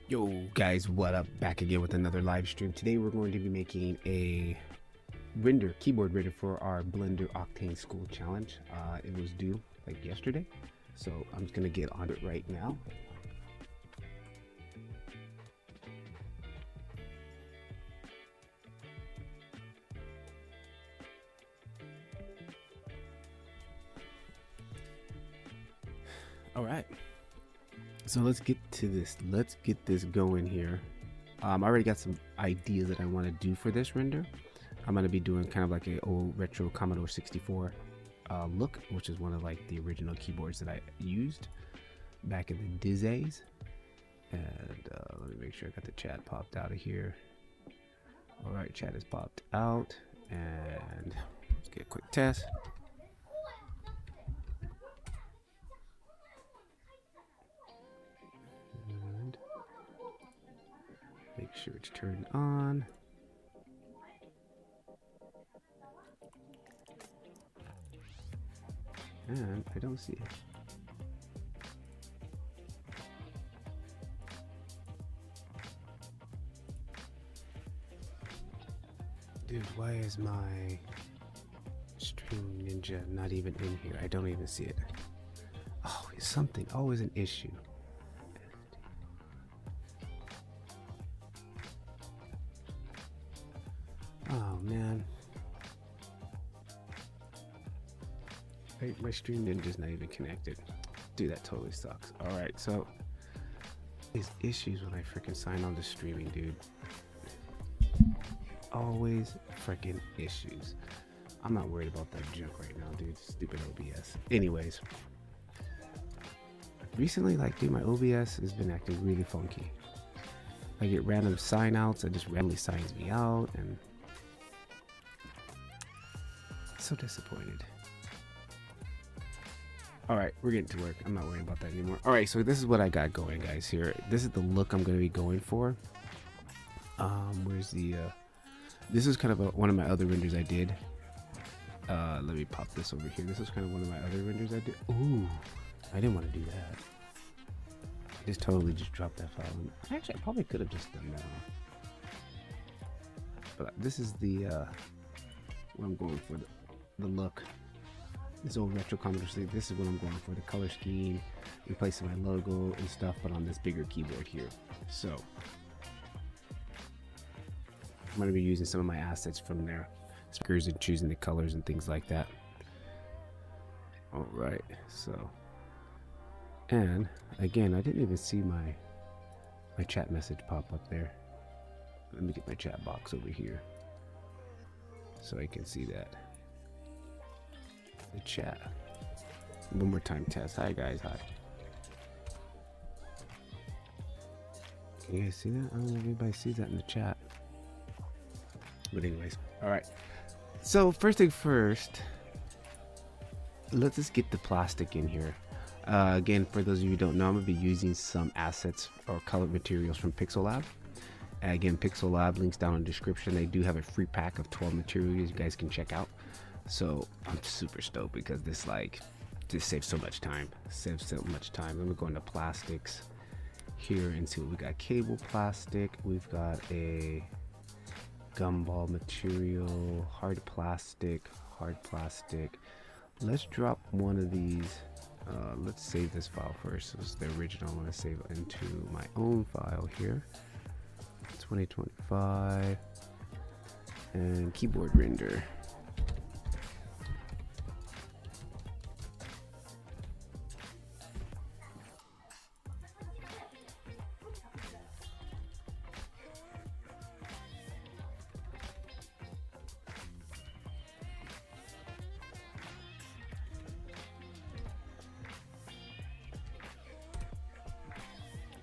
Yo guys, what up? Back again with another live stream. Today we're going to be making a keyboard render for our Blender Octane School challenge. It was due like yesterday, so I'm just gonna get on it right now. All right, so let's get to this. Let's get this going here. I already got some ideas that I want to do for this render. I'm going to be doing kind of like a old retro Commodore 64 look, which is one of like the original keyboards that I used back in the days. And let me make sure I got the chat popped out of here. All right, chat is popped out, and let's get a quick test. Make sure it's turned on. And I don't see it. Dude, why is my Stream Ninja not even in here? I don't even see it. Oh, it's something. Always an issue. Oh man, my Stream Ninja's not even connected. Dude, that totally sucks. All right, so these issues when I freaking sign on to streaming, dude. Always freaking issues. I'm not worried about that junk right now, dude. Stupid OBS. Anyways, recently, like, dude, my OBS has been acting really funky. I get random sign outs. It just randomly signs me out, and so disappointed. All right, we're getting to work. I'm not worrying about that anymore. All right, so this is what I got going, guys. Here, this is the look I'm going to be going for. Where's the this is kind of one of my other renders I did. Let me pop this over here. This is kind of one of my other renders I did. Ooh, I didn't want to do that. I just totally dropped that file. Actually, I probably could have just done that one. But this is the what I'm going for, the look. This old retro Commodore. This is what I'm going for, the color scheme, replacing my logo and stuff, but on this bigger keyboard here. So I'm going to be using some of my assets from there, stickers, and choosing the colors and things like that. All right, so, and again, I didn't even see my chat message pop up there. Let me get my chat box over here so I can see that. The chat. One more time test. Hi guys, hi. Can you guys see that? I don't know if anybody sees that in the chat. But anyways, all right. So first thing first, let's just get the plastic in here. Again, for those of you who don't know, I'm gonna be using some assets or colored materials from Pixel Lab. Again, Pixel Lab, links down in the description. They do have a free pack of 12 materials you guys can check out. So I'm super stoked because this just saves so much time. Saves so much time. Let me go into plastics here and see what we got. Cable plastic. We've got a gumball material, hard plastic. Let's drop one of these. Let's save this file first. This is the original. I'm going to save it into my own file here. 2025 and keyboard render.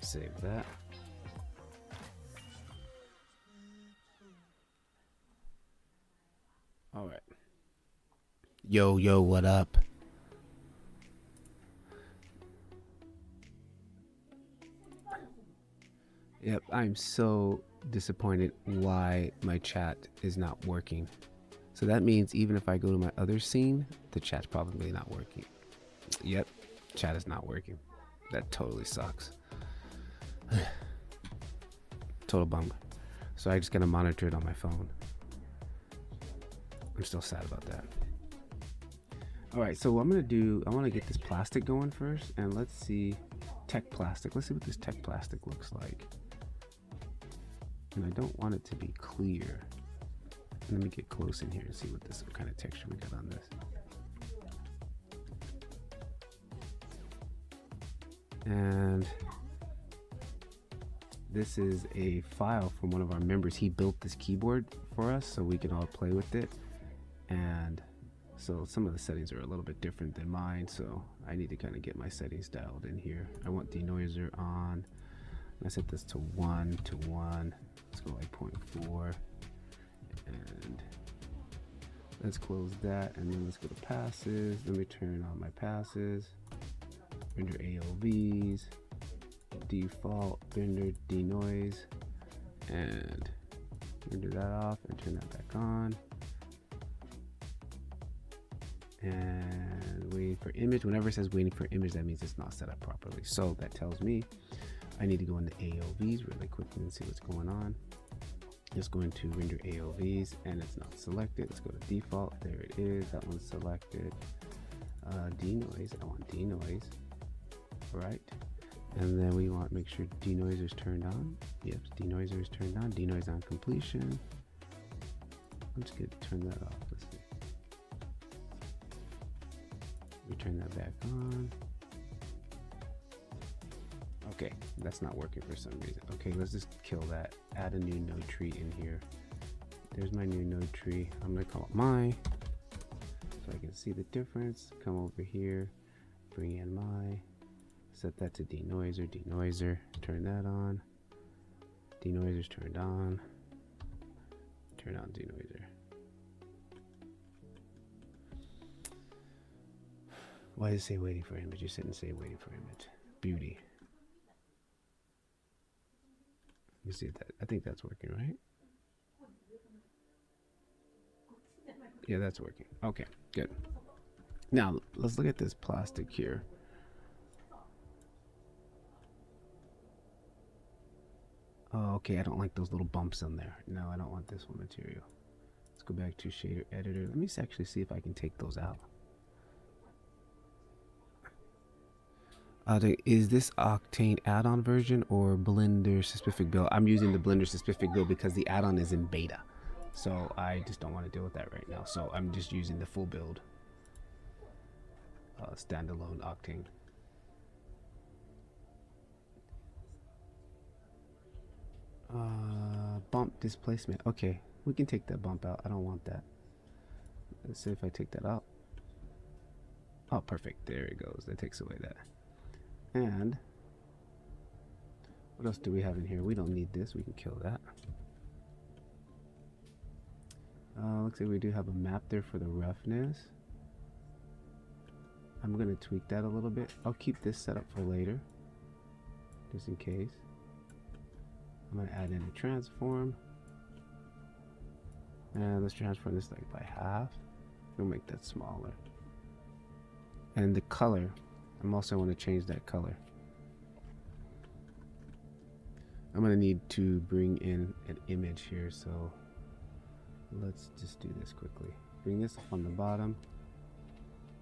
Save that. All right. Yo, what up? Yep, I'm so disappointed why my chat is not working. So that means even if I go to my other scene, the chat's probably not working. Yep, chat is not working. That totally sucks. Total bummer. So I just gotta monitor it on my phone. I'm still sad about that. All right, so what I'm gonna do, I wanna get this plastic going first, and let's see, tech plastic. Let's see what this tech plastic looks like. And I don't want it to be clear. Let me get close in here and see what kind of texture we got on this. And this is a file from one of our members. He built this keyboard for us so we can all play with it. And so some of the settings are a little bit different than mine, so I need to kind of get my settings dialed in here. I want denoiser on. I set this to 1 to 1. Let's go like 0.4. And let's close that, and then let's go to passes. Let me turn on my passes. Render AOVs, default, render denoise, and render that off and turn that back on. And waiting for image. Whenever it says waiting for image, that means it's not set up properly. So that tells me I need to go into AOVs really quickly and see what's going on. Just going to render AOVs, and it's not selected. Let's go to default. There it is. That one's selected. Denoise. I want denoise. Right. And then we want to make sure denoiser is turned on. Yep, denoiser is turned on. Denoise on completion. I'm just going to turn that off. Let's see. We turn that back on. Okay, that's not working for some reason. Okay, let's just kill that. Add a new node tree in here. There's my new node tree. I'm going to call it my, so I can see the difference. Come over here, bring in my. Set that to denoiser, denoiser, turn that on. Denoiser's turned on. Turn on denoiser. Why does it say waiting for image? You shouldn't say waiting for image. Beauty. You see that? I think that's working, right? Yeah, that's working. Okay, good. Now, let's look at this plastic here. Oh, okay, I don't like those little bumps on there. No, I don't want this one material. Let's go back to shader editor. Let me actually see if I can take those out. Is this Octane add-on version or Blender specific build? I'm using the Blender specific build because the add-on is in beta. So I just don't want to deal with that right now. So I'm just using the full build. Standalone Octane. Bump displacement. Okay, we can take that bump out. I don't want that. Let's see if I take that out. Oh, perfect. There it goes. That takes away that. And what else do we have in here? We don't need this. We can kill that. Looks like we do have a map there for the roughness. I'm going to tweak that a little bit. I'll keep this set up for later, just in case. I'm going to add in a transform. And let's transform this like by half. We'll make that smaller. And the color, I'm also want to change that color. I'm going to need to bring in an image here, so let's just do this quickly. Bring this up on the bottom.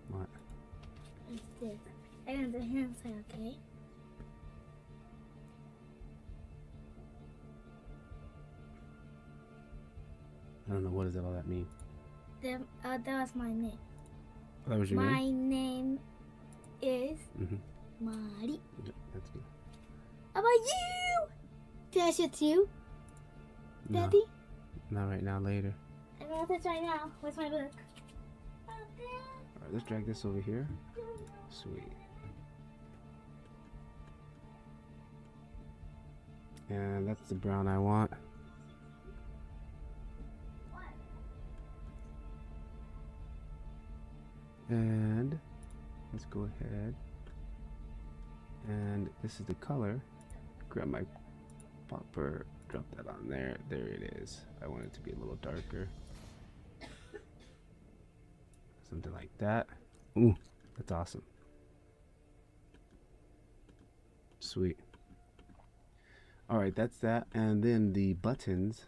What? What's this? I got the hand side, okay? I don't know, what does all that mean? That was my name. That was your name? My name is Mari. Yeah, that's good. How about you? Did I shoot you, No, Daddy? not right now, later. I'm gonna touch right now. Where's my book? Alright, let's drag this over here. Sweet. And that's the brown I want. And let's go ahead. And this is the color. Grab my popper, drop that on there. There it is. I want it to be a little darker. Something like that. Ooh, that's awesome. Sweet. All right, that's that. And then the buttons,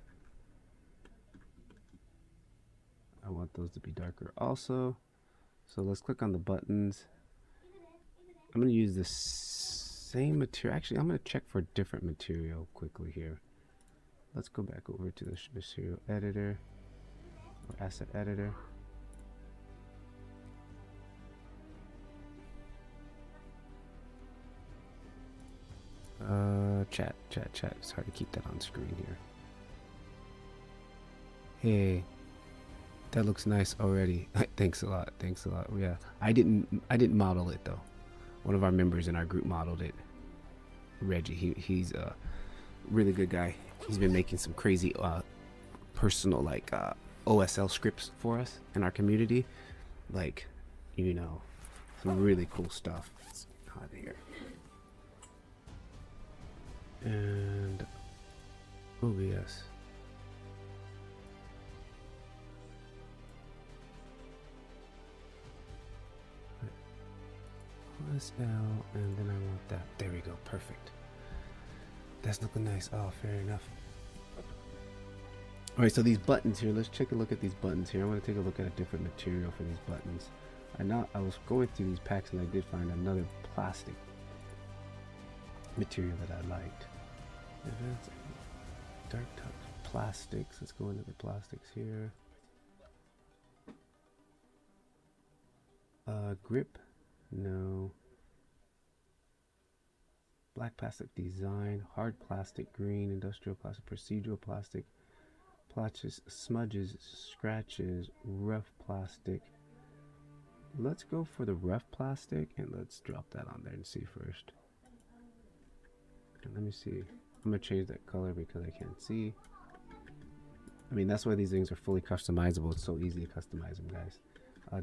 I want those to be darker also. So let's click on the buttons. I'm going to use the same material. Actually, I'm going to check for a different material quickly here. Let's go back over to the material editor or asset editor. Chat. It's hard to keep that on screen here. Hey, that looks nice already. Thanks a lot. Yeah, I didn't model it though. One of our members in our group modeled it. Reggie, he's a really good guy. He's been making some crazy personal like OSL scripts for us in our community, like, you know, some really cool stuff. It's hot here. And oh yes, OSL, and then I want that. There we go, perfect. That's looking nice. Oh, fair enough. All right, so these buttons here, let's take a look at these buttons here. I want to take a look at a different material for these buttons. I was going through these packs and I did find another plastic material that I liked. Advanced dark touch plastics. Let's go into the plastics here. Grip, no. Black plastic design, hard plastic, green, industrial plastic, procedural plastic, plotches, smudges, scratches, rough plastic. Let's go for the rough plastic and let's drop that on there and see first. And let me see. I'm gonna change that color because I can't see. I mean, that's why these things are fully customizable. It's so easy to customize them, guys.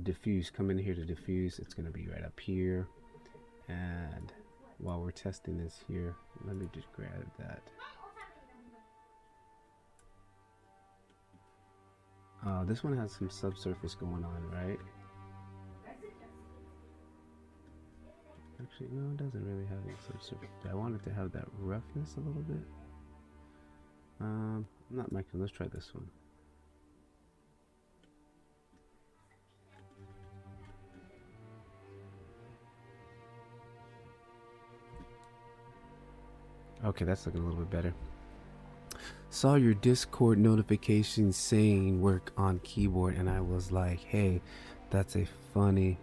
Diffuse, come in here to diffuse. It's gonna be right up here. And while we're testing this here, let me just grab that. This one has some subsurface going on, right? Actually, no, it doesn't really have any subsurface. I wanted to have that roughness a little bit. Not micro. Let's try this one. Okay, that's looking a little bit better. Saw your Discord notification saying work on keyboard, and I was like, hey, that's a funny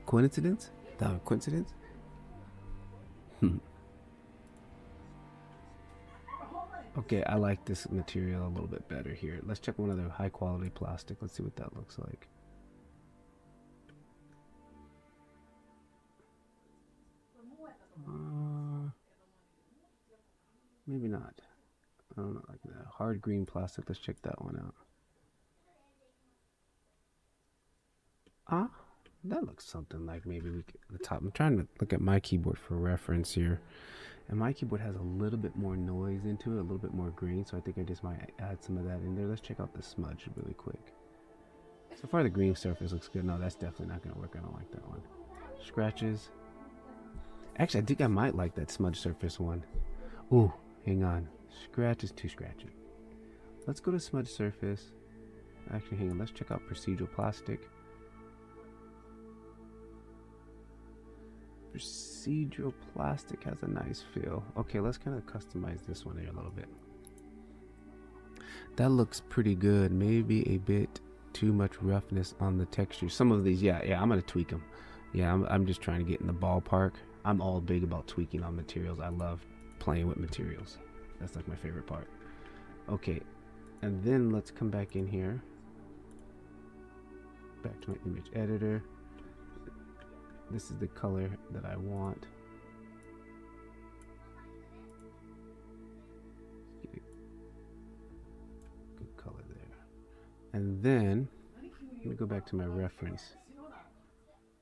coincidence? Coincidence? Okay, I like this material a little bit better here. Let's check one other high quality plastic. Let's see what that looks like. Maybe not. I don't know, like that hard green plastic. Let's check that one out. That looks something like maybe we could, the top. I'm trying to look at my keyboard for reference here, and my keyboard has a little bit more noise into it, a little bit more green. So I think I just might add some of that in there. Let's check out the smudge really quick. So far the green surface looks good. No, that's definitely not going to work. I don't like that one. Scratches. Actually, I think I might like that smudge surface one. Ooh, hang on. Scratch is too scratchy. Let's go to smudge surface. Actually, hang on. Let's check out procedural plastic. Procedural plastic has a nice feel. Okay, let's kind of customize this one here a little bit. That looks pretty good. Maybe a bit too much roughness on the texture. Some of these, yeah, I'm gonna tweak them. Yeah, I'm just trying to get in the ballpark. I'm all big about tweaking on materials. I love playing with materials. That's like my favorite part. Okay, and then let's come back in here. Back to my image editor. This is the color that I want. Good color there. And then let me go back to my reference.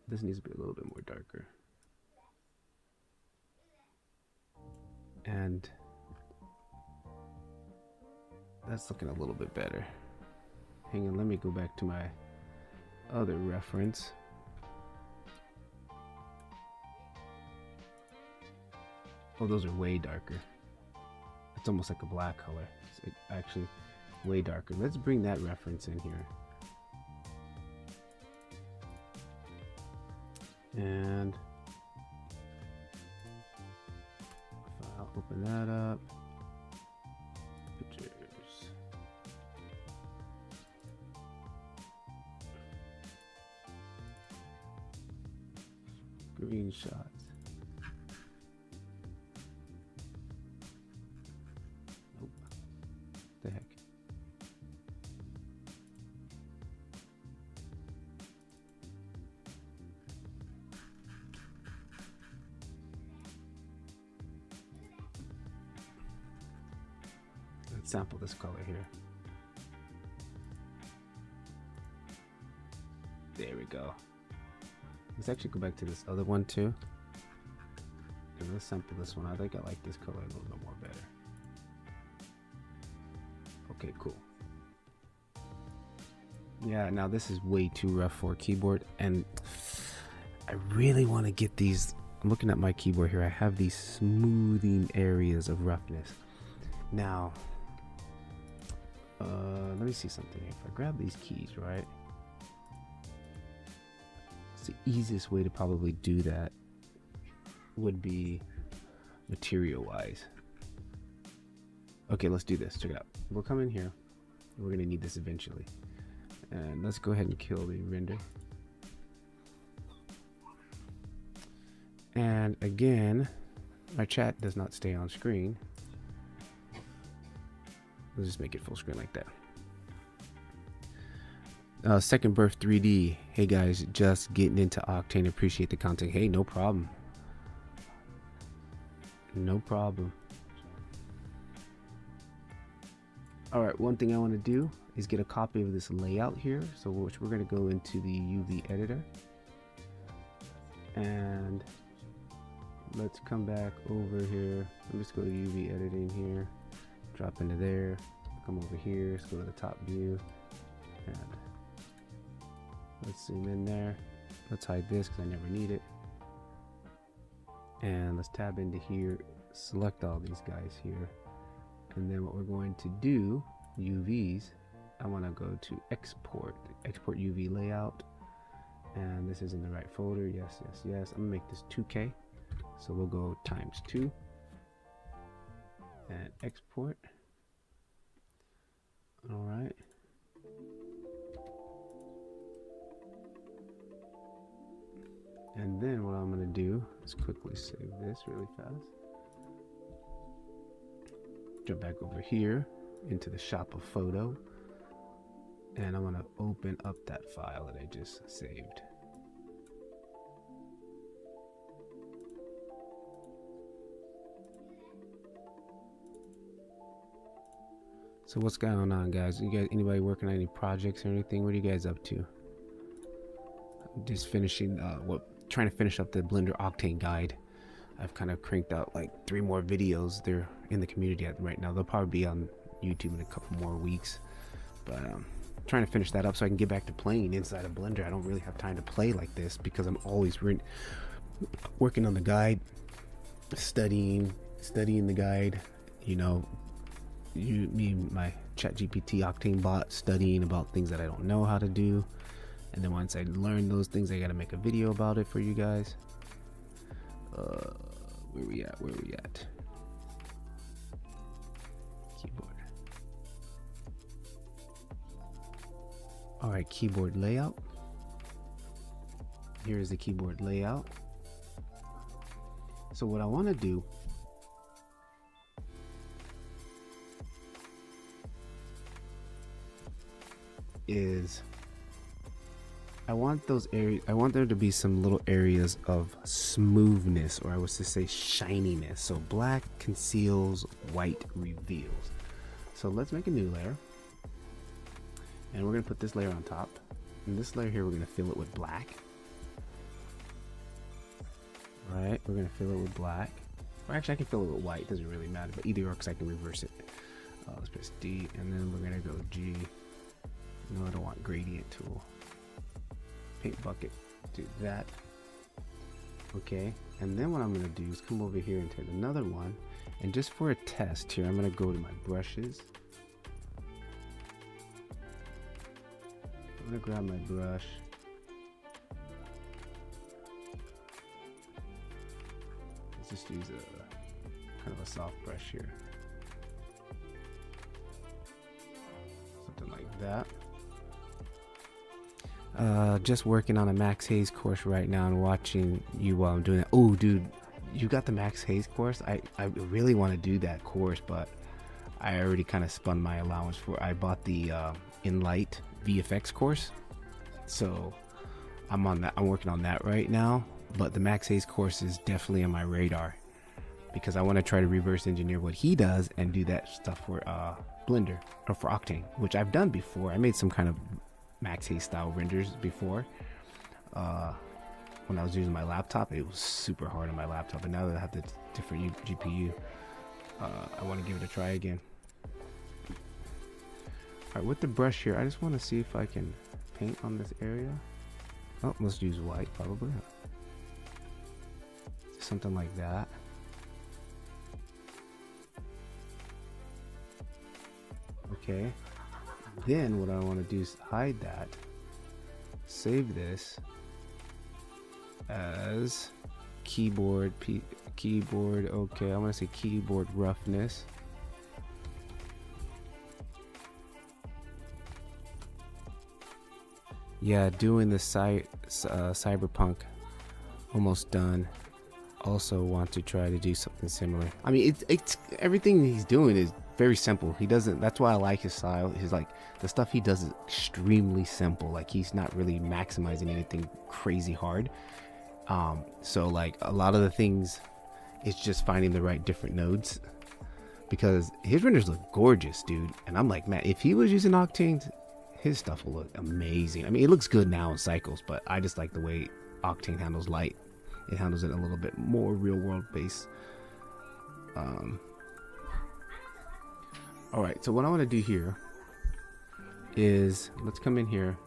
This needs to be a little bit more darker. And that's looking a little bit better. Hang on, let me go back to my other reference. Oh, those are way darker. It's almost like a black color. It's actually way darker. Let's bring that reference in here. And I'll open that up. Pictures. Screenshots. Nope. The heck. Let's sample this color here. There we go. Let's actually go back to this other one too. And let's sample this one. I think I like this color a little bit more better. Okay, cool. Yeah, now this is way too rough for a keyboard, and I really want to get these. I'm looking at my keyboard here. I have these smoothing areas of roughness. Now, let me see something here. If I grab these keys, right? The easiest way to probably do that would be material wise. Okay, let's do this. Check it out. We'll come in here. We're gonna need this eventually, and let's go ahead and kill the render. And again, my chat does not stay on screen. Let's just make it full screen like that. Second Birth 3D. Hey guys, just getting into Octane. Appreciate the content. Hey, no problem. No problem. Alright, one thing I want to do is get a copy of this layout here. So which we're going to go into the UV editor. And let's come back over here. Let's go to UV editing here. Drop into there. Come over here. Let's go to the top view. And let's zoom in there. Let's hide this because I never need it. And let's tab into here, select all these guys here. And then what we're going to do, UVs, I want to go to export UV layout. And this is in the right folder. Yes, yes, yes. I'm gonna make this 2K. So we'll go ×2 and export. All right. And then what I'm going to do is quickly save this really fast. Jump back over here into the shop of photo. And I'm going to open up that file that I just saved. So what's going on, guys? You guys, anybody working on any projects or anything? What are you guys up to? I'm just finishing trying to finish up the Blender Octane guide. I've kind of cranked out like 3 more videos. They're in the community right now. They'll probably be on YouTube in a couple more weeks. But trying to finish that up so I can get back to playing inside of Blender. I don't really have time to play like this because I'm always working on the guide, studying the guide. You know, me and my ChatGPT Octane bot studying about things that I don't know how to do. And then once I learn those things, I gotta make a video about it for you guys. Where we at? Keyboard. All right, keyboard layout. Here is the keyboard layout. So what I want to do is I want those areas, I want there to be some little areas of smoothness, or I was to say shininess. So black conceals, white reveals. So let's make a new layer. And we're going to put this layer on top. And this layer here, we're going to fill it with black. Right, we're going to fill it with black. Or actually, I can fill it with white. It doesn't really matter, but either or, because I can reverse it. Let's press D, and then we're going to go G. No, I don't want gradient tool. Paint bucket, do that. Okay, And then what I'm going to do is come over here and take another one. And just for a test here, I'm going to go to my brushes. I'm going to grab my brush. Let's just use a kind of a soft brush here. Something like that. Just working on a Max Hayes course right now and watching you while I'm doing that. Oh, dude, you got the Max Hayes course? I really want to do that course, but I already kind of spun my allowance for. I bought the InLight VFX course, so I'm on that. I'm working on that right now. But the Max Hayes course is definitely on my radar because I want to try to reverse engineer what he does and do that stuff for Blender or for Octane, which I've done before. I made some kind of Max Hayes style renders before when I was using my laptop. It was super hard on my laptop, but now that I have the different GPU, I want to give it a try again. Alright, with the brush here, I just want to see if I can paint on this area. Oh, let's use white probably. Something like that. Okay. Then what I want to do is hide that. Save this as keyboard. Okay, I'm going to say keyboard roughness. Yeah, doing the cyberpunk almost done. Also want to try to do something similar. I mean, it's everything he's doing is very simple. He doesn't, that's why I like his style. He's like, the stuff he does is extremely simple. Like, he's not really maximizing anything crazy hard. So like a lot of the things, it's just finding the right different nodes, because his renders look gorgeous, dude. And I'm like, man, if he was using Octane, his stuff will look amazing. I mean, it looks good now in Cycles, but I just like the way Octane handles light. It handles it a little bit more real world based. All right, so what I want to do here is, let's come in here.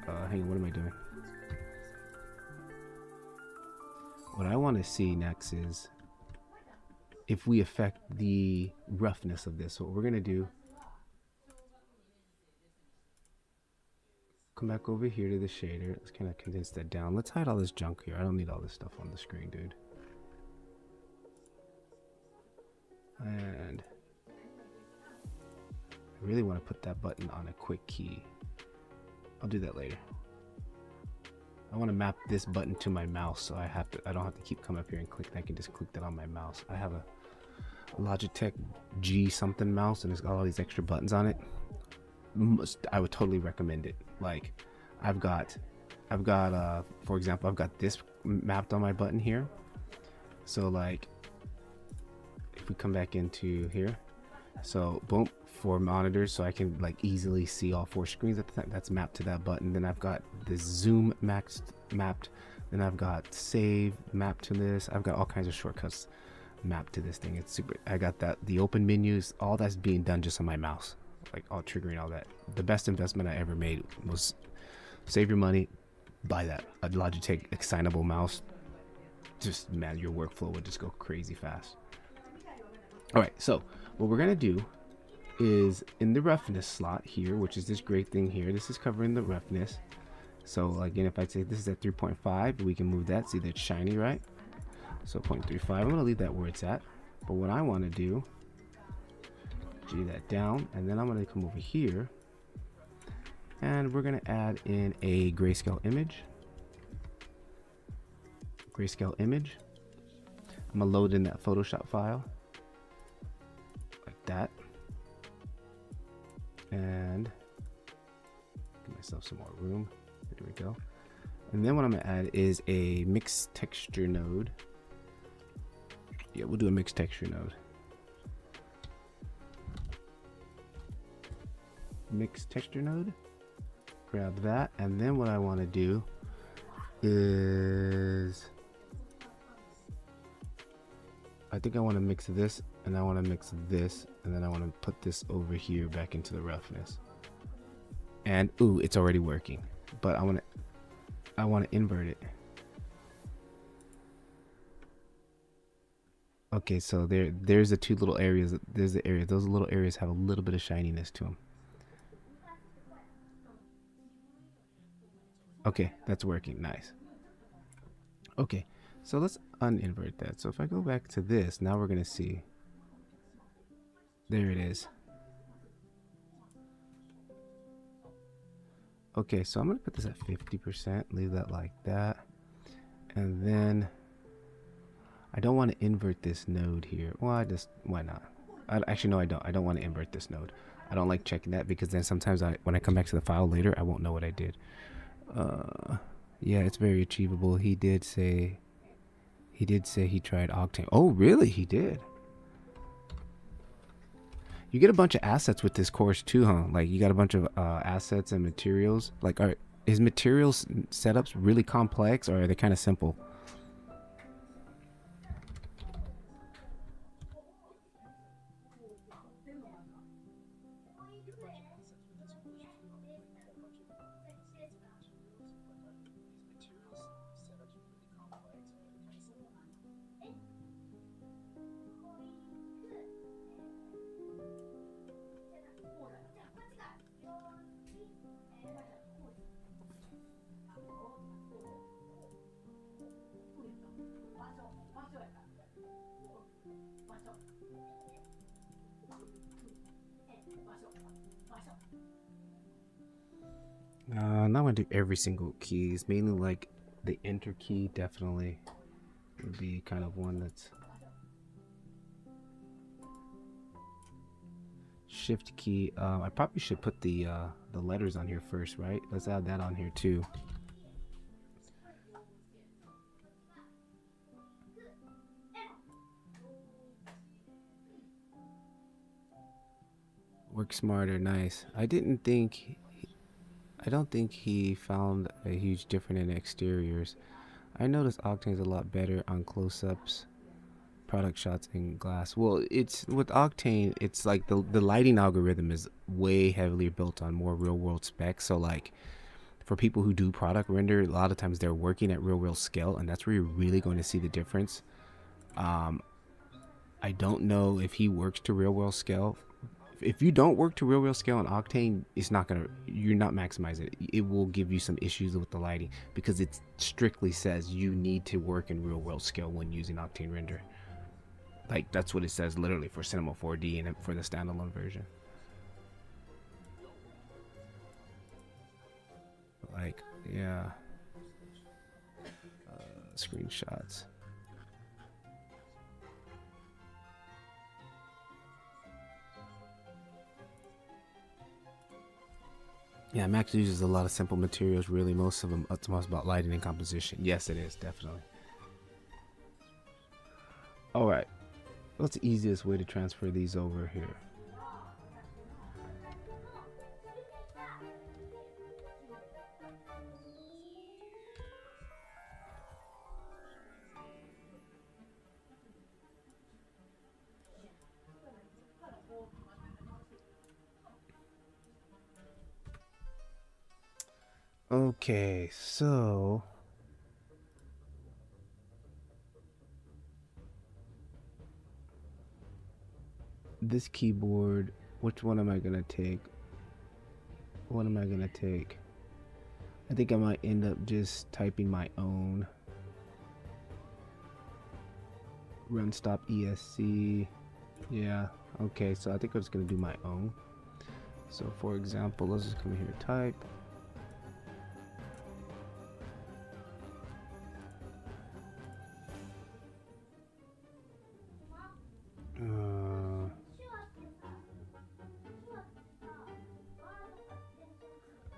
Hang on, what am I doing? What I want to see next is if we affect the roughness of this. So what we're going to do, come back over here to the shader. Let's kind of condense that down. Let's hide all this junk here. I don't need all this stuff on the screen, dude. And I really want to put that button on a quick key. I'll do that later. I want to map this button to my mouse, so I don't have to keep coming up here and click. I can just click that on my mouse. I have a Logitech G something mouse, and it's got all these extra buttons on it. I would totally recommend it. Like, I've got for example, I've got this mapped on my button here. So like, if we come back into here, so boom, 4 monitors, so I can like easily see all 4 screens at the time. That's mapped to that button. Then I've got the zoom mapped. Then I've got save mapped to this. I've got all kinds of shortcuts mapped to this thing. It's super. I got that, the open menus, all that's being done just on my mouse, like all triggering all that. The best investment I ever made was save your money, buy that, a Logitech assignable mouse. Just, man, your workflow would just go crazy fast. All right, so what we're gonna do is in the roughness slot here, which is this great thing here, this is covering the roughness. So again, if I say this is at 3.5, we can move that. See that it's shiny, right? So 0.35, I'm gonna leave that where it's at. But what I want to do, G that down, and then I'm gonna come over here and we're gonna add in a grayscale image. I'm gonna load in that Photoshop file like that, and give myself some more room. There we go. And then what I'm gonna add is a mixed texture node. Yeah, we'll do a mixed texture node. Mixed texture node. Grab that, and then what I want to do is, I think I want to mix this, and I want to mix this, and then I want to put this over here back into the roughness. And ooh, it's already working, but I want to invert it. Okay, so there's the two little areas. There's the area. Those little areas have a little bit of shininess to them. Okay, that's working. Nice. Okay, so let's uninvert that. So if I go back to this, now we're gonna see. There it is. Okay, so I'm gonna put this at 50%. Leave that like that, and then I don't want to invert this node here. Well, why not? Actually, no, I don't. I don't want to invert this node. I don't like checking that because then sometimes when I come back to the file later, I won't know what I did. Yeah, it's very achievable. He did say he tried Octane. Oh, really? He did. You get a bunch of assets with this course too, huh? Like you got a bunch of assets and materials. Like, is materials setups really complex or are they kind of simple? I'm not gonna do every single keys. Mainly like the enter key definitely would be kind of one that's shift key. I probably should put the letters on here first, right? Let's add that on here too. Work smarter, nice. I don't think he found a huge difference in exteriors. I noticed Octane's a lot better on close-ups, product shots, and glass. Well, it's with Octane, it's like the lighting algorithm is way heavily built on more real-world specs. So like for people who do product render, a lot of times they're working at real-world scale, and that's where you're really going to see the difference. I don't know if he works to real-world scale. If you don't work to real scale on Octane, you're not maximizing it. It will give you some issues with the lighting because it strictly says you need to work in real world scale when using Octane render. Like that's what it says literally for Cinema 4D and for the standalone version. Like, yeah. Screenshots. Yeah, Max uses a lot of simple materials, really. Most of them, it's most about lighting and composition. Yes, it is, definitely. All right. What's the easiest way to transfer these over here? Okay, so this keyboard, which one am I gonna take? What am I gonna take? I think I might end up just typing my own. Run stop ESC. Yeah, okay, so I think I'm just gonna do my own. So for example, let's just come here, type.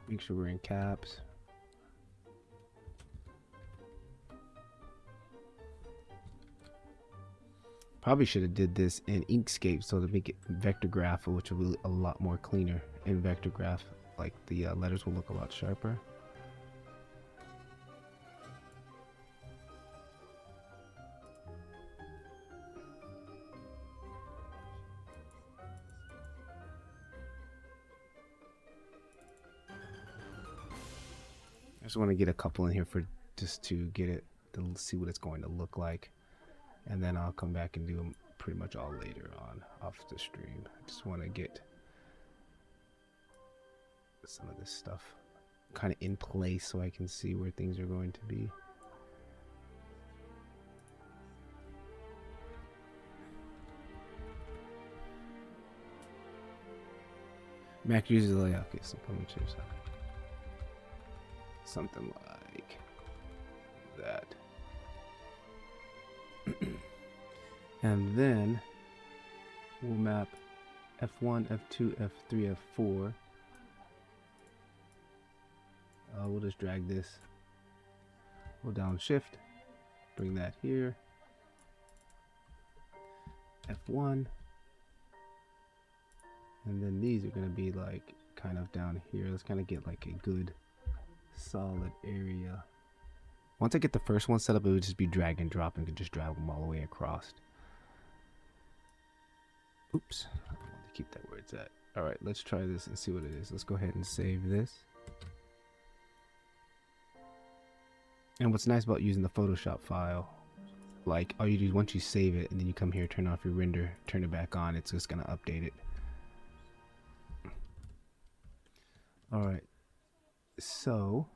Make sure we're in caps. Probably should have did this in Inkscape so to make it vector graph, which will be a lot more cleaner in vector graph. Like the letters will look a lot sharper. I just want to get a couple in here for just to get it to see what it's going to look like. and then I'll come back and do them pretty much all later on off the stream. I just want to get some of this stuff kind of in place so I can see where things are going to be. Mac uses the layout. Okay, so let me change that. Something like that. And then we'll map F1, F2, F3, F4. We'll just drag this. We'll downshift, bring that here. F1. And then these are going to be like kind of down here. Let's kind of get like a good solid area. Once I get the first one set up, it would just be drag and drop and could just drag them all the way across. Oops. I want to keep that where it's at. All right, let's try this and see what it is. Let's go ahead and save this. And what's nice about using the Photoshop file, like all you do is once you save it and then you come here, turn off your render, turn it back on, it's just going to update it. Alright, so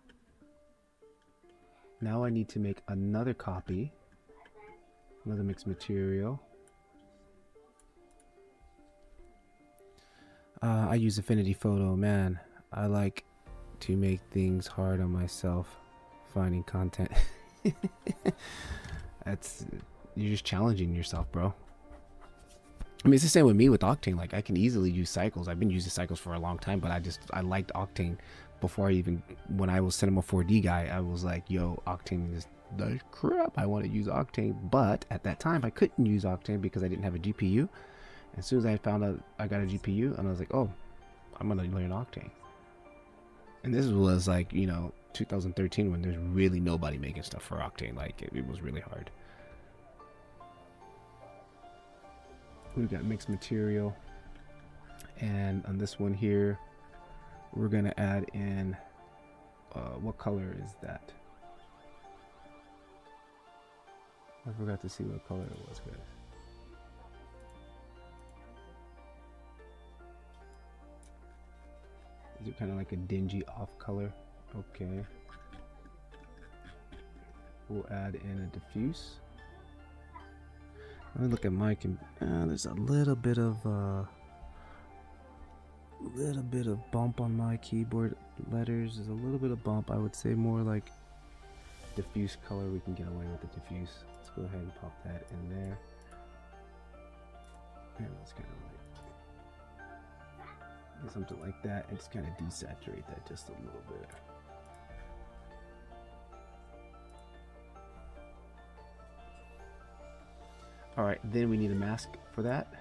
now I need to make another copy, another mixed material. I use Affinity Photo. Man, I like to make things hard on myself finding content. You're just challenging yourself, bro. I mean, it's the same with me with Octane. Like, I can easily use cycles. I've been using cycles for a long time, but I liked Octane before when I was Cinema 4D guy, I was like, yo, Octane is the crap. I want to use Octane. But at that time, I couldn't use Octane because I didn't have a GPU. As soon as I found out I got a GPU, and I was like, oh, I'm going to learn Octane. And this was like, 2013 when there's really nobody making stuff for Octane. Like, it was really hard. We've got mixed material, and on this one here we're gonna add in what color is that? I forgot to see what color it was, guys. Is it kind of like a dingy off color? Okay, we'll add in a diffuse. Let me look at my there's a little bit of bump on my keyboard letters. There's a little bit of bump. I would say more like diffuse color. We can get away with the diffuse. Let's go ahead and pop that in there. And let's kind of like get something like that and just kind of desaturate that just a little bit. Alright, then we need a mask for that,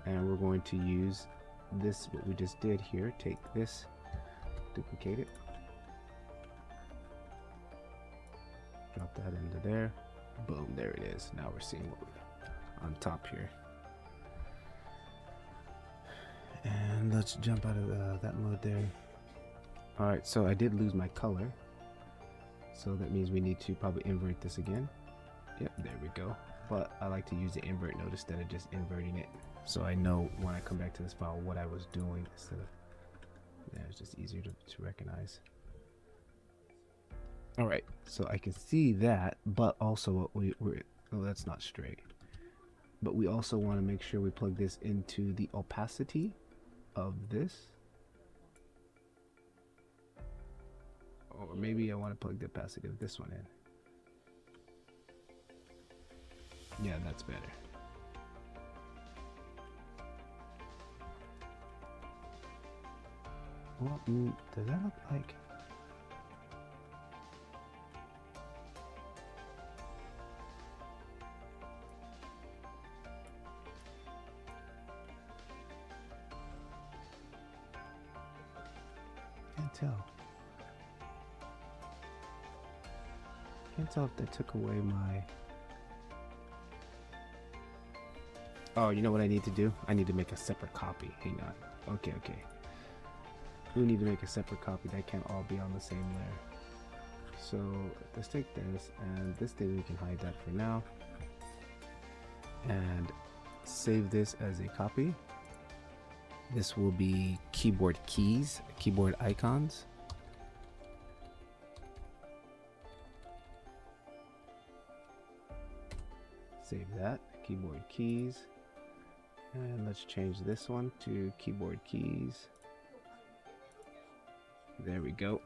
and we're going to use this, what we just did here. Take this, duplicate it, drop that into there, boom, there it is. Now we're seeing what we on top here. And let's jump out of that mode there. Alright, so I did lose my color, so that means we need to probably invert this again. Yep, there we go. But I like to use the invert node instead of just inverting it, so I know when I come back to this file what I was doing instead of, yeah, it's just easier to recognize. Alright, so I can see that, but also what we're oh, that's not straight. But we also want to make sure we plug this into the opacity of this. Or maybe I want to plug the opacity of this one in. Yeah, that's better. Well, does that look like... Can't tell. Can't tell if they took away my... Oh, you know what I need to do? I need to make a separate copy. Hang on. Okay. We need to make a separate copy. That can't all be on the same layer. So let's take this, and this thing we can hide that for now. and save this as a copy. This will be keyboard keys, keyboard icons. Save that, keyboard keys. And let's change this one to keyboard keys. There we go.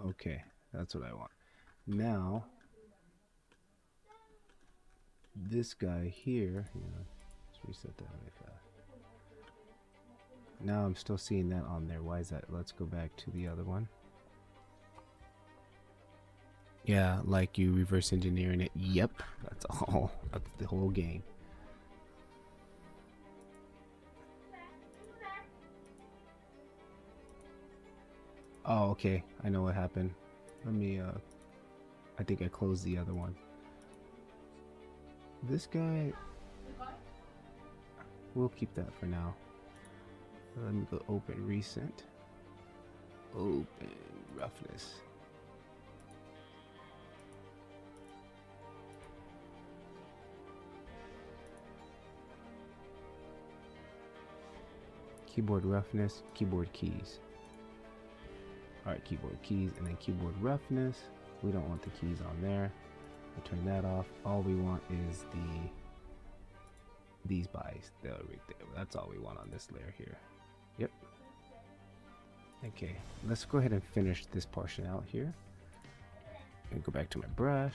Okay, that's what I want. Now, this guy here, let's reset that really fast. Now I'm still seeing that on there. Why is that? Let's go back to the other one. Yeah, like you reverse engineering it. Yep, that's all. That's the whole game. Oh, okay. I know what happened. Let me, I think I closed the other one. This guy, we'll keep that for now. Let me go open recent. Open roughness. Keyboard roughness, keyboard keys. Alright, keyboard keys and then keyboard roughness. We don't want the keys on there. We'll turn that off. All we want is these buys. They're right there. That's all we want on this layer here. Yep. Okay, let's go ahead and finish this portion out here. And go back to my brush.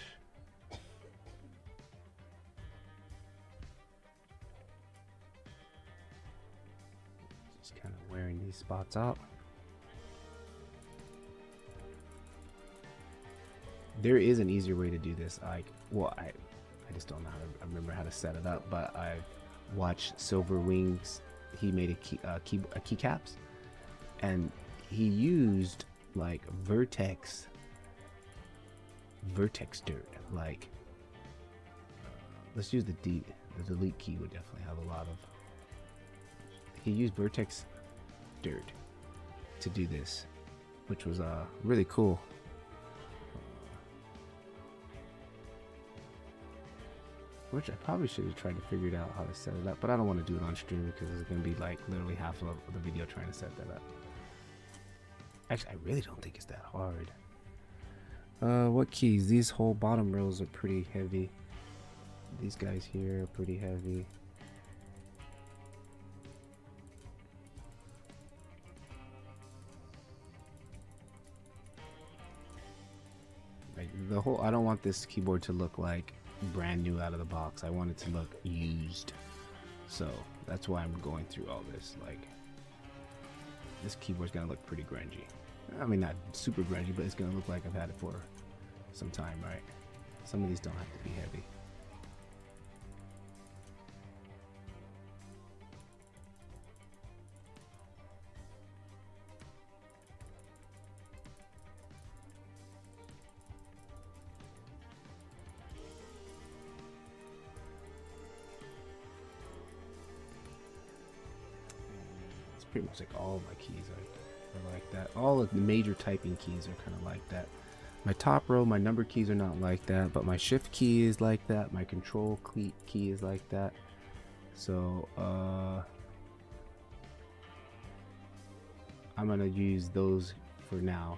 Just kind of wearing these spots out. There is an easier way to do this. I just don't know how to remember how to set it up, but I've watched Silver Wings. He made a keycaps, and he used like vertex dirt. Like, let's use the delete key would definitely have a lot of. He used vertex dirt to do this, which was really cool. Which I probably should have tried to figure out how to set it up, but I don't want to do it on stream because it's going to be like literally half of the video trying to set that up. Actually, I really don't think it's that hard. What keys? These whole bottom rows are pretty heavy. These guys here are pretty heavy. Like the whole, I don't want this keyboard to look like brand new out of the box. I want it to look used, so that's why I'm going through all this. Like, this keyboard's gonna look pretty grungy. I mean, not super grungy, but it's gonna look like I've had it for some time, right? Some of these don't have to be heavy. Pretty much like all of my keys are like that. All of the major typing keys are kind of like that. My top row, my number keys are not like that, but my shift key is like that. My control key is like that. So I'm gonna use those for now,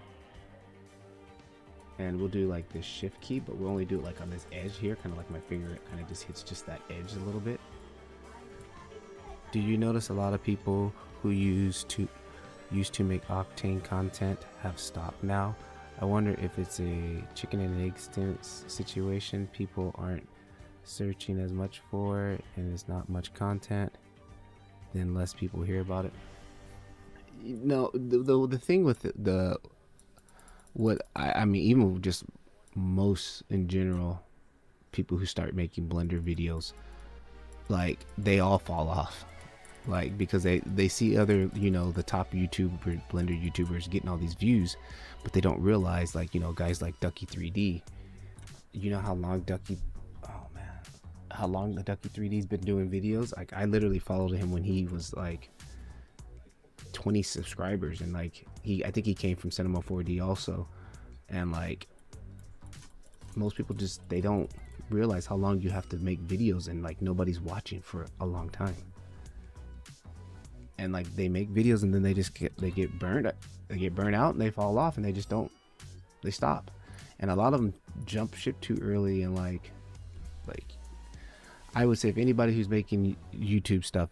and we'll do like this shift key, but we'll only do it like on this edge here, kind of like my finger. It kind of just hits just that edge a little bit. Do you notice a lot of people who used to make Octane content have stopped now? I wonder if it's a chicken and egg situation. People aren't searching as much for it, and there's not much content, then less people hear about it. No, the thing with I mean, even just most in general, people who start making Blender videos, like, they all fall off. Like, because they see other, the top Blender YouTubers getting all these views, but they don't realize, like, guys like Ducky 3D, how long the Ducky 3D's been doing videos. Like, I literally followed him when he was like 20 subscribers, and like I think he came from Cinema 4D also, and like most people just, they don't realize how long you have to make videos, and like nobody's watching for a long time. And like they make videos and then they just get burned out and they fall off and they stop. And a lot of them jump ship too early, and like I would say, if anybody who's making YouTube stuff,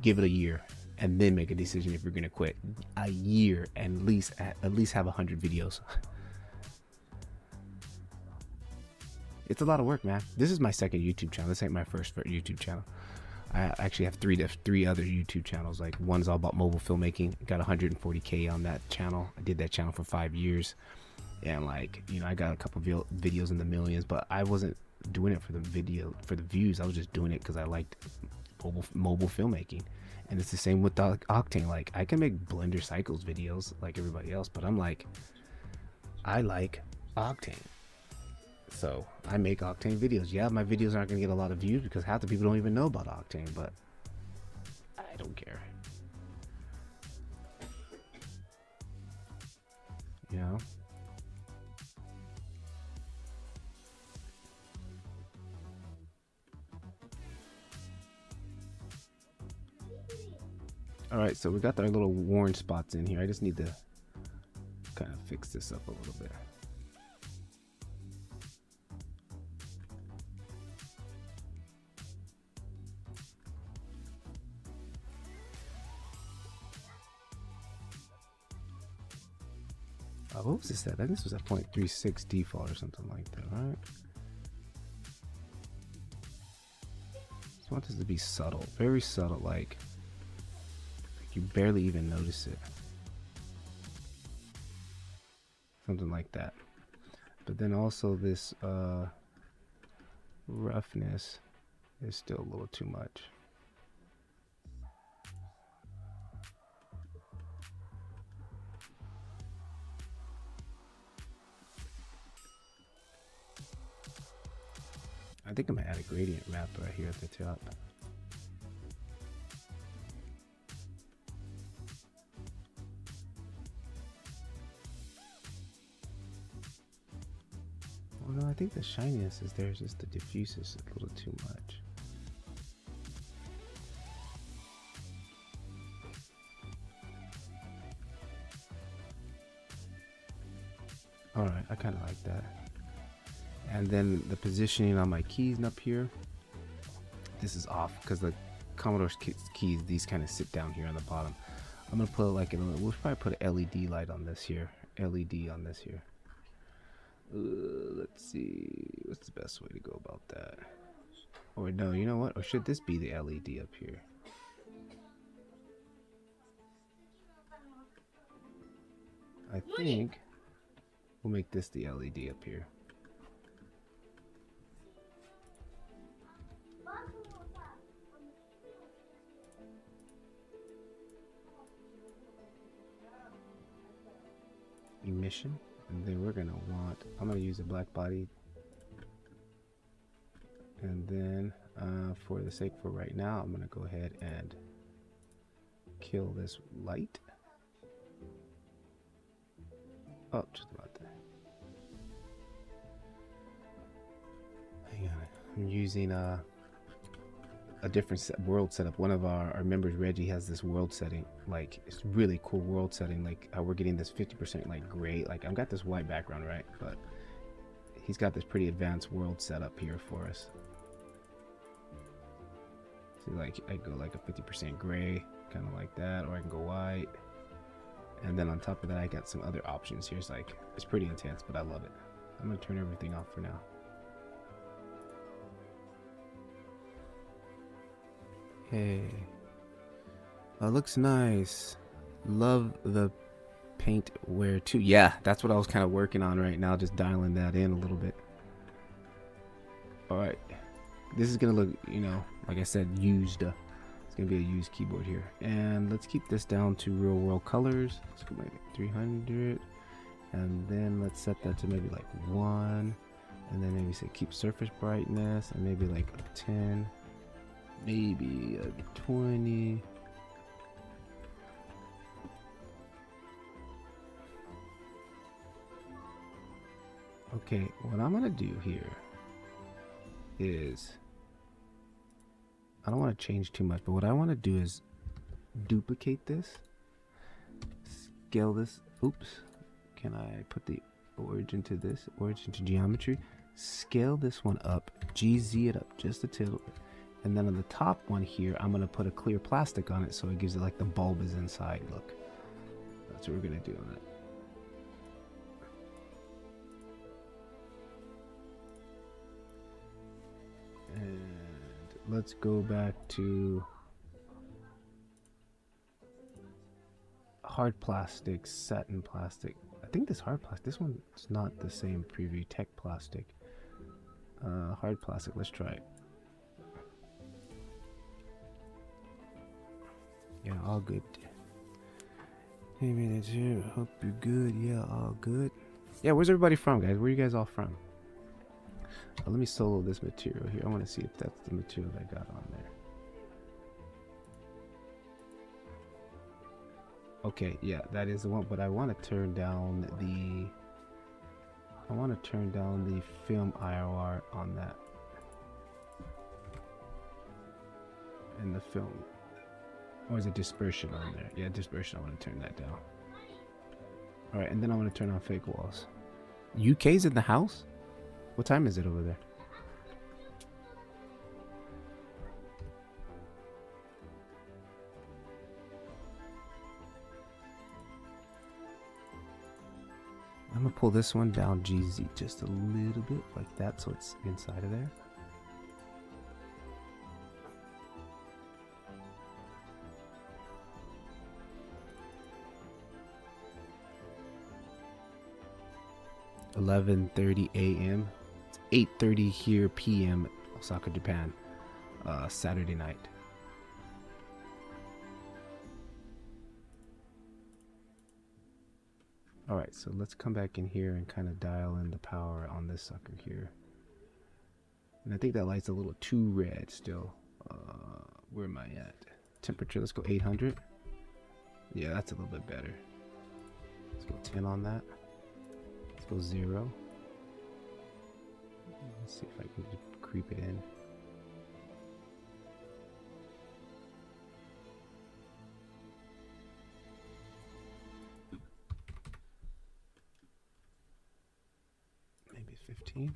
give it a year and then make a decision if you're gonna quit. A year, and at least have 100 videos. It's a lot of work, man. This is my second YouTube channel. This ain't my first YouTube channel. I actually have three other YouTube channels. Like, one's all about mobile filmmaking. Got 140K on that channel. I did that channel for 5 years, and like, you know, I got a couple videos in the millions, but I wasn't doing it for the views. I was just doing it because I liked mobile filmmaking. And it's the same with Octane. Like, I can make Blender Cycles videos like everybody else, but I'm like, I like Octane, so I make Octane videos. Yeah, my videos aren't gonna get a lot of views because half the people don't even know about Octane, but I don't care. You know? All right, so we got our little worn spots in here. I just need to kind of fix this up a little bit. What was this at? I think this was a 0.36 default or something like that, right? Just want this to be subtle, very subtle, like you barely even notice it. Something like that. But then also this roughness is still a little too much. I think I'm gonna add a gradient map right here at the top. Oh no, I think the shininess is there, it's just the diffuse is a little too much. Alright, I kinda like that. And then the positioning on my keys up here, this is off because the Commodore's keys, these kind of sit down here on the bottom. I'm gonna put like we'll probably put an LED light on this here. LED on this here. Let's see, what's the best way to go about that? Or no, you know what? Or should this be the LED up here? I think we'll make this the LED up here. Emission, and then we're gonna want, I'm gonna use a black body, and then for the sake for right now, I'm gonna go ahead and kill this light. Oh, just about that. Hang on, I'm using a different world setup. One of our members, Reggie, has this world setting, like it's really cool world setting, like how we're getting this 50% like gray, like I've got this white background, right, but he's got this pretty advanced world setup here for us. See, like I go like a 50% gray, kind of like that, or I can go white, and then on top of that I got some other options here. It's like, it's pretty intense, but I love it. I'm gonna turn everything off for now. Hey, that looks nice. Love the paint wear too. Yeah, that's what I was kind of working on right now, just dialing that in a little bit. All right, this is gonna look, you know, like I said, used. It's gonna be a used keyboard here, and let's keep this down to real world colors. Let's go maybe 300, and then let's set that to maybe like 1, and then maybe say keep surface brightness, and maybe like a 10. Maybe a 20. Okay, what I'm gonna do here is, I don't want to change too much, but what I want to do is duplicate this, scale this. Oops, can I put the origin to this, origin to geometry, scale this one up, GZ it up just a little bit, and then on the top one here I'm gonna put a clear plastic on it so it gives it like the bulb is inside look. That's what we're gonna do on it. And let's go back to hard plastic, satin plastic. I think this hard plastic, this one's not the same preview, tech plastic. Hard plastic, let's try it. Yeah, all good. Hey man, it's here. Hope you're good. Yeah, all good. Yeah, where's everybody from, guys? Where are you guys all from? Let me solo this material here. I want to see if that's the material I got on there. Okay, yeah, that is the one, but I want to turn down the film IOR on that. And the film. Or is it dispersion on there? Yeah, dispersion, I want to turn that down. Alright, and then I want to turn on fake walls. UK's in the house? What time is it over there? I'm gonna pull this one down GZ just a little bit like that so it's inside of there. (11:30 a.m.) It's 8:30 here p.m. Osaka, Japan. Saturday night. Alright, so let's come back in here and kind of dial in the power on this sucker here. And I think that light's a little too red still. Where am I at? Temperature, let's go 800. Yeah, that's a little bit better. Let's go 10 on that. Let's go 0. Let's see if I can just creep it in. Maybe 15.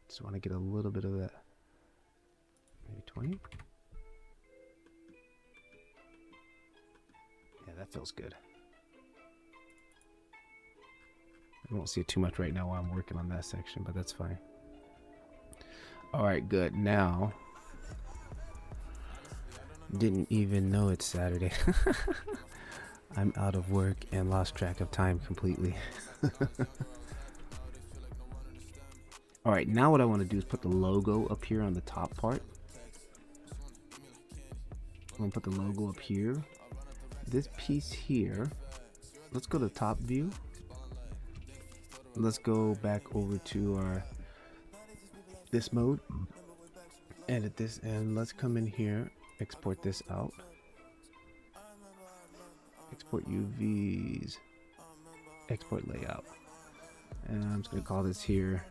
Just want to get a little bit of that. Maybe 20. Yeah, that feels good. I won't see it too much right now while I'm working on that section, but that's fine. Alright, good. Now, didn't even know it's Saturday. I'm out of work and lost track of time completely. Alright, now what I want to do is put the logo up here on the top part. I'm going to put the logo up here. This piece here, let's go to top view. Let's go back over to our this mode, edit this, and let's come in here, export this out, export UVs, export layout, and I'm just gonna call this here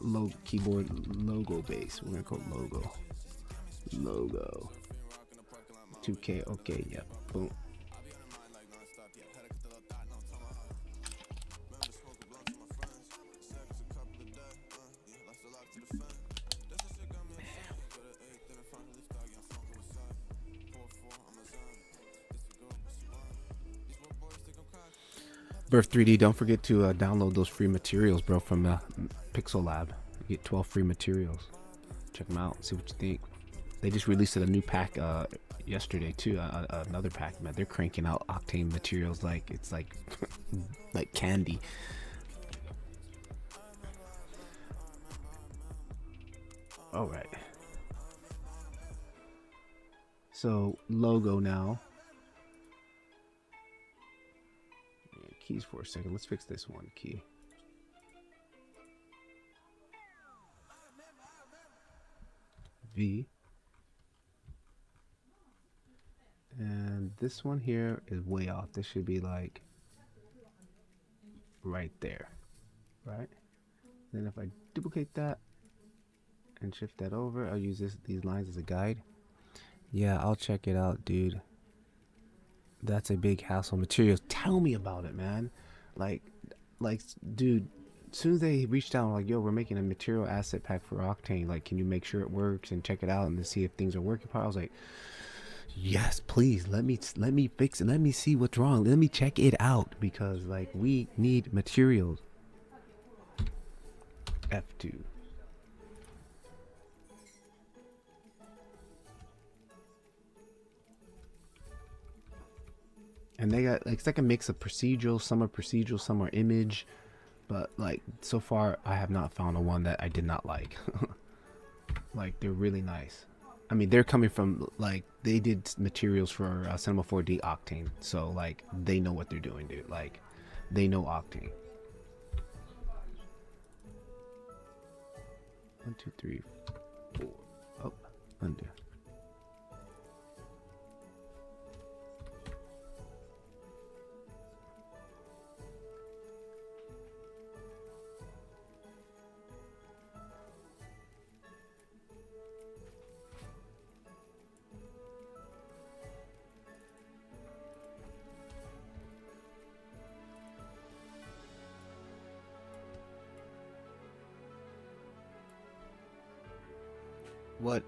logo keyboard logo base. We're gonna call it logo 2K. Okay, yeah, boom. Birth 3D, don't forget to download those free materials, bro, from Pixel Lab. You get 12 free materials. Check them out, see what you think. They just released a new pack yesterday too. Another pack, man. They're cranking out Octane materials like it's like like candy. All right. So logo now. Keys for a second. Let's fix this one key. V. And this one here is way off. This should be like right there, right? Then if I duplicate that and shift that over, I'll use these lines as a guide. Yeah, I'll check it out, dude. That's a big hassle. Materials, tell me about it, man. Like, dude, as soon as they reached out, like, yo, we're making a material asset pack for Octane. Like, can you make sure it works and check it out and to see if things are working? I was like, yes, please. Let me fix it. Let me see what's wrong. Let me check it out because like we need materials. F2. And they got like it's like a mix of procedural, some are image, but like so far I have not found a one that I did not like. Like they're really nice. I mean, they're coming from like they did materials for Cinema 4D Octane, so like they know what they're doing, dude. Like they know Octane. 1, 2, 3, 4. Oh, undo. What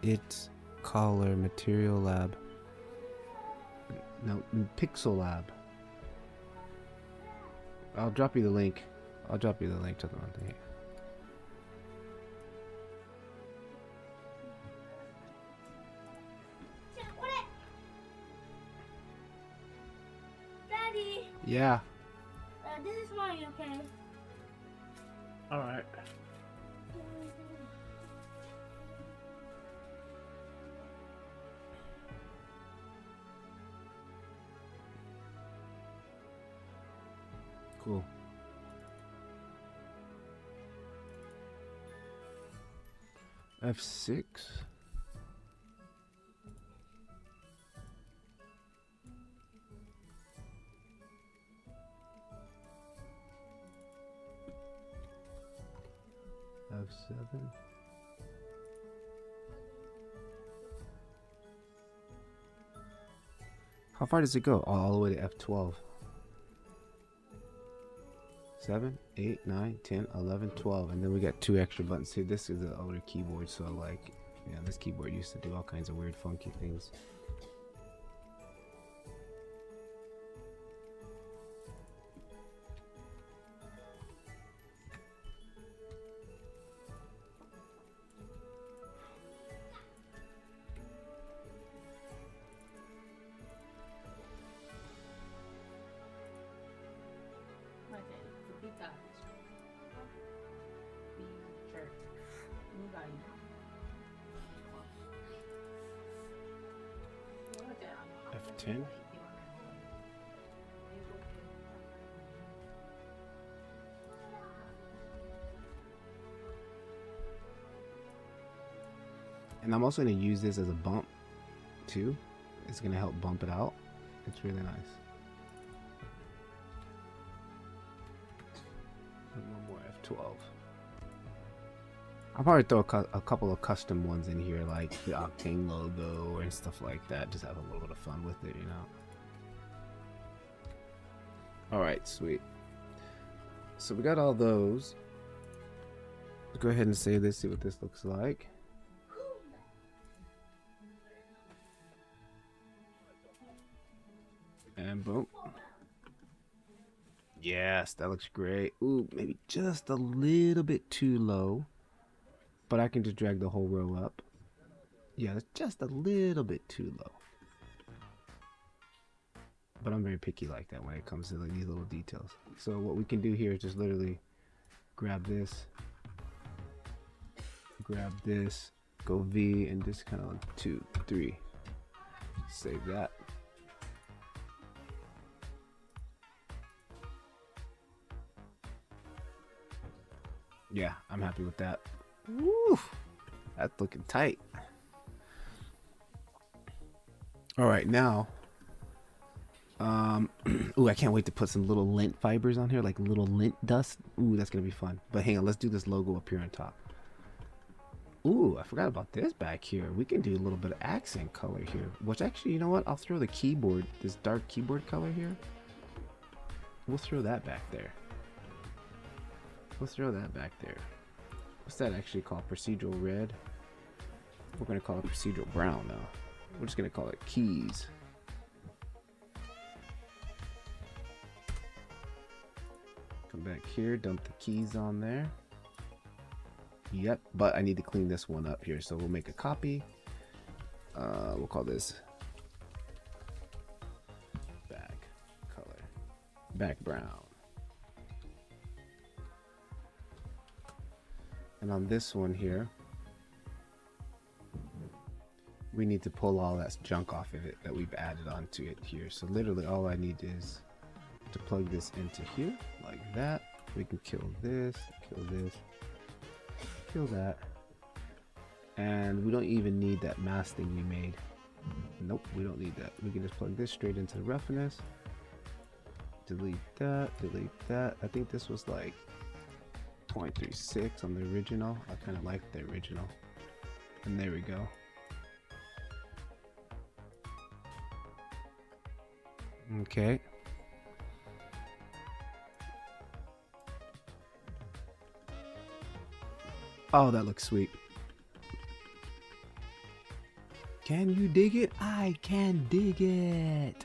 it's color material lab? No, Pixel Lab. I'll drop you the link. I'll drop you the link to the one thing. Daddy, Yeah. this is mine, okay? All right. Cool. F6. F7. How far does it go? All the way to F12. 7, 8, 9, 10, 11, 12. And then we got 2 extra buttons here. This is an older keyboard, so like, yeah, this keyboard used to do all kinds of weird, funky things. F10. And I'm also going to use this as a bump too. It's going to help bump it out. It's really nice. And one more F12. I'll probably throw a couple of custom ones in here, like the Octane logo and stuff like that. Just have a little bit of fun with it, you know. Alright, sweet. So we got all those. Let's go ahead and save this, see what this looks like. And boom. Yes, that looks great. Ooh, maybe just a little bit too low. But I can just drag the whole row up. Yeah, it's just a little bit too low. But I'm very picky like that when it comes to like these little details. So what we can do here is just literally grab this, go V, and just kind of 2, 3. Save that. Yeah, I'm happy with that. Woo! That's looking tight. All right, now Ooh, I can't wait to put some little lint fibers on here, like little lint dust. Ooh, that's gonna be fun. But hang on, let's do this logo up here on top. Ooh, I forgot about this back here. We can do a little bit of accent color here. Which actually, you know what? I'll throw the keyboard, this dark keyboard color here. We'll throw that back there. We'll throw that back there. What's that actually called? Procedural red? We're gonna call it procedural brown now. We're just gonna call it keys. Come back here, dump the keys on there. Yep, but I need to clean this one up here, so we'll make a copy. We'll call this back color, back brown. And on this one here, we need to pull all that junk off of it that we've added onto it here. So literally all I need is to plug this into here like that. We can kill this, kill that, and we don't even need that mask thing we made. Nope, we don't need that. We can just plug this straight into the roughness. Delete that, delete that. I think this was like 0.36 on the original. I kind of like the original. And there we go. Okay. Oh, that looks sweet. Can you dig it? I can dig it.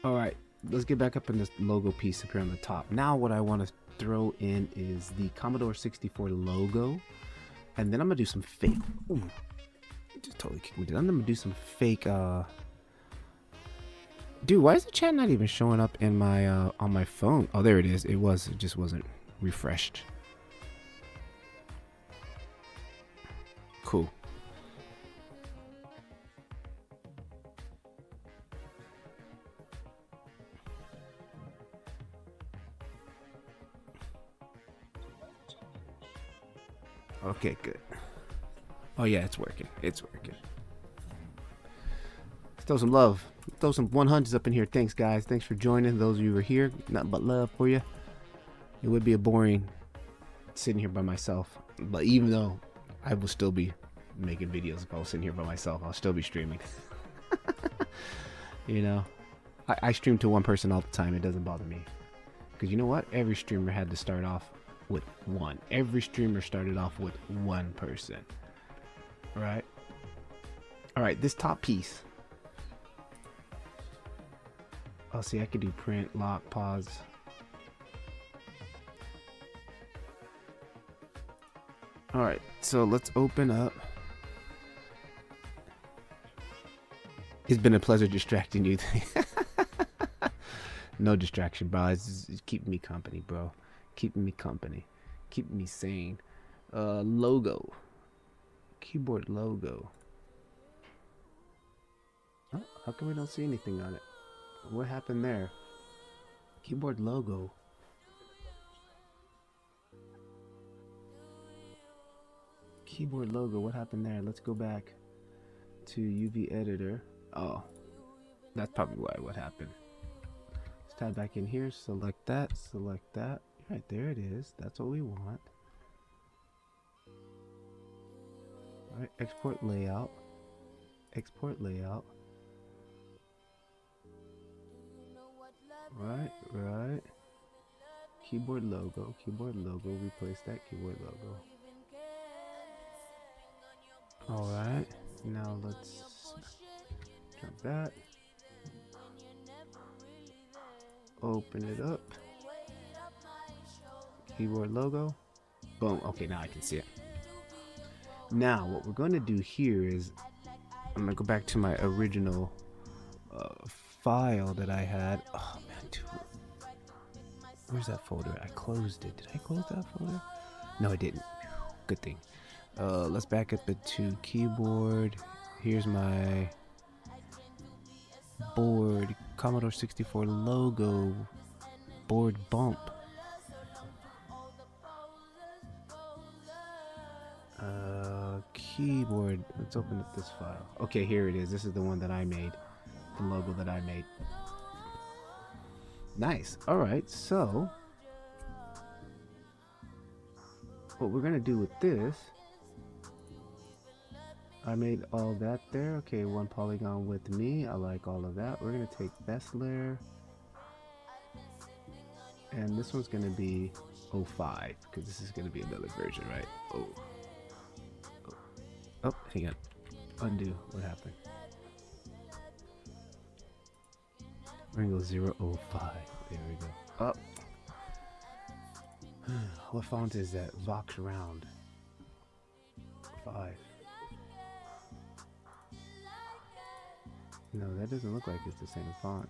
All right, let's get back up in this logo piece up here on the top. Now what I want to throw in is the Commodore 64 logo. And then I'm gonna do some fake. Ooh, just totally kicked me down. I'm gonna do some fake dude, why is the chat not even showing up in my on my phone? Oh, there it is. It just wasn't refreshed. Cool. Okay, good. Oh yeah, it's working. It's working. Let's throw some love. Throw some 100s up in here. Thanks, guys. Thanks for joining. Those of you who are here, nothing but love for you. It would be a boring sitting here by myself, but even though I will still be making videos if I was sitting here by myself, I'll still be streaming. You know, I stream to one person all the time. It doesn't bother me, because you know what? Every streamer had to start off with one. Every streamer started off with one person. Right? All right, this top piece. Oh, see, I could do print, lock, pause. All right, so let's open up. It's been a pleasure distracting you. No distraction, bro. It's keeping me company, bro. Keeping me company. Keeping me sane. Logo. Keyboard logo. Oh, how come we don't see anything on it? What happened there? Keyboard logo. Keyboard logo. What happened there? Let's go back to UV editor. Oh, that's probably why. What happened? Let's tab back in here. Select that. Select that. Right there it is. That's what we want. All right. Export layout. Export layout. Right, right. Keyboard logo, replace that keyboard logo. Alright, now let's jump that. Open it up. Keyboard logo. Boom, okay, now I can see it. Now, what we're going to do here is, I'm going to go back to my original file that I had. Oh man, dude. Where's that folder? I closed it. Did I close that folder? No, I didn't. Good thing. Let's back up into keyboard. Here's my board. Commodore 64 logo. Board bump. Keyboard. Let's open up this file. Okay, here it is. This is the one that I made. the logo that I made. Nice. All right, so what we're gonna do with this, I made all that there. Okay, one polygon with me. I like all of that. We're gonna take best layer, and this one's gonna be 05 because this is gonna be another version, right? Oh, hang on. Undo. What happened? We're gonna go 005. There we go. Oh. What font is that? Vox Round 5. No, that doesn't look like it's the same font.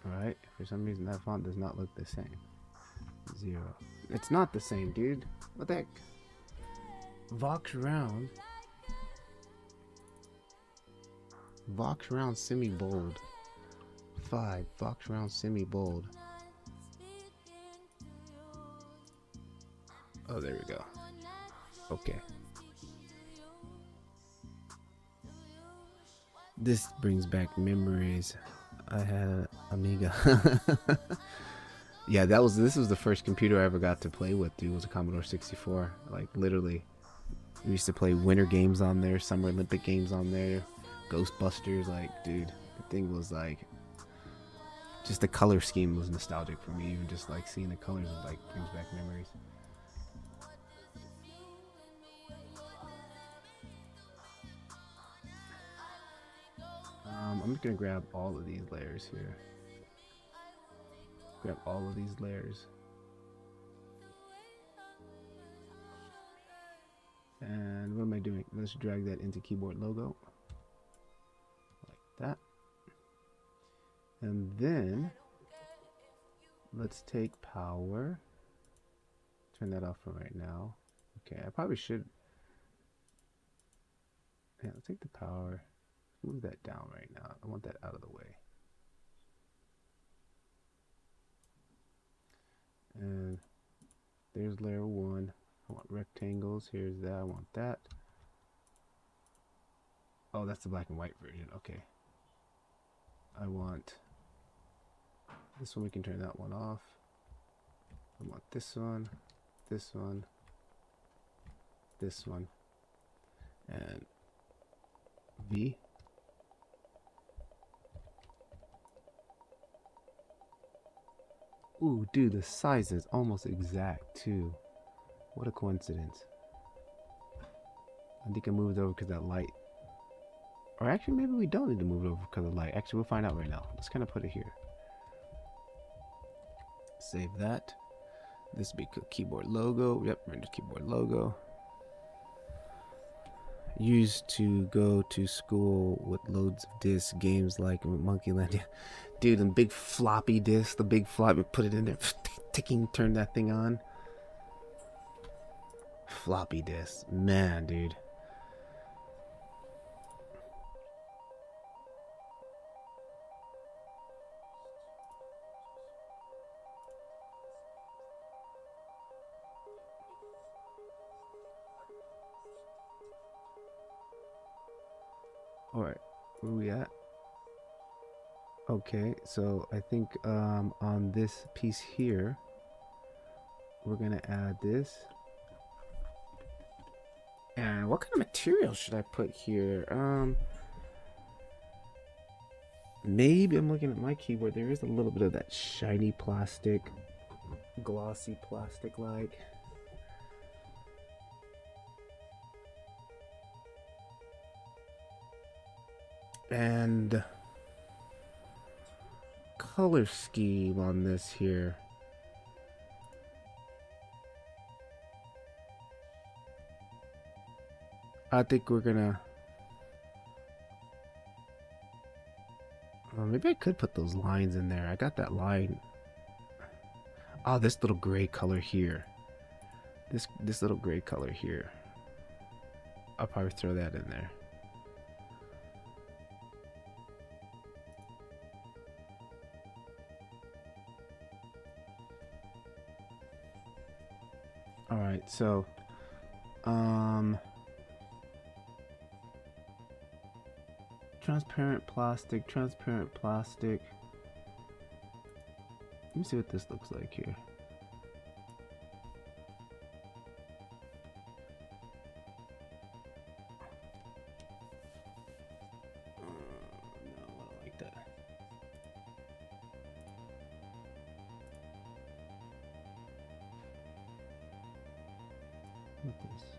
Alright, for some reason that font does not look the same. 0. It's not the same, dude. What the heck? Vox Round. Vox Round semi-bold. 5. Vox Round semi-bold. Oh, there we go. Okay. This brings back memories. I had an Amiga. Yeah, this was the first computer I ever got to play with, dude. It was a Commodore 64. Like, literally. We used to play winter games on there, Summer Olympic games on there, Ghostbusters. Like, dude, the thing was like, just the color scheme was nostalgic for me. Even just like seeing the colors, like, brings back memories. I'm just gonna grab all of these layers here. Grab all of these layers. And what am I doing? Let's drag that into keyboard logo. Like that. And then let's take power. Turn that off for right now. Okay, I probably should. Yeah, let's take the power. Move that down right now. I want that out of the way. And there's layer 1. I want rectangles. Here's that. I want that. Oh, that's the black and white version. Okay. I want this one. We can turn that one off. I want this one, this one, this one, and V. Ooh, dude, the size is almost exact too. What a coincidence. I think I moved over because that light. Or actually, maybe we don't need to move it over because of light. Actually, we'll find out right now. Let's kind of put it here. Save that. This will be keyboard logo. Yep, render keyboard logo. Used to go to school with loads of discs, games like Monkey Land. Dude, and big floppy disc, the big floppy, put it in there, ticking, turn that thing on. Floppy disk, man, dude. All right, where we at? Okay, so I think on this piece here, we're gonna add this. And what kind of material should I put here? Maybe I'm looking at my keyboard. There is a little bit of that shiny plastic, glossy plastic like. And color scheme on this here. I think we're gonna maybe I could put those lines in there. I got that line. Oh, this little gray color here. This little gray color here. I'll probably throw that in there. All right, so transparent plastic, transparent plastic. Let me see what this looks like here. No, I don't like that. What is this?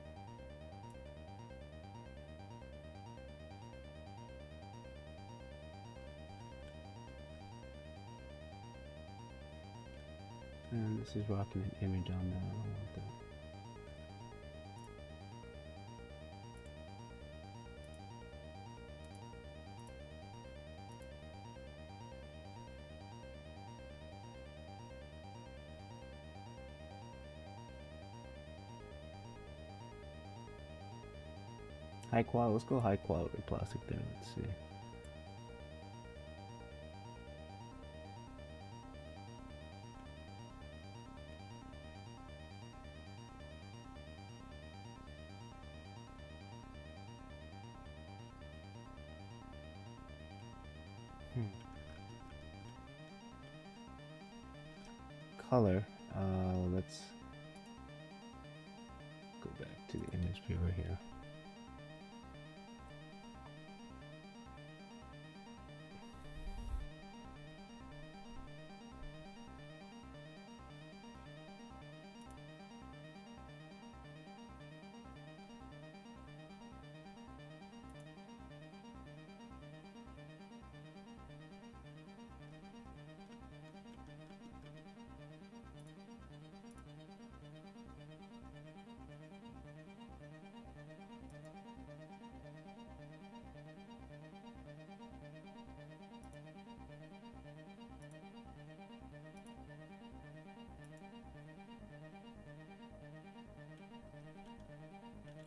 And this is rocking an image on there. I don't want that. High quality. Let's go high quality plastic there. Let's see. Color. Let's go back to the image viewer here.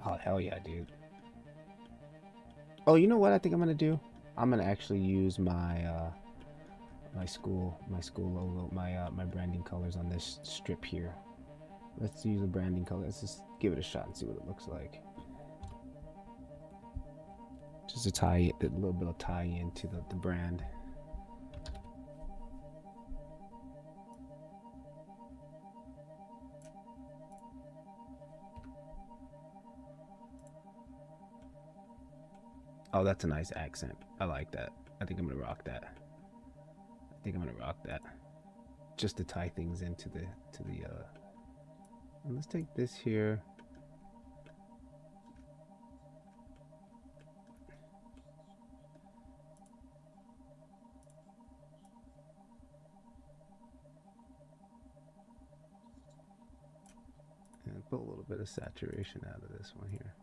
Oh, hell yeah, dude. Oh, you know what I think I'm gonna do? I'm gonna actually use my my school logo, my branding colors on this strip here. Let's use the branding color. Let's just give it a shot and see what it looks like. Just to tie it, a little bit of tie into the brand. Oh, that's a nice accent. I like that. I think I'm gonna rock that. I think I'm gonna rock that. Just to tie things into the and let's take this here. And put a little bit of saturation out of this one here.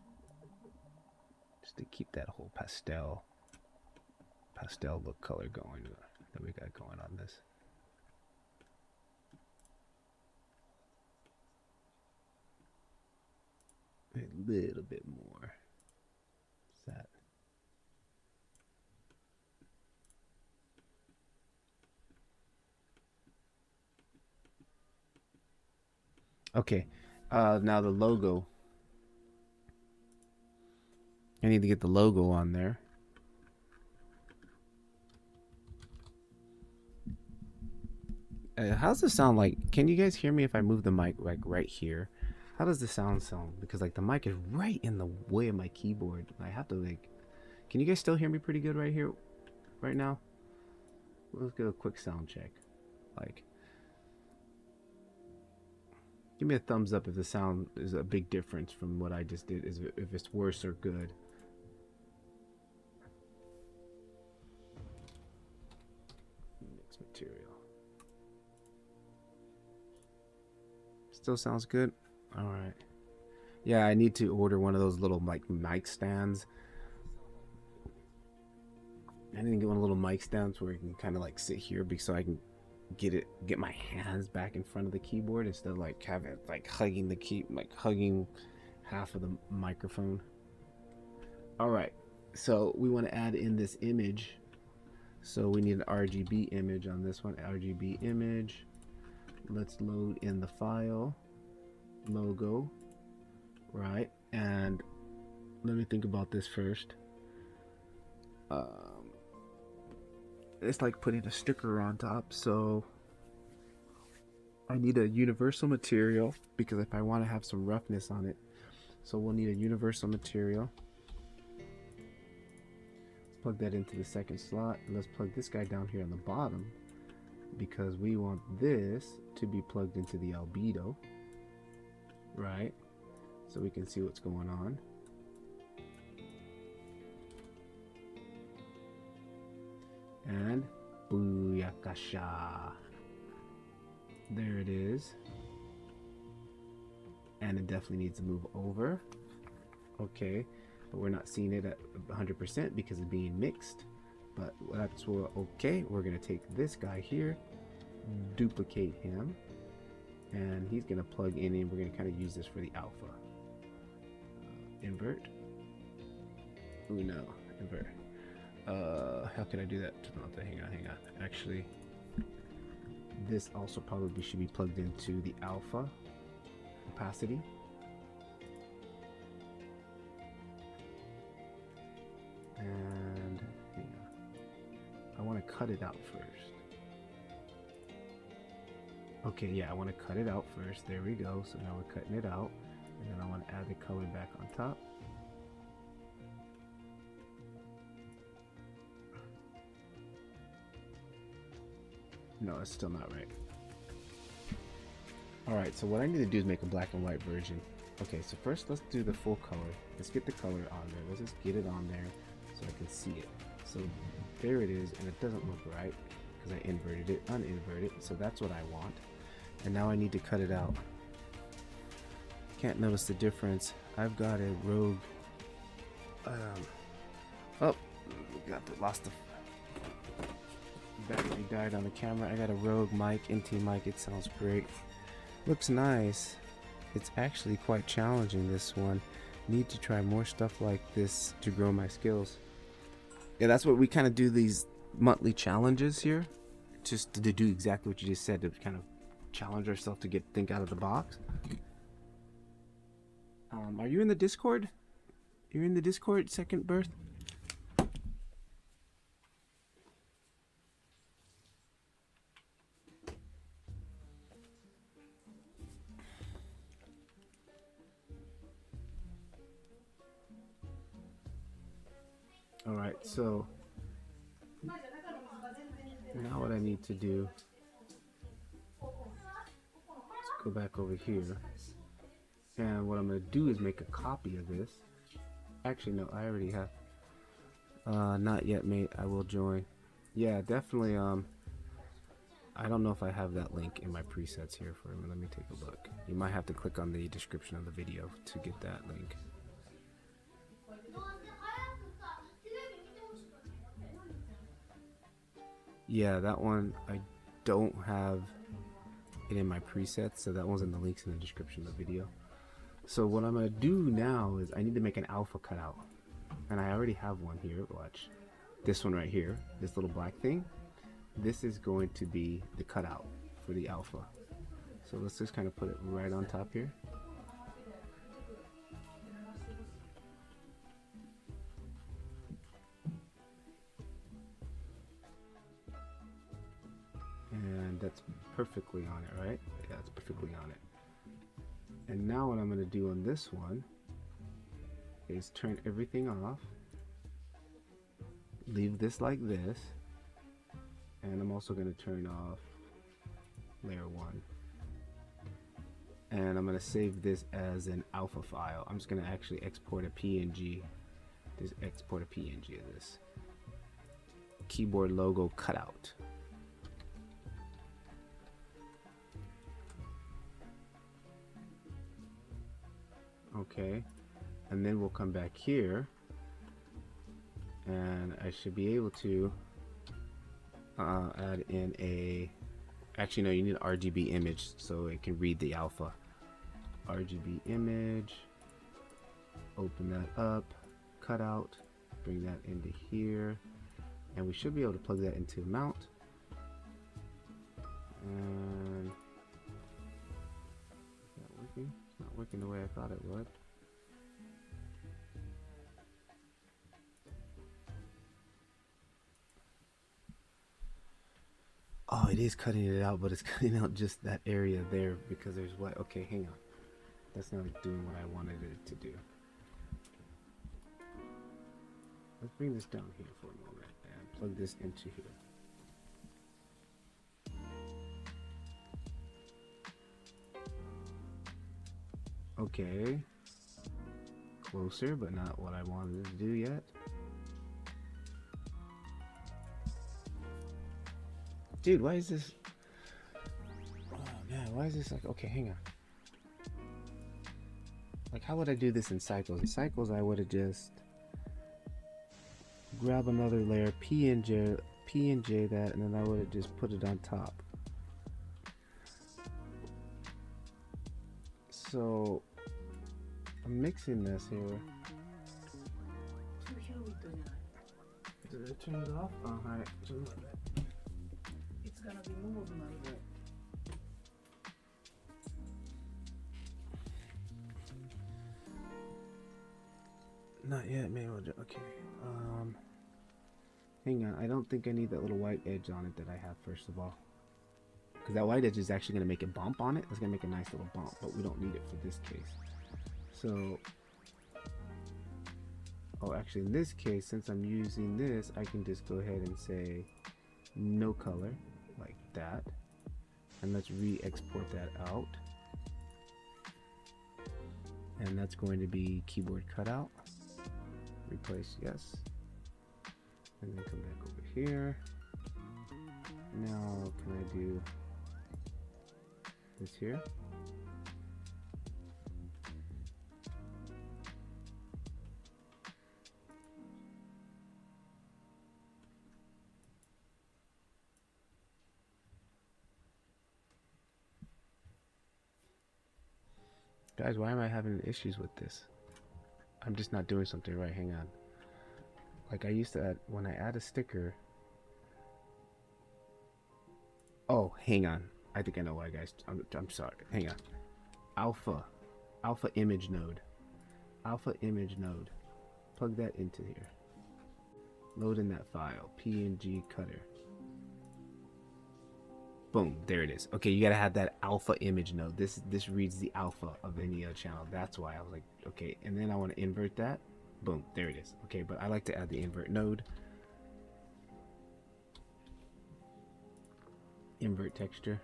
Just to keep that whole pastel look color going that we got going on this. A little bit more. What's that? Okay, now the logo. I need to get the logo on there. How's the sound like? Can you guys hear me if I move the mic like right here? How does the sound sound? Because like the mic is right in the way of my keyboard. I have to like. Can you guys still hear me pretty good right here, right now? Let's get a quick sound check. Like, give me a thumbs up if the sound is a big difference from what I just did. Is if it's worse or good. Mixed material. Still sounds good. All right. Yeah, I need to order one of those little like mic stands. I need to get one of the little mic stands where I can kind of like sit here so I can get my hands back in front of the keyboard instead of like having like hugging the hugging half of the microphone. All right. So we want to add in this image. So we need an RGB image on this one. RGB image. Let's load in the file logo, right? And let me think about this first. it's like putting a sticker on top. So I need a universal material because if I want to have some roughness on it, so we'll need a universal material. Let's plug that into the second slot. And let's plug this guy down here on the bottom because we want this to be plugged into the albedo, right? So we can see what's going on. And booyakasha. There it is. And it definitely needs to move over. Okay, but we're not seeing it at 100% because it's being mixed. But that's okay. We're gonna take this guy here, duplicate him, and he's gonna plug in, and we're gonna kind of use this for the alpha. Invert. Ooh, no, invert. How can I do that? Hang on. Actually, this also probably should be plugged into the alpha opacity. And I want to cut it out first. Okay, yeah, I want to cut it out first. There we go. So now we're cutting it out, and then I want to add the color back on top. No, it's still not right. Alright, so what I need to do is make a black and white version. Okay, so first let's do the full color. Let's get the color on there. Let's just get it on there so I can see it. So there it is, and it doesn't look right because I inverted it, uninverted. So that's what I want. And now I need to cut it out. Can't notice the difference. I've got a Rogue. Lost the battery died on the camera. I got a Rogue mic, NT mic. It sounds great. Looks nice. It's actually quite challenging, this one. Need to try more stuff like this to grow my skills. Yeah, that's what we kind of do, these monthly challenges here. Just to do exactly what you just said, to kind of challenge ourselves to think out of the box. Are you in the Discord? You're in the Discord, Second Birth? Alright, so now what I need to do is go back over here, and what I'm going to do is make a copy of this. Actually, no, I already have. Not yet, mate. I will join. Yeah, definitely. I don't know if I have that link in my presets here for him. Let me take a look. You might have to click on the description of the video to get that link. Yeah, that one I don't have it in my presets, so that one's in the links in the description of the video. So what I'm gonna do now is I need to make an alpha cutout, and I already have one here. Watch this one right here, this little black thing. This is going to be the cutout for the alpha. So let's just kind of put it right on top here. And that's perfectly on it, right? Yeah, it's perfectly on it. And now what I'm going to do on this one is turn everything off. Leave this like this. And I'm also going to turn off layer 1. And I'm going to save this as an alpha file. I'm just going to actually export a PNG. Just export a PNG of this. Keyboard logo cutout. Okay, and then we'll come back here, and I should be able to add in a, actually no, you need an RGB image so it can read the alpha. RGB image, open that up, cut out, bring that into here, and we should be able to plug that into mount. And is that working? It's not working the way I thought it would. it is cutting it out, but it's cutting out just that area there because there's white. Okay, hang on. That's not doing what I wanted it to do. Let's bring this down here for a moment and plug this into here. Okay. Closer, but not what I wanted to do yet. Dude, why is this? Oh man, why is this like? Okay, hang on. Like, how would I do this in cycles? In cycles, I would have just grab another layer, PNJ that, and then I would have just put it on top. So I'm mixing this here. Did I turn it off? Oh, alright. It's gonna be moved now. Not yet, man. Okay. Hang on. I don't think I need that little white edge on it that I have, first of all. Because that white edge is actually going to make a bump on it. It's going to make a nice little bump, but we don't need it for this case. So, oh, actually, in this case, since I'm using this, I can just go ahead and say no color, like that. And let's re-export that out. And that's going to be keyboard cutout. Replace yes. And then come back over here. Now, can I do this here? Guys, why am I having issues with this? I'm just not doing something right. Hang on. Like I used to add, when I add a sticker. Oh, hang on. I think I know why, guys. I'm sorry. Hang on. Alpha image node. Alpha image node. Plug that into here. Load in that file. PNG cutter. Boom, there it is. Okay, you gotta have that alpha image node. This reads the alpha of any channel. That's why I was like, okay. And then I want to invert that. Boom, there it is. Okay, but I like to add the invert node. Invert texture.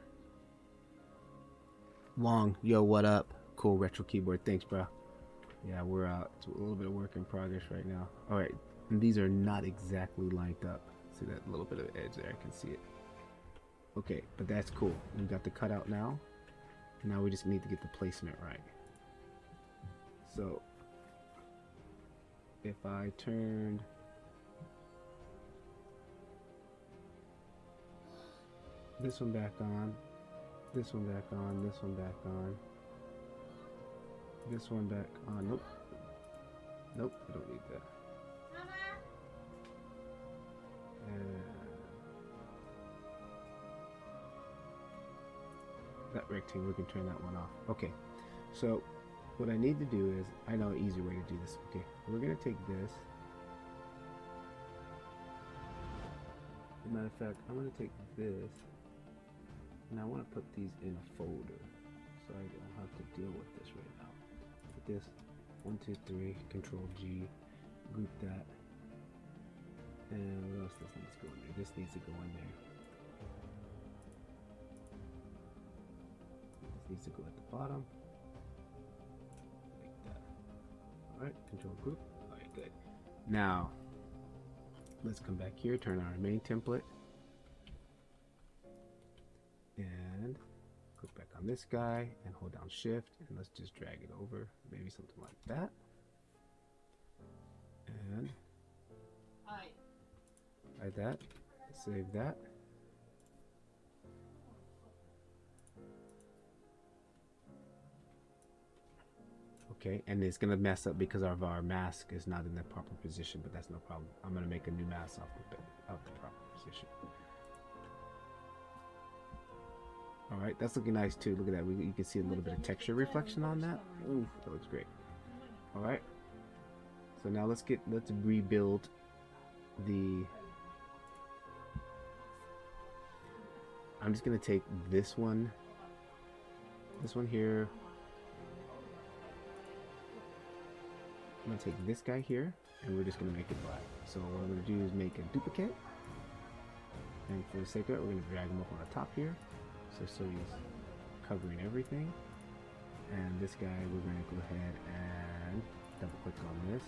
Long, yo, what up? Cool retro keyboard. Thanks, bro. Yeah, we're out. It's a little bit of work in progress right now. All right, and these are not exactly lined up. See that little bit of edge there? I can see it. Okay, but that's cool. We got the cutout now. Now we just need to get the placement right. So if I turned this one back on, this one back on, this one back on, this one back on, nope. Nope, I don't need that. That rectangle, we can turn that one off. Okay, so what I need to do is, I know an easy way to do this. Okay, we're gonna take this. As a matter of fact, I'm gonna take this, and I want to put these in a folder, so I don't have to deal with this right now. Put this 1, 2, 3, Control G, group that, and what else does needs to go in there? This needs to go in there. Needs to go at the bottom like that. All right, control group. All right, good. Now let's come back here, turn on our main template, and click back on this guy and hold down shift, and let's just drag it over, maybe something like that. And like that. Save that. Okay, and it's gonna mess up because of our mask is not in the proper position, but that's no problem. I'm gonna make a new mask off the proper position. All right, that's looking nice too. Look at that. You can see a little bit of texture reflection on that. Ooh, that looks great. All right. So now let's rebuild the I'm just gonna take this one here. I'm gonna take this guy here, and we're just gonna make it black. So what I'm gonna do is make a duplicate, and for the sake of it, we're gonna drag him up on the top here, so he's covering everything. And this guy, we're gonna go ahead and double click on this.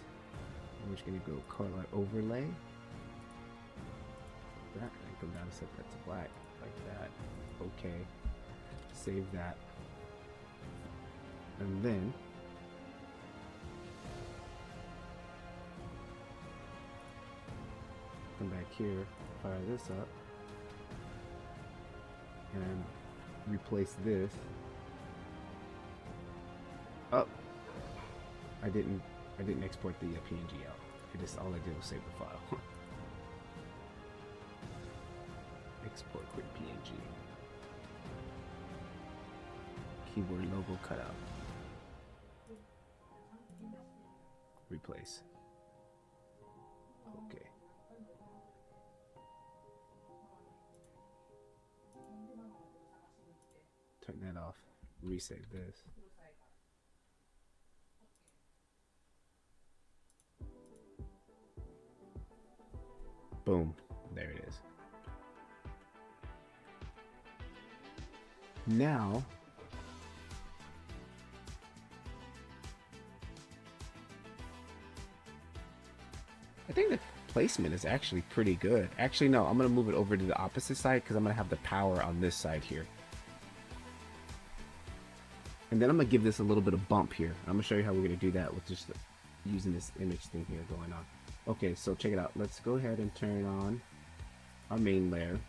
And we're just gonna go color overlay. That and come down and set that to black like that. Okay. Save that. And then come back here, fire this up, and replace this. Oh, I didn't export the PNG out. All I did was save the file. Export quick PNG. Keyboard logo cutout. Replace. Okay. Turn that off. Resave this. Boom. There it is. Now, I think the placement is actually pretty good. Actually, no, I'm going to move it over to the opposite side because I'm going to have the power on this side here. And then I'm going to give this a little bit of bump here. I'm going to show you how we're going to do that with just using this image thing here going on. Okay, so check it out. Let's go ahead and turn on our main layer.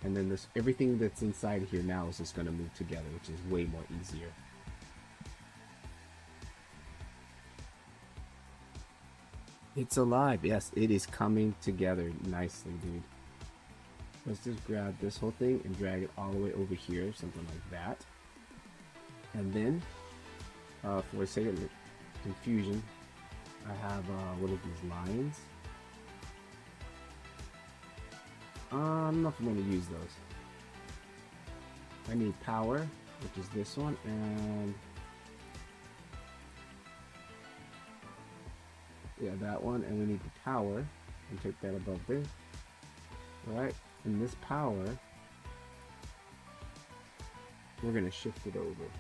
And then this everything that's inside here now is just going to move together, which is way more easier. It's alive. Yes, it is coming together nicely, dude. Let's just grab this whole thing and drag it all the way over here, something like that. And then, for the sake of confusion, I have one of these lines. I don't know if I'm going to use those. I need power, which is this one, and yeah, that one, and we need the power, and take that above this. Alright, and this power, we're going to shift it over.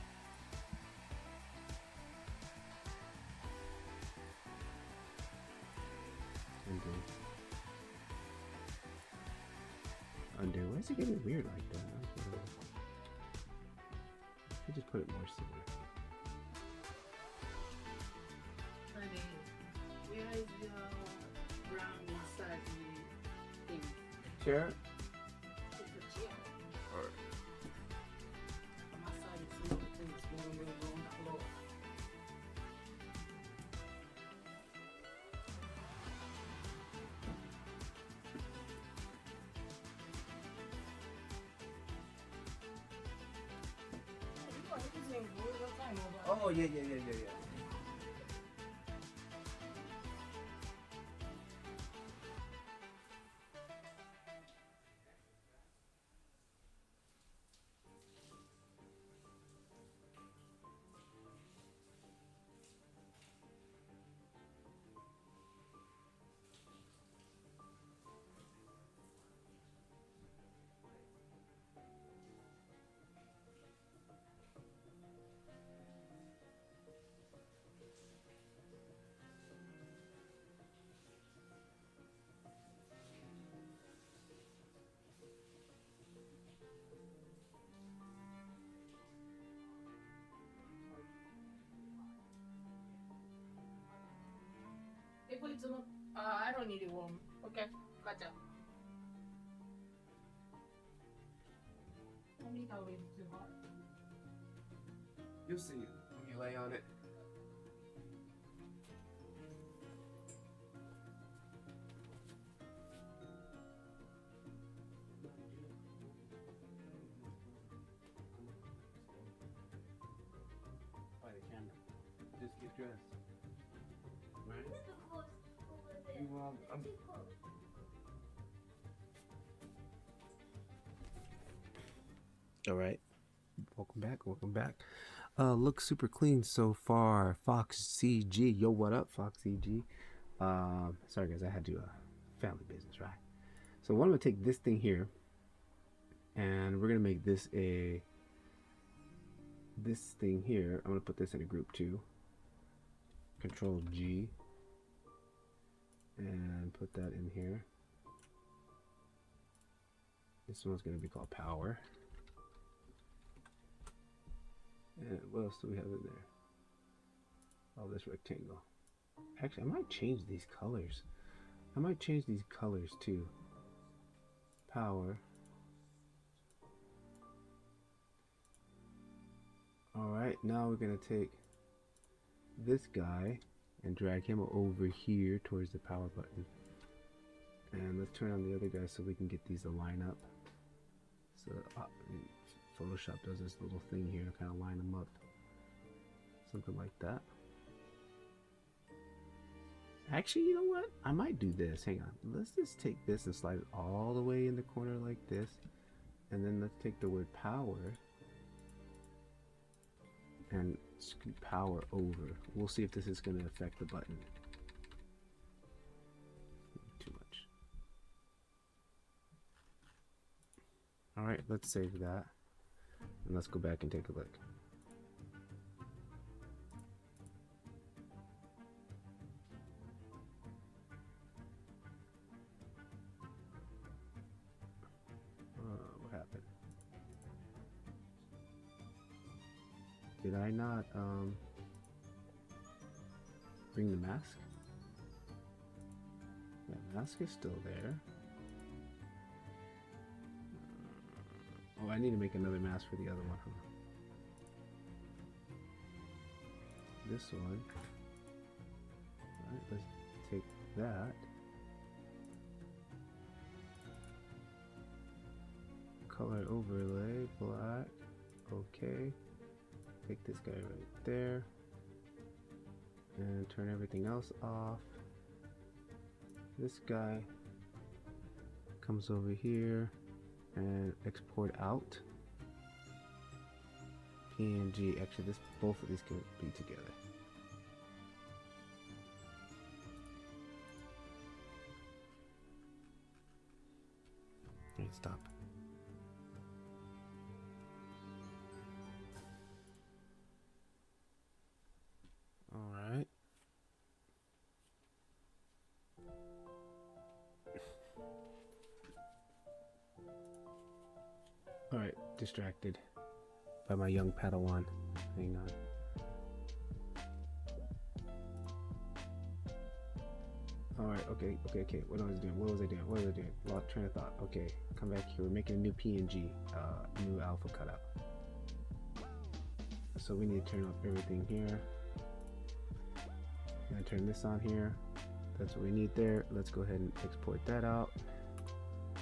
Undo. Why is it getting weird like that? I just put it more similar. Honey, where is the brown massage thing? Chair? It's a chair. Or A massage is some of the things going on the floor. oh yeah. If it's not, I don't need it warm. Okay, gotcha. I need to wait too hot. You'll see it when you lay on it. By the camera. Just get dressed. Right? I'm All right. Welcome back. Welcome back. Looks super clean so far. Fox CG. Yo, what up, Fox CG? Sorry guys, I had to family business, right? So what I'm gonna take this thing here, and we're gonna make this thing here. I'm gonna put this in a group too. Control G, and put that in here. This one's gonna be called power. And what else do we have in there? Oh, this rectangle. Actually, I might change these colors. I might change these colors too. Power. Alright, now we're going to take this guy and drag him over here towards the power button. And let's turn on the other guy so we can get these to line up. So Photoshop does this little thing here to kind of line them up. Something like that. Actually, you know what? I might do this. Hang on. Let's just take this and slide it all the way in the corner like this. And then let's take the word power and scoot power over. We'll see if this is going to affect the button. Too much. Alright, let's save that. And let's go back and take a look. What happened? Did I not bring the mask? The mask is still there. Oh, I need to make another mask for the other one, huh? This one. Alright, let's take that. Color overlay, black. Okay. Take this guy right there. And turn everything else off. This guy comes over here and export out. PNG. Actually, both of these can be together. Alright, stop. Alright. Alright, distracted by my young Padawan. Hang on. Alright, okay. What was I doing? Lost train of thought. Okay, come back here. We're making a new PNG, new alpha cutout. So we need to turn off everything here. And turn this on here. That's what we need there. Let's go ahead and export that out.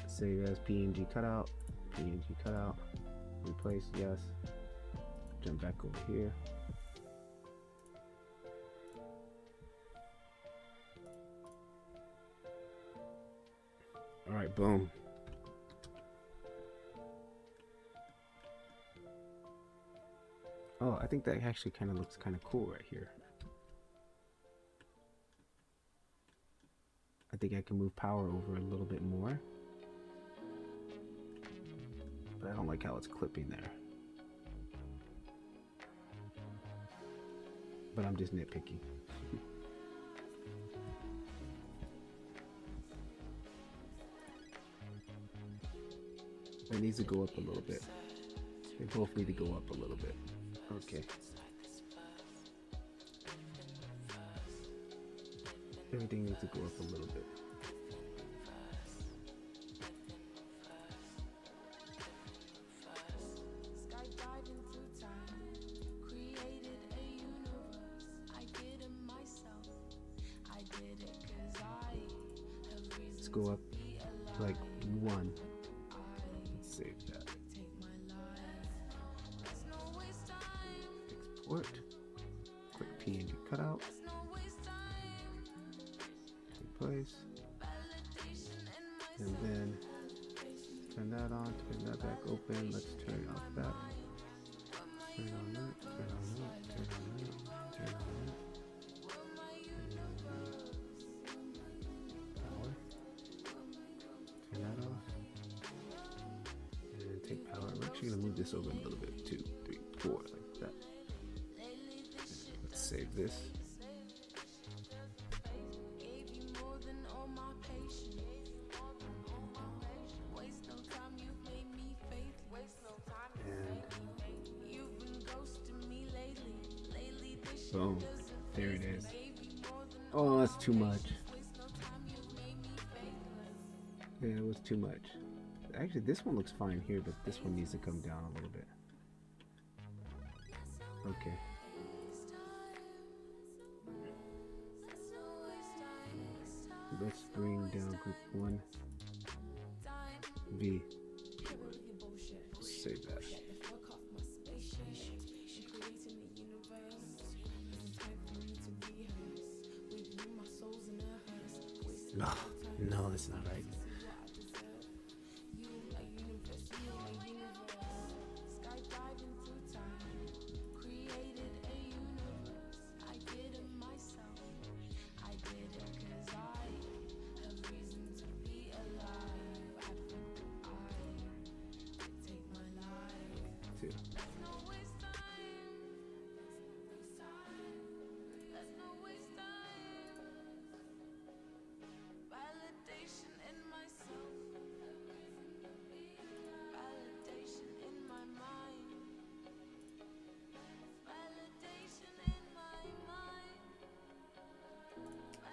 Save as PNG cutout. Replace, yes. Jump back over here. All right, boom. Oh, I think that actually kind of looks kind of cool right here. I think I can move power over a little bit more. But I don't like how it's clipping there. But I'm just nitpicking. It needs to go up a little bit. They both need to go up a little bit. Okay. Everything needs to go up a little bit. Let's go up like 1. Let's save that. Export. Quick PNG cutout. Replace. And then turn that on, turn that back open. Let's turn off that. Turn on that, turn on that, turn on that, turn on that. Power. Turn that off. And take power. We're actually gonna move this over a little bit. 2, 3, 4, like that. Let's save this. Boom. There it is. Oh, that's too much. Yeah, it was too much. Actually, this one looks fine here, but this one needs to come down a little bit. Okay. Let's bring down group 1. V. Save that. No, no, that's not right.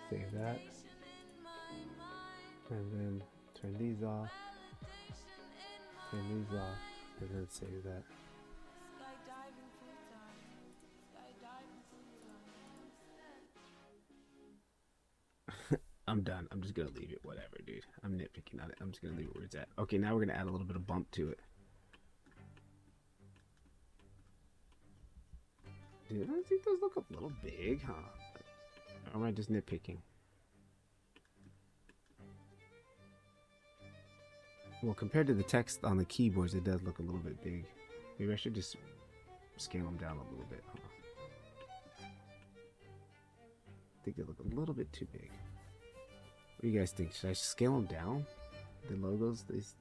Save that, and then turn these off, and then save that. I'm done. I'm just gonna leave it, whatever, dude. I'm nitpicking on it. I'm just gonna leave it where it's at. Okay, now we're gonna add a little bit of bump to it. Dude, I think those look a little big, huh? Or am I just nitpicking? Well, compared to the text on the keyboards, it does look a little bit big. Maybe I should just scale them down a little bit, huh? I think they look a little bit too big. What do you guys think? Should I scale them down? The logos, these.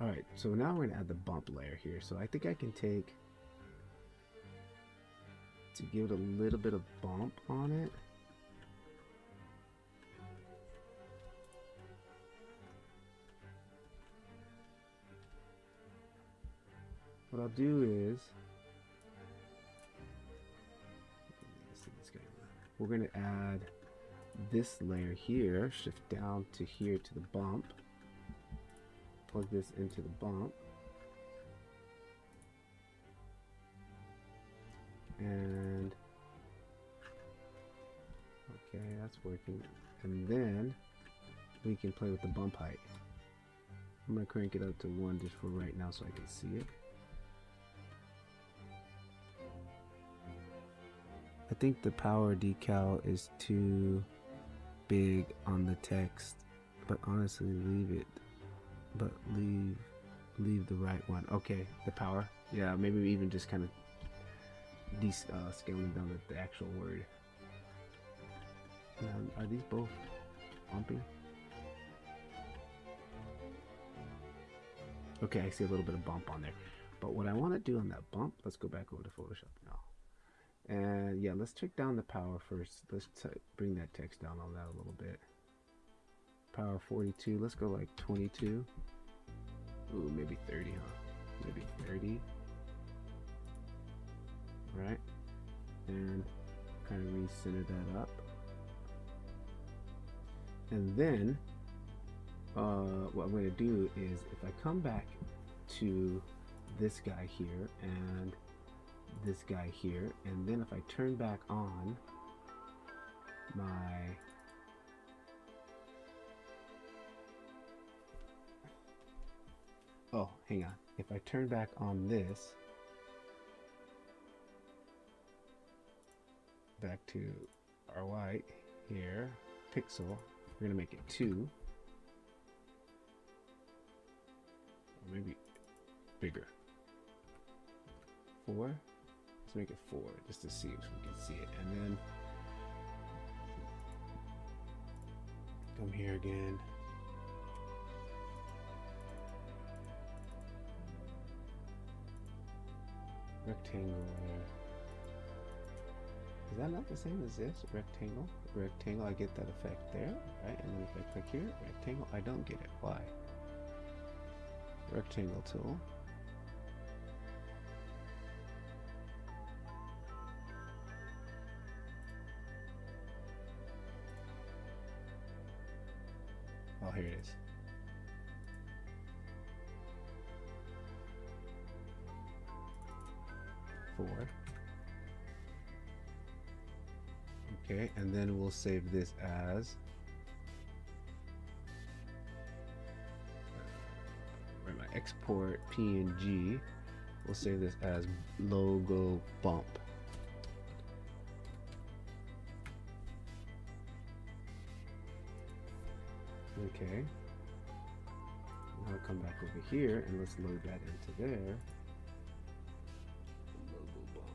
Alright, so now we're going to add the bump layer here. So I think I can take, to give it a little bit of bump on it. What I'll do is, we're going to add this layer here, shift down to here to the bump. Plug this into the bump, and okay, that's working. And then we can play with the bump height. I'm gonna crank it up to 1 just for right now so I can see it. I think the power decal is too big on the text, but honestly leave it. But leave the right one. Okay, the power. Yeah, maybe even just kind of scaling down the actual word. Are these both bumping? Okay, I see a little bit of bump on there. But what I want to do on that bump, let's go back over to Photoshop now. And yeah, let's check down the power first. Let's bring that text down on that a little bit. Power 42, let's go like 22. Ooh, maybe 30, huh? Maybe 30. Right? And kind of recenter that up. And then, what I'm going to do is, if I come back to this guy here and this guy here, and then if I turn back on my Oh, hang on. If I turn back on this, back to our white here, pixel, we're gonna make it 2. Or maybe bigger. 4. Let's make it 4 just to see if we can see it. And then come here again. Rectangle. Is that not the same as this? Rectangle? Rectangle, I get that effect there, right? And then if I click here, rectangle, I don't get it. Why? Rectangle tool. Oh, here it is. Four. Okay, and then we'll save this as where my export PNG. We'll save this as logo bump. Okay. Now come back over here and let's load that into there. Logo bump.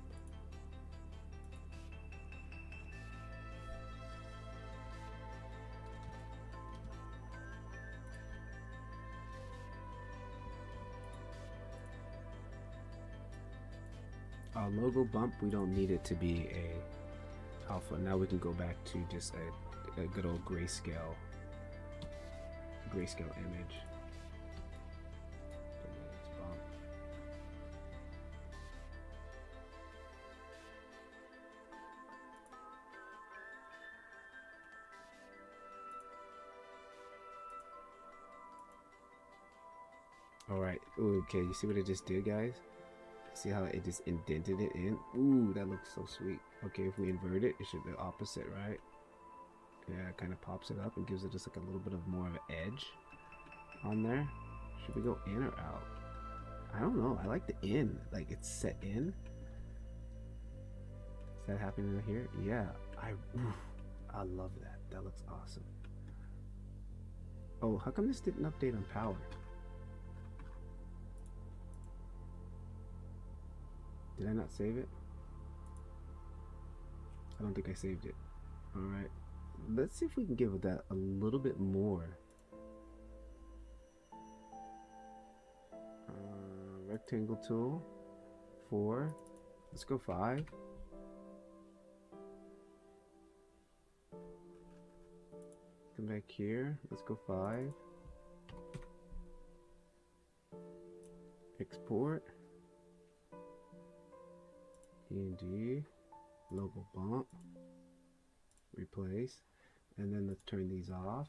Logo bump, we don't need it to be a alpha. Now we can go back to just a good old grayscale image. All right. Okay, you see what it just did, guys? See how it just indented it in? Ooh, that looks so sweet. Okay, if we invert it, it should be opposite, right? Yeah, it kind of pops it up and gives it just like a little bit of more of an edge on there. Should we go in or out? I don't know. I like the in. Like it's set in. Is that happening here? Yeah. I love that. That looks awesome. Oh, how come this didn't update on power? Did I not save it? I don't think I saved it. Alright. Let's see if we can give that a little bit more. Rectangle tool. 4. Let's go 5. Come back here. Let's go 5. Export. PNG, logo bump, replace, and then let's turn these off.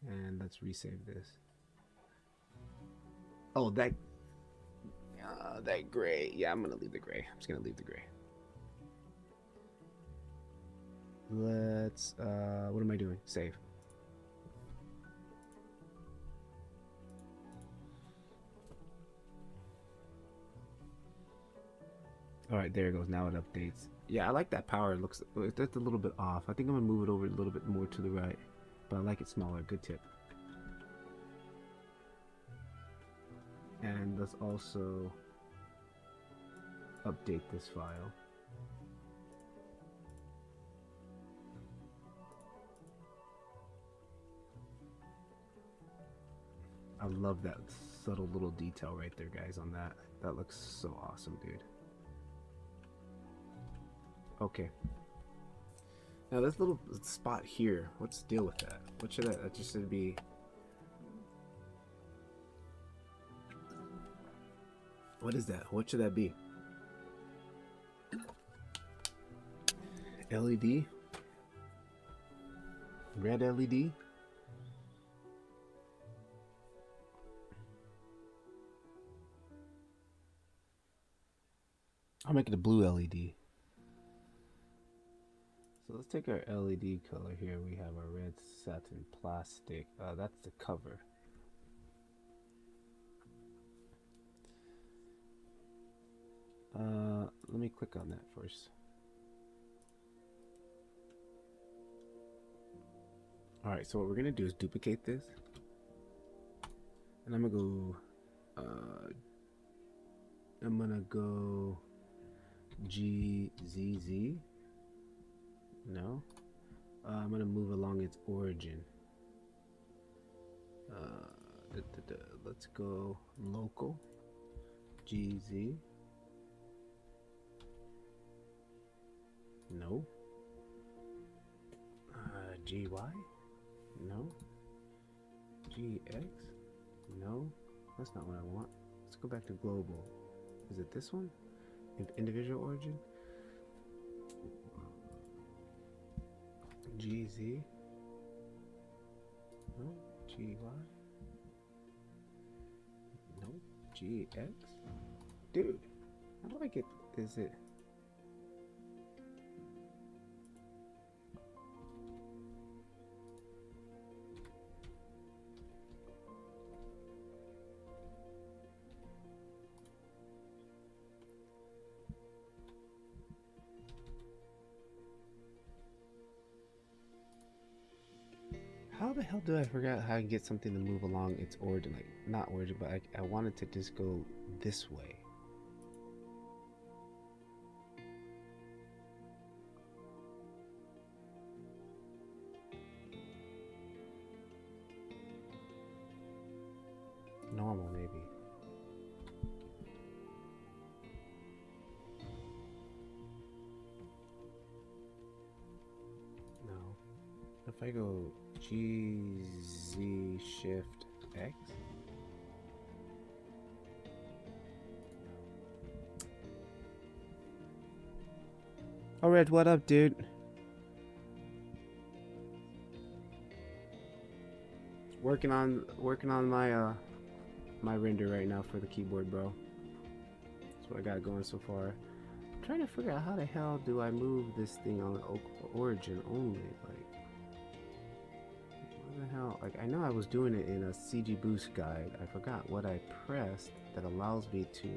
And let's resave this. Oh, that gray. Yeah, I'm gonna leave the gray. I'm just gonna leave the gray. Let's, what am I doing? Save. All right, there it goes. Now it updates. Yeah, I like that power. It looks, that's a little bit off. I think I'm gonna move it over a little bit more to the right, but I like it smaller. Good tip. And let's also update this file. I love that subtle little detail right there, guys, on that. That looks so awesome, dude. Okay. Now this little spot here, what's the deal with that? What should that just should be? What is that? What should that be? LED? Red LED? I'll make it a blue LED. So So let's take our LED color here. We have our red satin plastic. That's the cover. Let me click on that first. Alright, so what we're gonna do is duplicate this. And I'm gonna go GZZ. No. I'm gonna move along its origin. Let's go local. GZ. No. GY. No. GX. No. That's not what I want. Let's go back to global. Is it this one? Individual origin? GZ. No. GY. No. GX. Dude, how do I get? Is it? How the hell do I forget how to get something to move along its origin? Like, not origin, but I wanted to just go this way. Normal, maybe. No. If I go GZ Shift X. Oh, Red, what up, dude? Working on my my render right now for the keyboard, bro. That's what I got going so far. I'm trying to figure out how the hell do I move this thing on origin only, like. What the hell? Like, I know I was doing it in a CG Boost guide. I forgot what I pressed that allows me to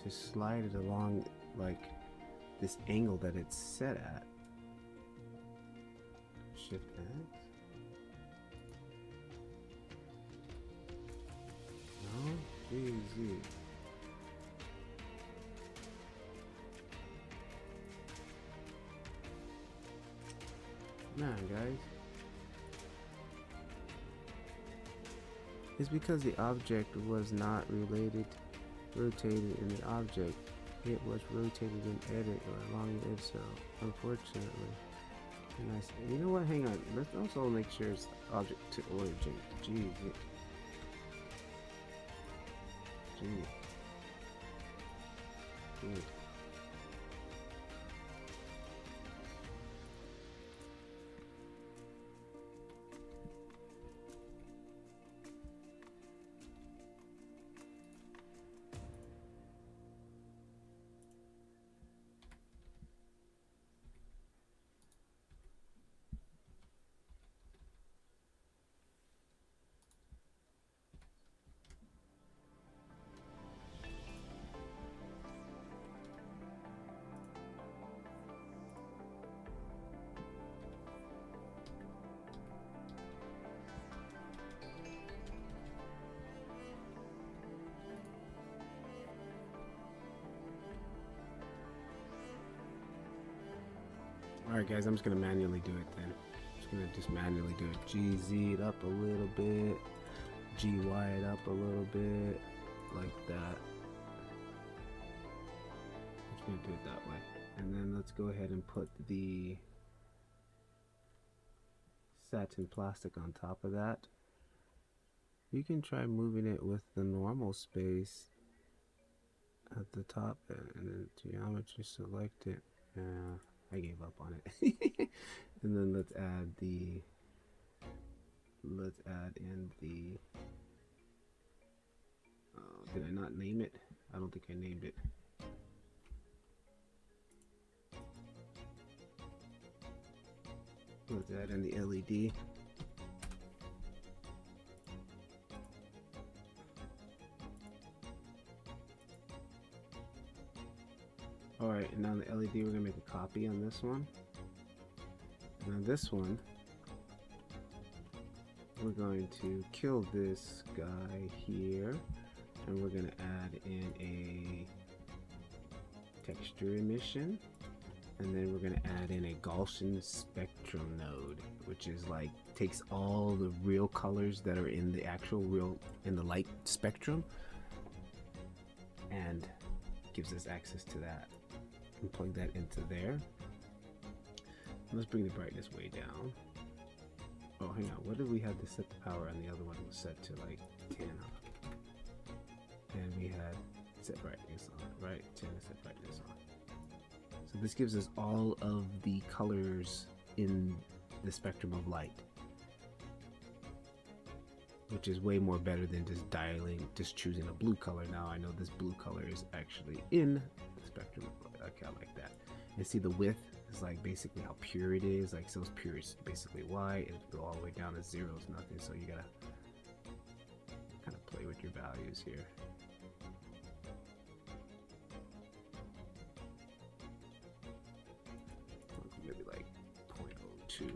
slide it along, like, this angle that it's set at. Shift X. No, GZ. Man, guys. It's because the object was not rotated in the object. It was rotated in edit or along the edge cell, unfortunately. Nice. You know what? Hang on. Let's also make sure it's object to origin. G. Alright guys, I'm just gonna manually do it then. I'm just gonna manually do it. GZ it up a little bit, GY it up a little bit, like that. I'm just gonna do it that way. And then let's go ahead and put the satin plastic on top of that. You can try moving it with the normal space at the top and then geometry select it. I gave up on it. And then let's add in the did I not name it? I don't think I named it. Put that in the LED. Alright, and on the LED we're gonna make a copy on this one. And on this one, we're going to kill this guy here, and we're gonna add in a texture emission, and then we're gonna add in a Gaussian spectrum node, which is like takes all the real colors that are in the actual in the light spectrum and gives us access to that. And plug that into there. Let's bring the brightness way down. Oh, hang on. What did we have to set the power on? The other one was set to like 10. And we had set brightness on, right? 10 is set brightness on. So this gives us all of the colors in the spectrum of light, which is way more better than just choosing a blue color. Now I know this blue color is actually in the spectrum of light. Okay, I like that. And see the width is like basically how pure it is. Like so, it's pure is basically white, and go all the way down to 0 is nothing. So you gotta kind of play with your values here. Maybe like 0.02,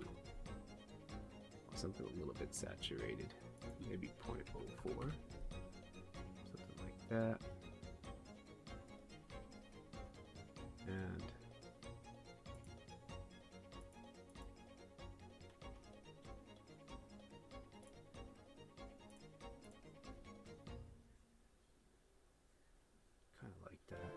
something a little bit saturated. Maybe 0.04, something like that. And kind of like that.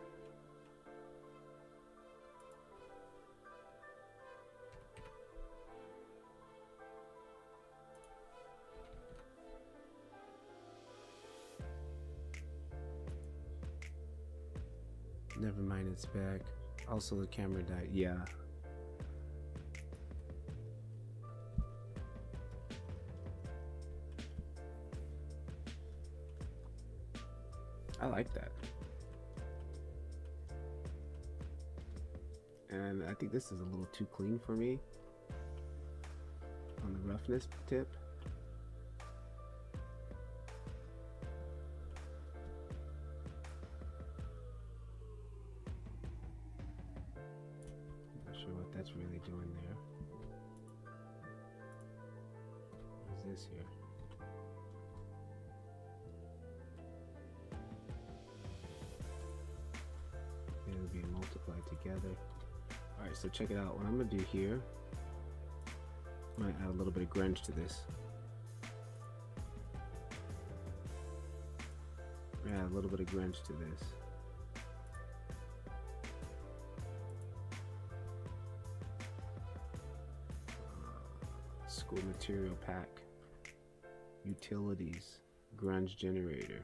Never mind, it's back. Also, the camera died. Yeah. I like that. And I think this is a little too clean for me on the roughness tip. What that's really doing there. What is this here? It'll be multiplied together. Alright, so check it out. What I'm gonna do here, I'm gonna add a little bit of grunge to this. Add a little bit of grunge to this. Skool material pack, utilities, grunge generator.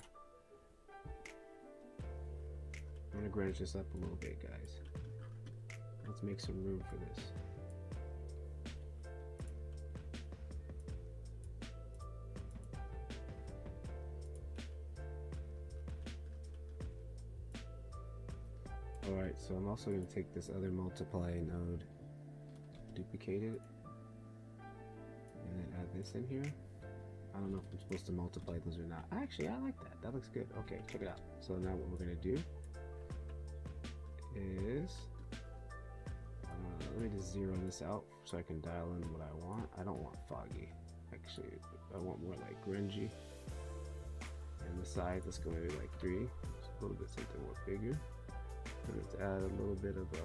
I'm gonna grunge this up a little bit, guys. Let's make some room for this. Alright, so I'm also going to take this other multiply node, duplicate it, and then add this in here. I don't know if I'm supposed to multiply those or not. Actually, I like that. That looks good. Okay, check it out. So now what we're going to do is, let me just zero this out so I can dial in what I want. I don't want foggy. Actually, I want more like grungy. And the size, let's go maybe like 3. Just a little bit something more bigger. Let's add a little bit of a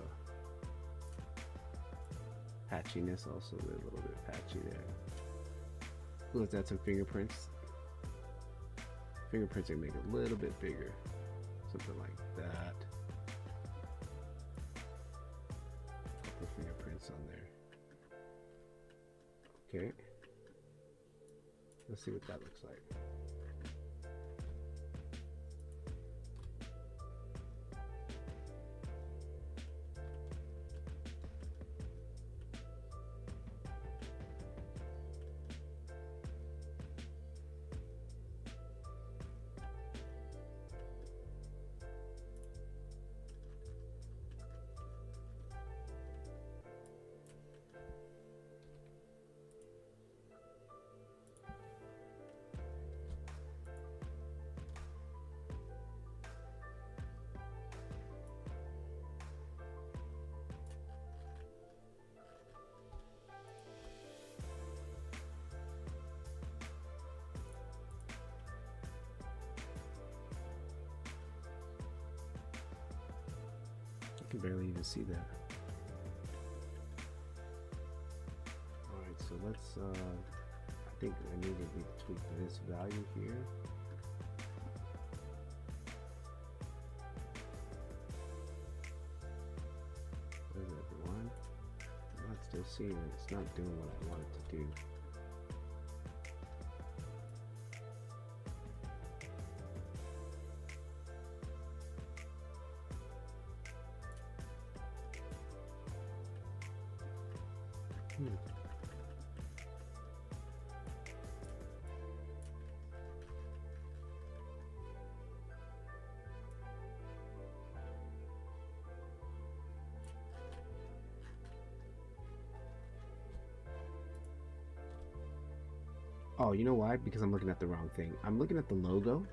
patchiness, also a little bit patchy there. Let's add some fingerprints. Fingerprints are make it a little bit bigger, something like that. Couple fingerprints on there. Okay. Let's see what that looks like. can barely even see that. Alright, so let's I think I need to tweak this value here. Where's everyone? I'm not still seeing it. It's not doing what I want it to do. Oh, you know why? Because I'm looking at the wrong thing. I'm looking at the logo,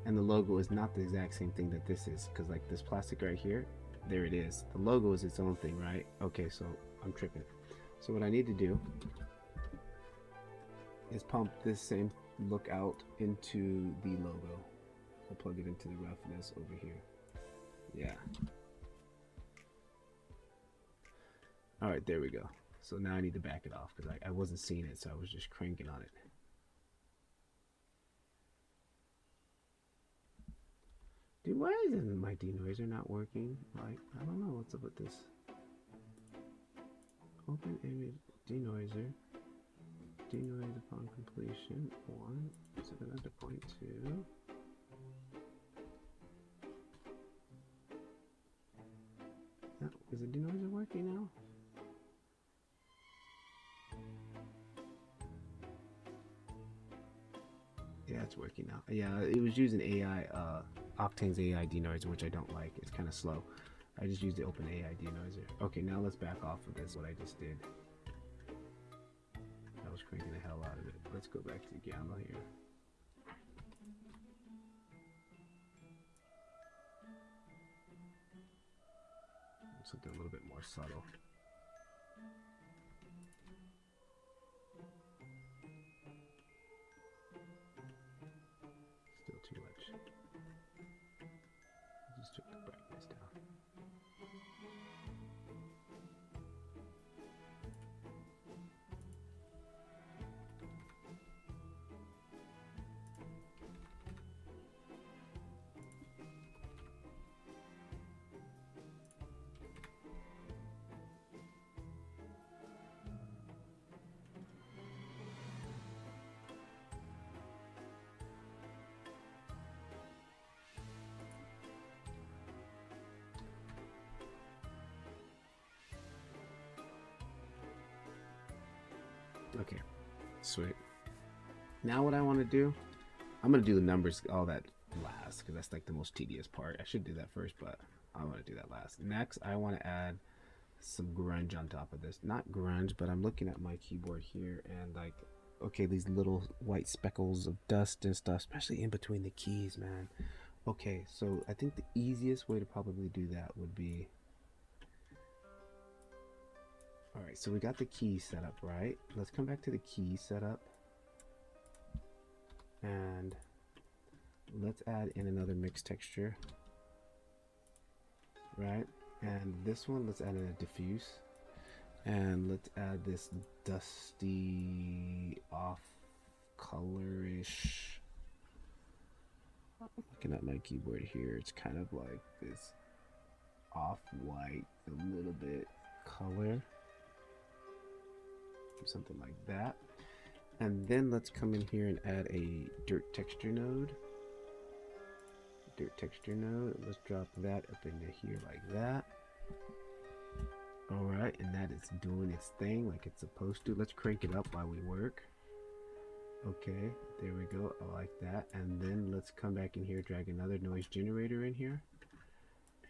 and the logo is not the exact same thing that this is. Because like this plastic right here, there it is. The logo is its own thing, right? Okay, so I'm tripping. So what I need to do is pump this same look out into the logo. I'll plug it into the roughness over here. Yeah. All right, there we go. So now I need to back it off because I wasn't seeing it, so I was just cranking on it. Dude, why isn't my denoiser not working? Like, I don't know what's up with this. Open image denoiser. Denoise upon completion. 1. 700.2. Is the denoiser working now? Yeah, it's working now. Yeah, it was using AI, Octane's AI denoiser, which I don't like. It's kind of slow. I just used the open AI denoiser. Okay, now let's back off of this, what I just did. I was cranking the hell out of it. Let's go back to the gamma here. Something a little bit more subtle. Still too much. Just took the brightness down. Okay, sweet. Now what I want to do, I'm going to do the numbers, all that last, because that's like the most tedious part. I should do that first, but I want to do that last. Next, I want to add some grunge on top of this. Not grunge, but I'm looking at my keyboard here, and like, okay, these little white speckles of dust and stuff, especially in between the keys, man. Okay, so I think the easiest way to probably do that would be, all right, so we got the key set up, right? Let's come back to the key setup, and let's add in another mix texture, right? And this one, let's add in a diffuse, and let's add this dusty off colorish. Looking at my keyboard here, it's kind of like this off-white, a little bit color, something like that. And then let's come in here and add a dirt texture node. Let's drop that up into here like that. All right, and that is doing its thing like it's supposed to. Let's crank it up while we work. Okay, there we go. I like that. And then let's come back in here, drag another noise generator in here,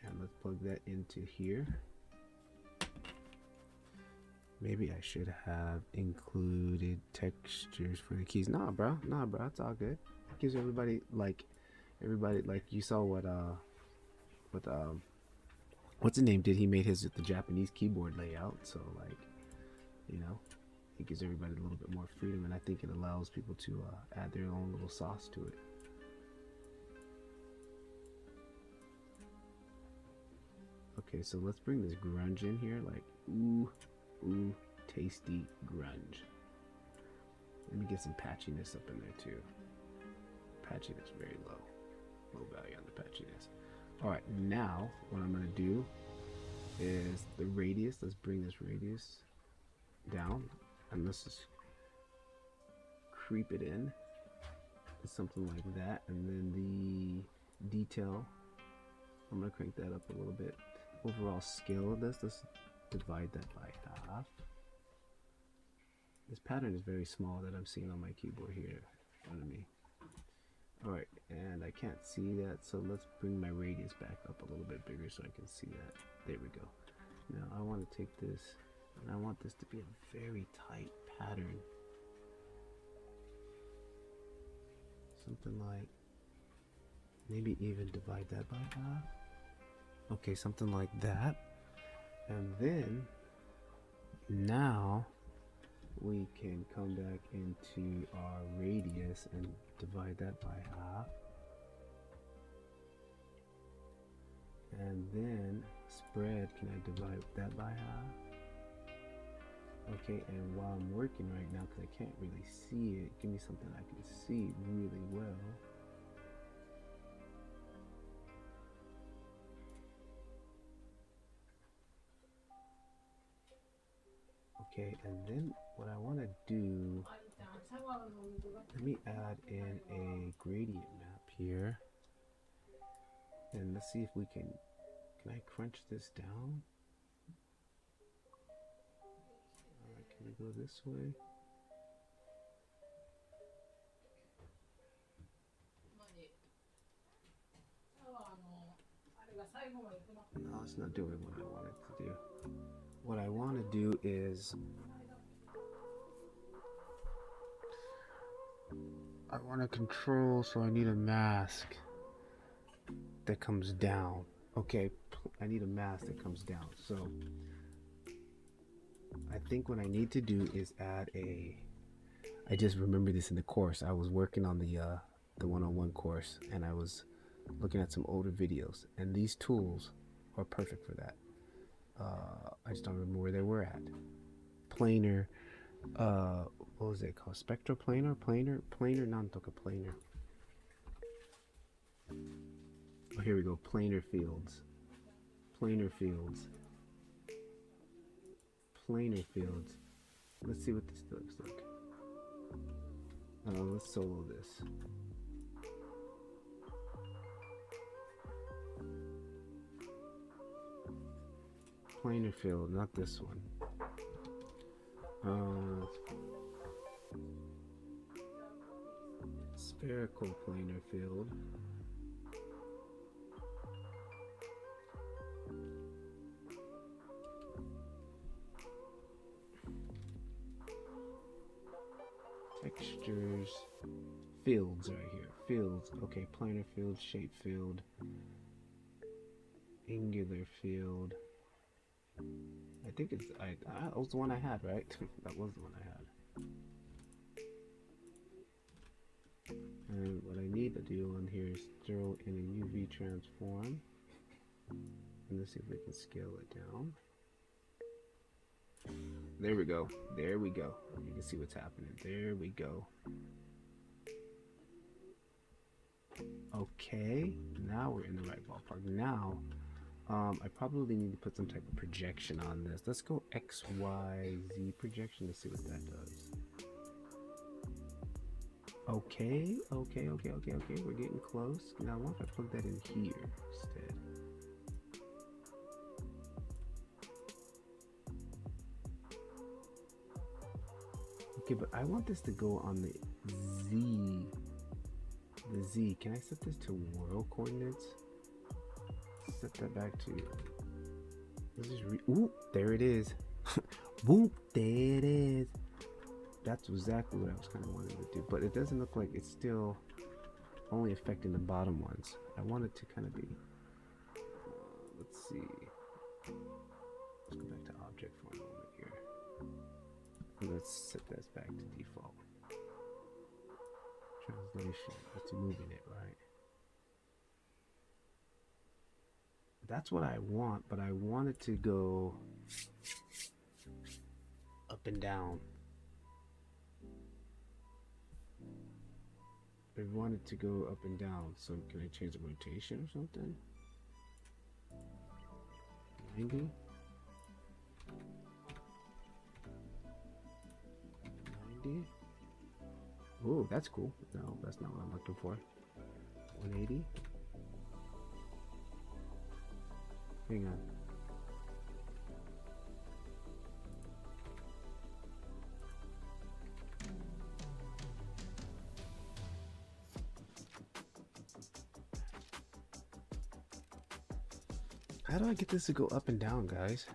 and let's plug that into here. Maybe I should have included textures for the keys. Nah, bro, it's all good. It gives everybody like you saw what what's his name did. He made his with the Japanese keyboard layout, so like, you know, it gives everybody a little bit more freedom, and I think it allows people to add their own little sauce to it. Okay, so let's bring this grunge in here, like ooh, ooh, tasty grunge. Let me get some patchiness up in there too. Patchiness very low. Low value on the patchiness. Alright, now what I'm gonna do is the radius. Let's bring this radius down and let's just creep it in. Something like that. And then the detail, I'm gonna crank that up a little bit. Overall scale of this, let's divide that by half. This pattern is very small that I'm seeing on my keyboard here in front of me. Alright, and I can't see that, so let's bring my radius back up a little bit bigger so I can see that. There we go. Now I want to take this, and I want this to be a very tight pattern. Something like, maybe even divide that by half. Okay, something like that. And then, now, we can come back into our radius and divide that by half. And then, spread, can I divide that by half? Okay, and while I'm working right now, because I can't really see it, give me something I can see really well. Okay, and then what I want to do, let me add in a gradient map here. And let's see if we can I crunch this down? Alright, can we go this way? No, it's not doing what I want it to do. What I want to do is I want to control, so I need a mask that comes down. Okay, I need a mask that comes down. So I think what I need to do is add a, I just remember this in the course. I was working on the 101 course, and I was looking at some older videos, and these tools are perfect for that. I just don't remember where they were at. Planar, what was it called? Spectroplanar? Planar, non-toka planar. Oh, here we go. Planar fields. Planar fields. Planar fields. Let's see what this looks like. Let's solo this. Planar field, not this one. Spherical planar field. Textures, fields right here. Fields. Okay, planar field, shape field, angular field. I think it's that was the one I had, right? That was the one I had. And what I need to do on here is throw in a UV transform. And let's see if we can scale it down. There we go. There we go. You can see what's happening. There we go. Okay, now we're in the right ballpark. Now, I probably need to put some type of projection on this. Let's go X, Y, Z projection to see what that does. Okay, okay. We're getting close. Now, what if I plug that in here instead? Okay, but I want this to go on the Z. The Z. Can I set this to world coordinates? Set that back to. Let's just ooh, there it is. Whoop, there it is. That's exactly what I was kind of wanting to do, but it doesn't look like it's still only affecting the bottom ones. I want it to kind of be. Let's see. Let's go back to object for a moment here. Let's set this back to default. Translation. That's moving it, right? That's what I want, but I want it to go up and down. I want it to go up and down. So can I change the rotation or something? 90? 90? Oh, that's cool. No, that's not what I'm looking for. 180? Hang on. How do I get this to go up and down, guys?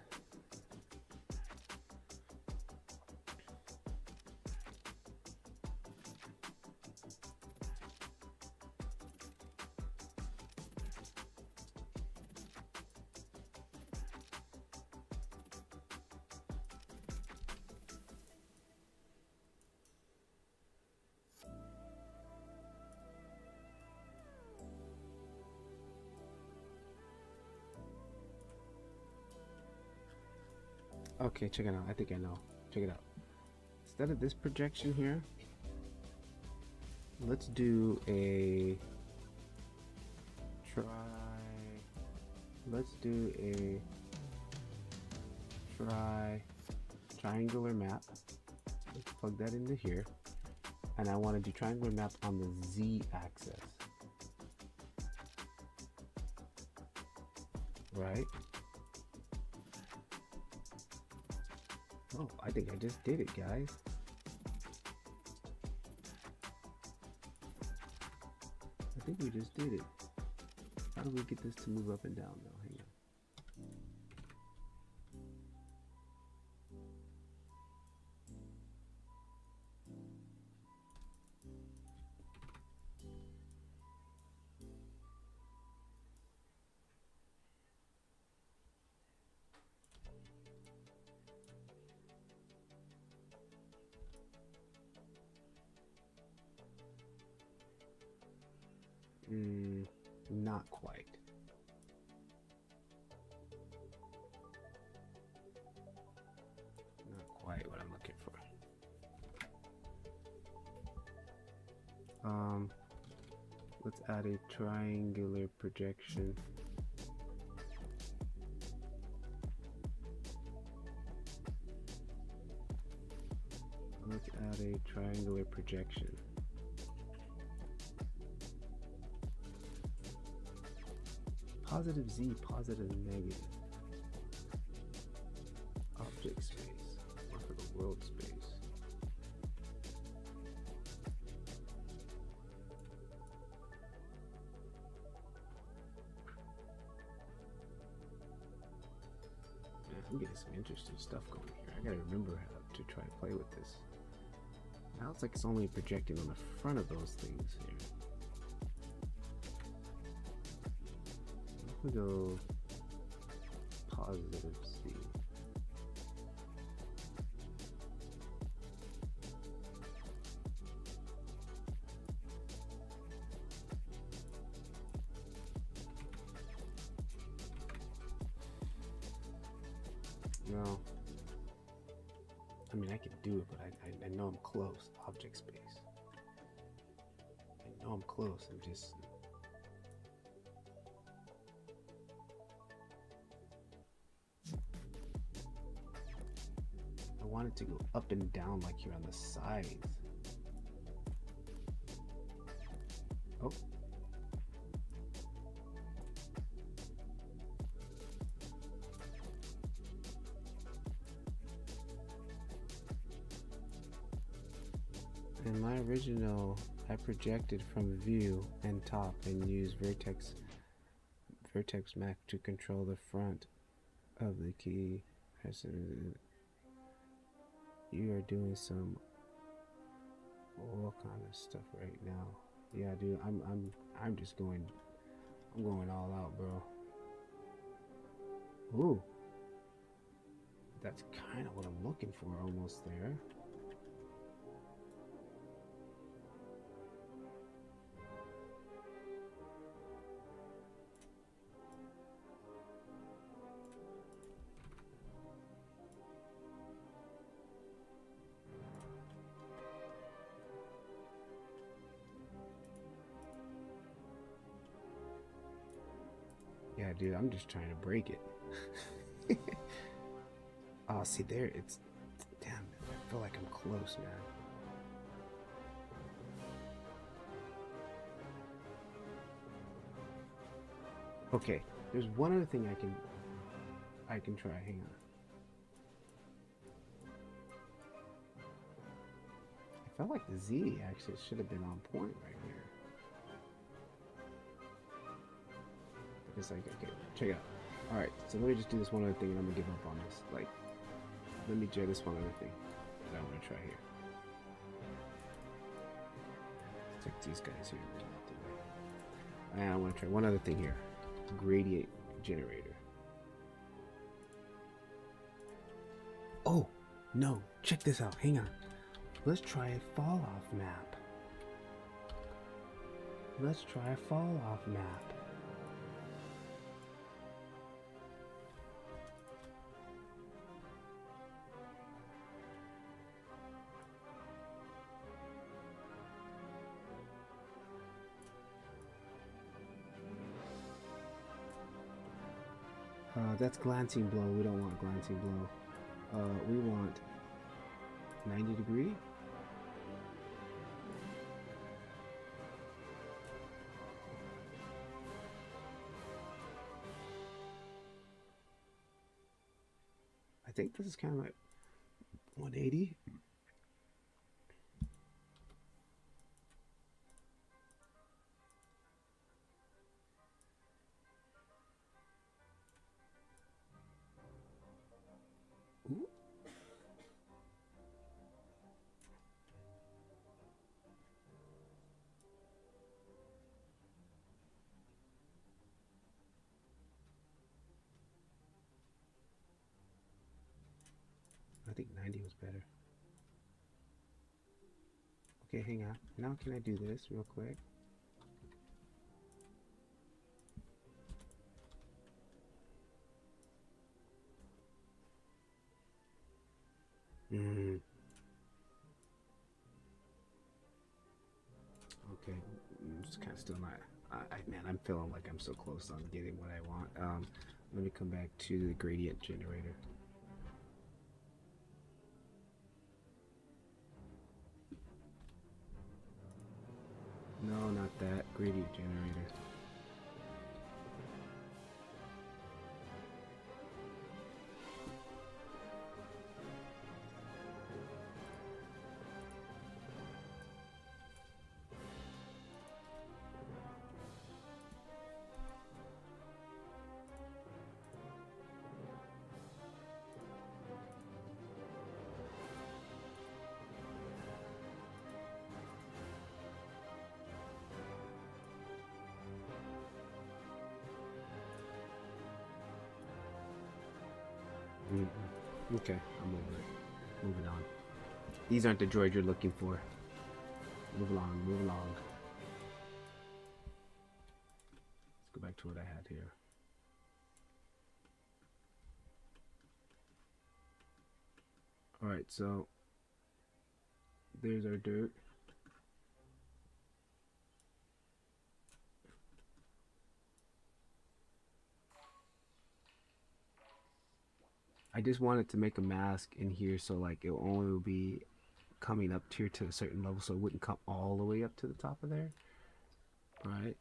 Okay, check it out. I think I know. Check it out. Instead of this projection here, let's do a let's do a triangular map. Let's plug that into here. And I want to do triangular map on the Z axis. Right? Oh, I think I just did it, guys. I think we just did it. How do we get this to move up and down though? Hang on. Not quite. Not quite what I'm looking for. Let's add a triangular projection. Let's add a triangular projection. Positive Z, positive negative. Object space. One for the world space. Man, I'm getting some interesting stuff going here. I gotta remember how to try to play with this. Now it's like it's only projecting on the front of those things here. We go positive C. No. I mean, I can do it, but I know I'm close. Object space. I know I'm close. I'm just... I want it to go up and down like here on the sides. Oh. In my original, I projected from view and top and used vertex map to control the front of the key. You are doing some all kind of stuff right now. Yeah, dude, I'm just going, I'm going all out, bro. Ooh, that's kind of what I'm looking for, almost there. Yeah, dude, I'm just trying to break it. Oh, see there, it's... Damn, I feel like I'm close, man. Okay, there's one other thing I can try. Hang on. I felt like the Z actually should have been on point right here. Because like, okay, check it out. All right, so let me just do this one other thing, and I'm gonna give up on this. Like, let me try this one other thing that I want to try here. Let's check these guys here. And I want to try one other thing here. Gradient generator. Oh, no. Check this out. Hang on. Let's try a fall off map. Let's try a fall off map. That's glancing blow. We don't want glancing blow. We want 90 degree. I think this is kind of like 180. Ooh. I think 90 was better. Okay, hang on. Now can I do this real quick? Okay, it's kind of still not. Man, I'm feeling like I'm so close on getting what I want. Let me come back to the gradient generator. No, not that. Gradient generator. Okay, I'm over it. Moving on. These aren't the droids you're looking for. Move along, move along. Let's go back to what I had here. Alright, so there's our dirt. I just wanted to make a mask in here so like it only will be coming up here to a certain level, so it wouldn't come all the way up to the top of there. Right?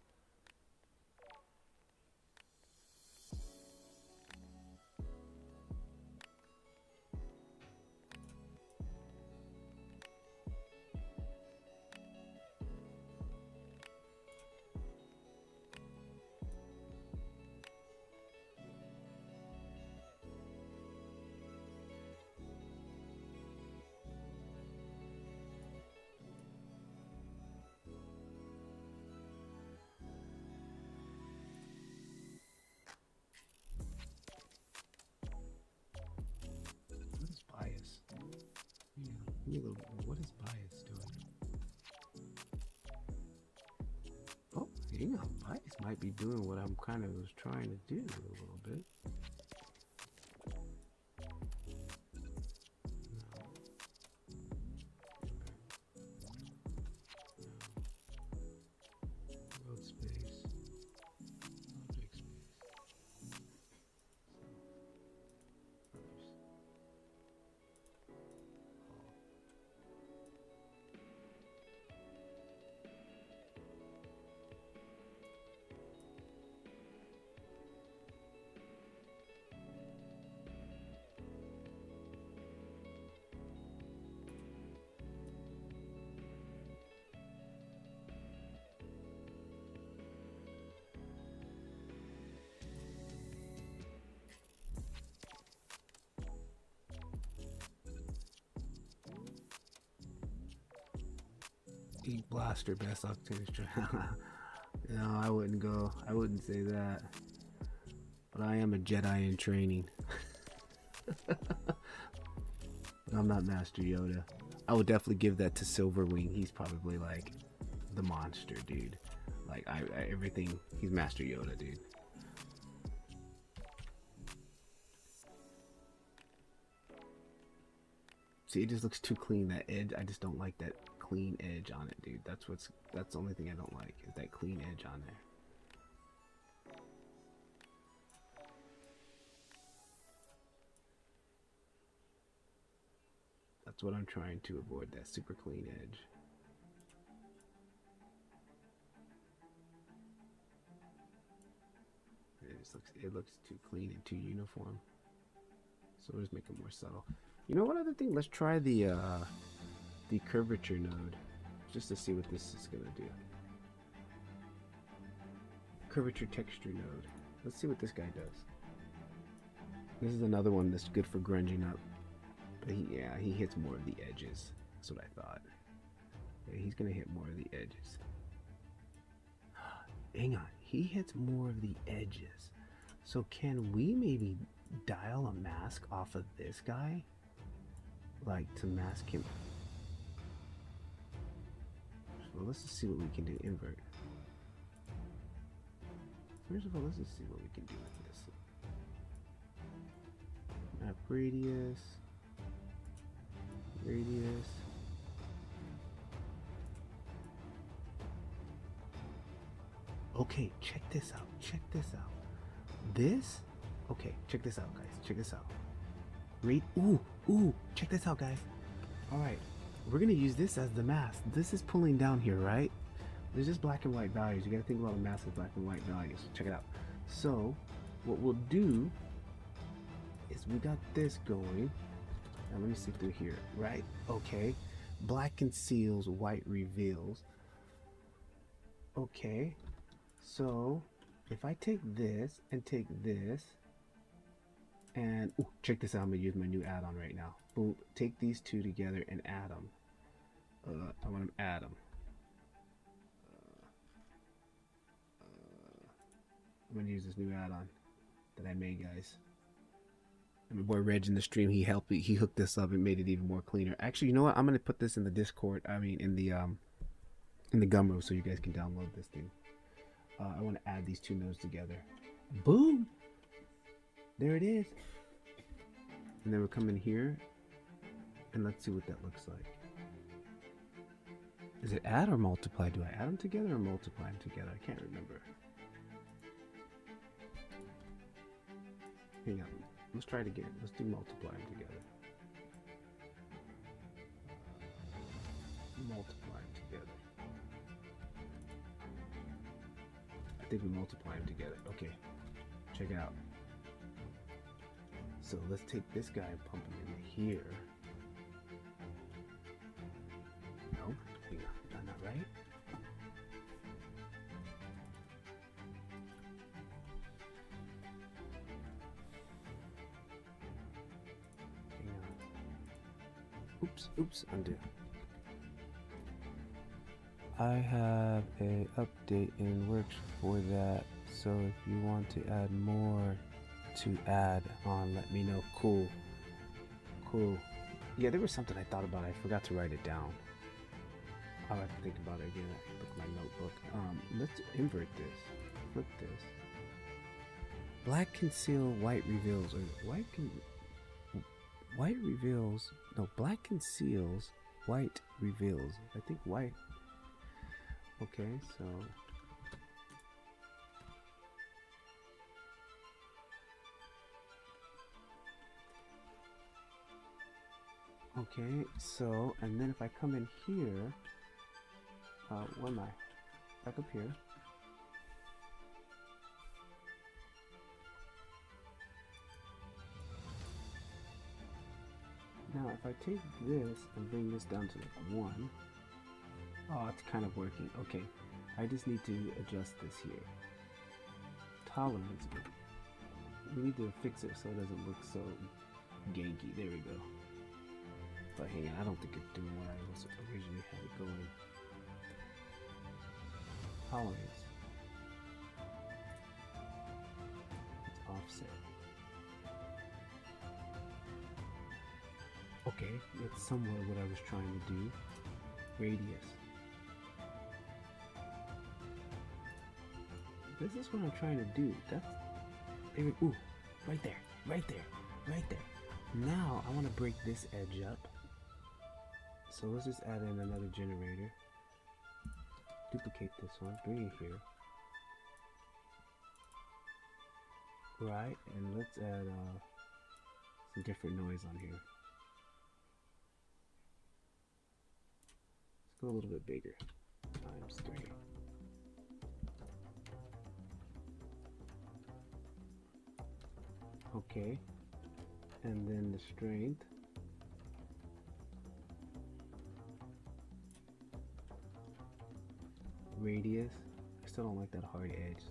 What is bias? Yeah, give me a little bit more. What is bias doing? Oh, hang on. Bias might be doing what I'm kind of was trying to do a little bit. Road space. Object space. Ink Blaster, best Octane strategy. No, I wouldn't say that. But I am a Jedi in training. I'm not Master Yoda. I would definitely give that to Silverwing. He's probably like the monster, dude. Like I everything. He's Master Yoda, dude. See, it just looks too clean. That edge, I just don't like that clean edge on it, dude. That's the only thing I don't like is that clean edge on there. That's what I'm trying to avoid, that super clean edge. It looks too clean and too uniform. So we'll just make it more subtle. You know what other thing? Let's try the curvature node, just to see what this is gonna do. Curvature texture node. Let's see what this guy does. This is another one that's good for grunging up. But he hits more of the edges. That's what I thought. Yeah, he's gonna hit more of the edges. Hang on, he hits more of the edges. So can we maybe dial a mask off of this guy? Like to mask him. Well, let's just see what we can do. Invert. First of all, let's just see what we can do with this. Map radius. Okay, check this out. This? Okay, check this out, guys. Check this out. Ooh, check this out, guys. Alright, we're gonna use this as the mask. This is pulling down here, right? There's just black and white values. You gotta think about a mask with black and white values. Check it out. So, what we'll do is we got this going. Now let me see through here, right? Okay. Black conceals, white reveals. Okay. So, if I take this and take this, and ooh, check this out. I'm gonna use my new add-on right now. Boom. Take these two together and add them. I want to add them. I'm gonna use this new add-on that I made, guys. And my boy Reg in the stream, he hooked this up and made it even more cleaner. Actually, you know what? I'm gonna put this in the Discord. I mean, in the Gumroad, so you guys can download this thing. I want to add these two nodes together. Boom! There it is. And then we'll come in here, and let's see what that looks like. Is it add or multiply? Do I add them together or multiply them together? I can't remember. Hang on. Let's try it again. Let's do multiply them together. Multiply them together. I think we multiply them together. Okay. Check it out. So let's take this guy and pump him in here. No? Hang on. Not right? Oops, undo. I have a update in works for that, so if you want to add more to add on, let me know. Cool. Yeah, there was something I thought about. I forgot to write it down. I'll have to think about it again. I look at my notebook. Let's invert this. Flip this. Black conceal, white reveals, or white reveals. No, black conceals, white reveals. I think white. Okay, so. Okay, so, and then if I come in here, where am I? Back up here. Now, if I take this and bring this down to like 1, oh, it's kind of working. Okay, I just need to adjust this here. Tolerance. We need to fix it so it doesn't look so ganky. There we go. But hang on, I don't think it's doing what I was originally had it going. tolerance. It's offset. Okay, that's somewhat what I was trying to do. Radius. This is what I'm trying to do. That's there. Ooh, right there, right there, right there. Now I want to break this edge up. So let's just add in another generator. Duplicate this one, bring it here. Right, and let's add some different noise on here. Let's go a little bit bigger. ×3. Okay, and then the strength. Radius. I still don't like that hard edge.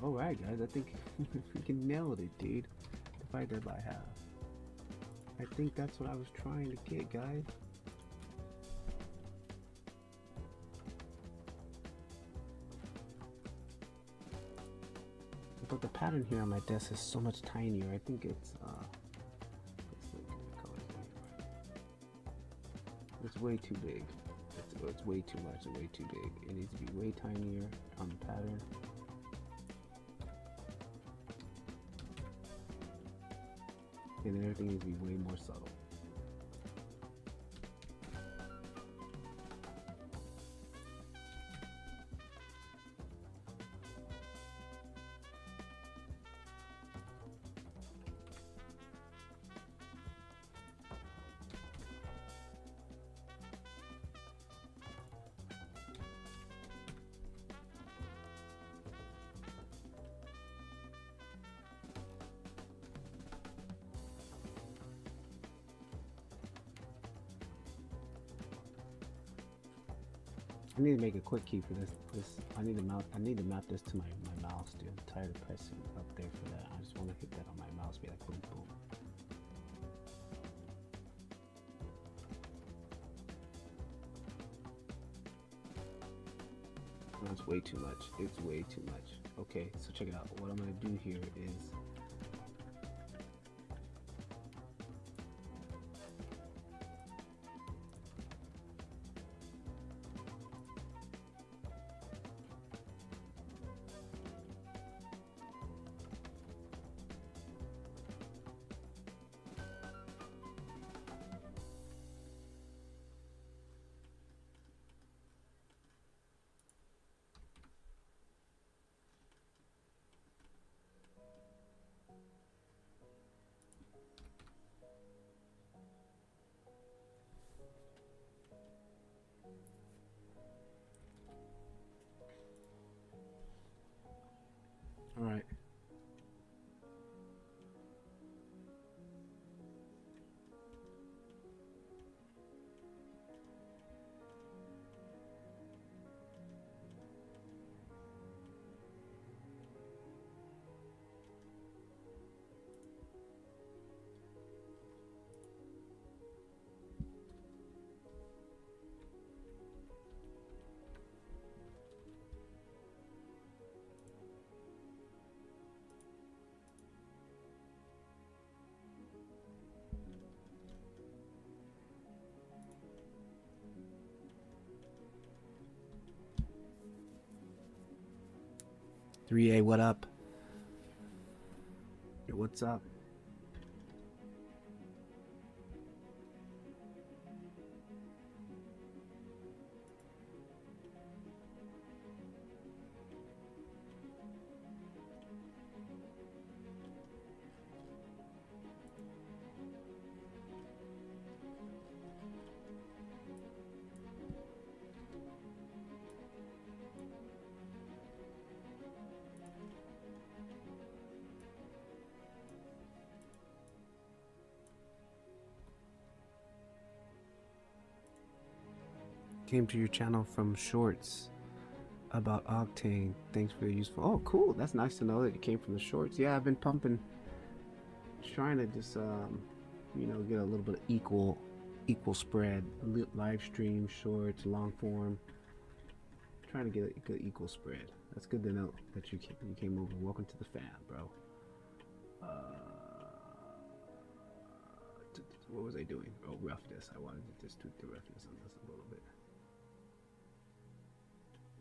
Alright guys, I think we freaking nailed it, dude. Divide that by half. I think that's what I was trying to get, guys. But the pattern here on my desk is so much tinier. I think it's it's way too big. It's way too much and way too big. It needs to be way tinier on the pattern. And everything needs to be way more subtle. I need to make a quick key for this. I need to map this to my mouse, dude. I'm tired of pressing up there for that. I just want to hit that on my mouse, be like boom boom. Oh, it's way too much. It's way too much. Okay, so check it out. What I'm gonna do here is all right. A, what up? What's up? Came to your channel from shorts. about Octane. Thanks for the useful. Oh, cool. That's nice to know that it came from the shorts. Yeah, I've been pumping, trying to just you know, get a little bit of equal spread. Live stream, shorts, long form. Trying to get a good equal spread. That's good to know that you came over. Welcome to the fam, bro. What was I doing? Oh, roughness. I wanted to just tweak the roughness on this a little bit.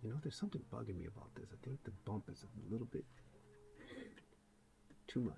You know, there's something bugging me about this. I think the bump is a little bit too much.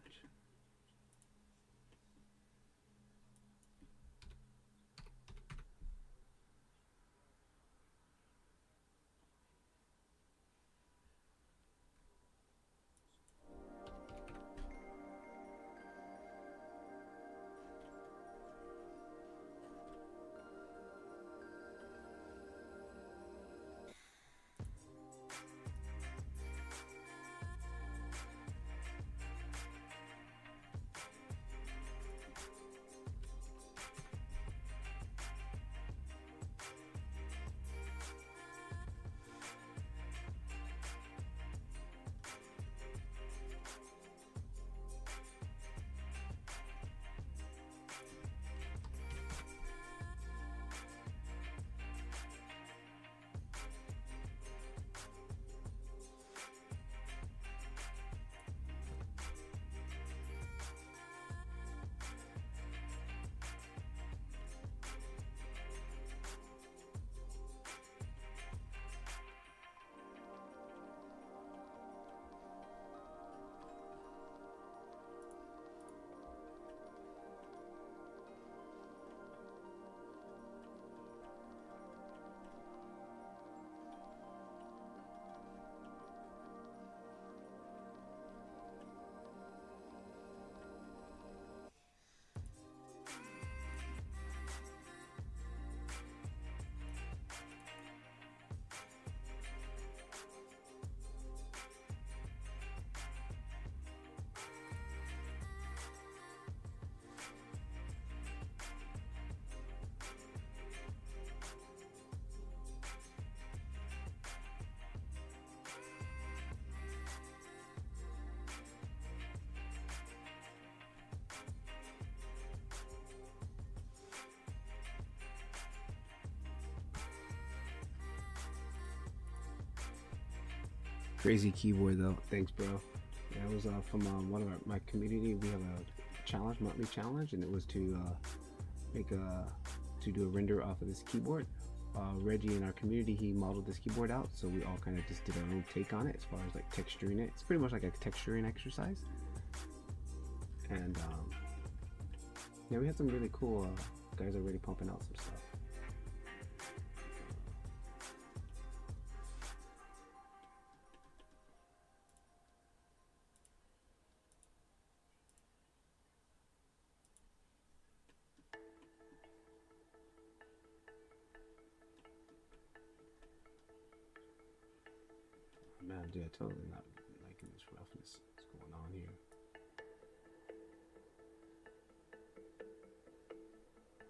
Crazy keyboard though. Thanks, bro. Yeah, it was from one of my community. We have a challenge, monthly challenge, and it was to do a render off of this keyboard. Reggie in our community, he modeled this keyboard out, so we all kind of just did our own take on it as far as like texturing it. It's pretty much like a texturing exercise. And yeah, we had some really cool guys already pumping out some stuff. Man, dude, totally not liking this roughness that's going on here.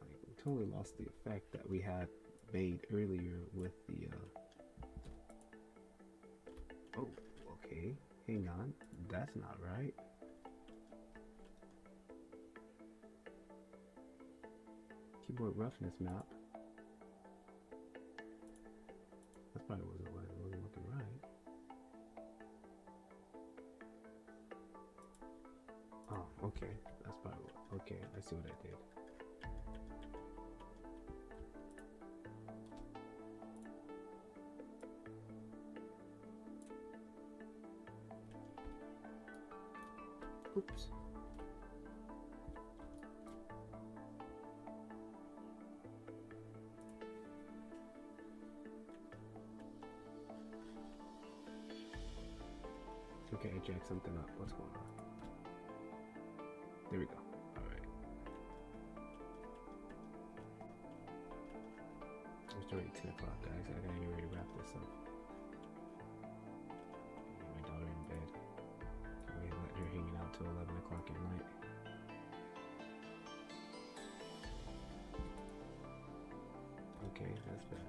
Like, we totally lost the effect that we had made earlier with the oh, okay, hang on, that's not right. Keyboard roughness map. That probably wasn't looking right. Oh, okay. That's probably okay. I see what I did. Oops. Okay, I jacked something up. What's going on? There we go. Alright. It's already 10 o'clock, guys. I gotta get ready to wrap this up. Get my daughter in bed. Can't wait to let her hanging out till 11 o'clock at night. Okay, that's back.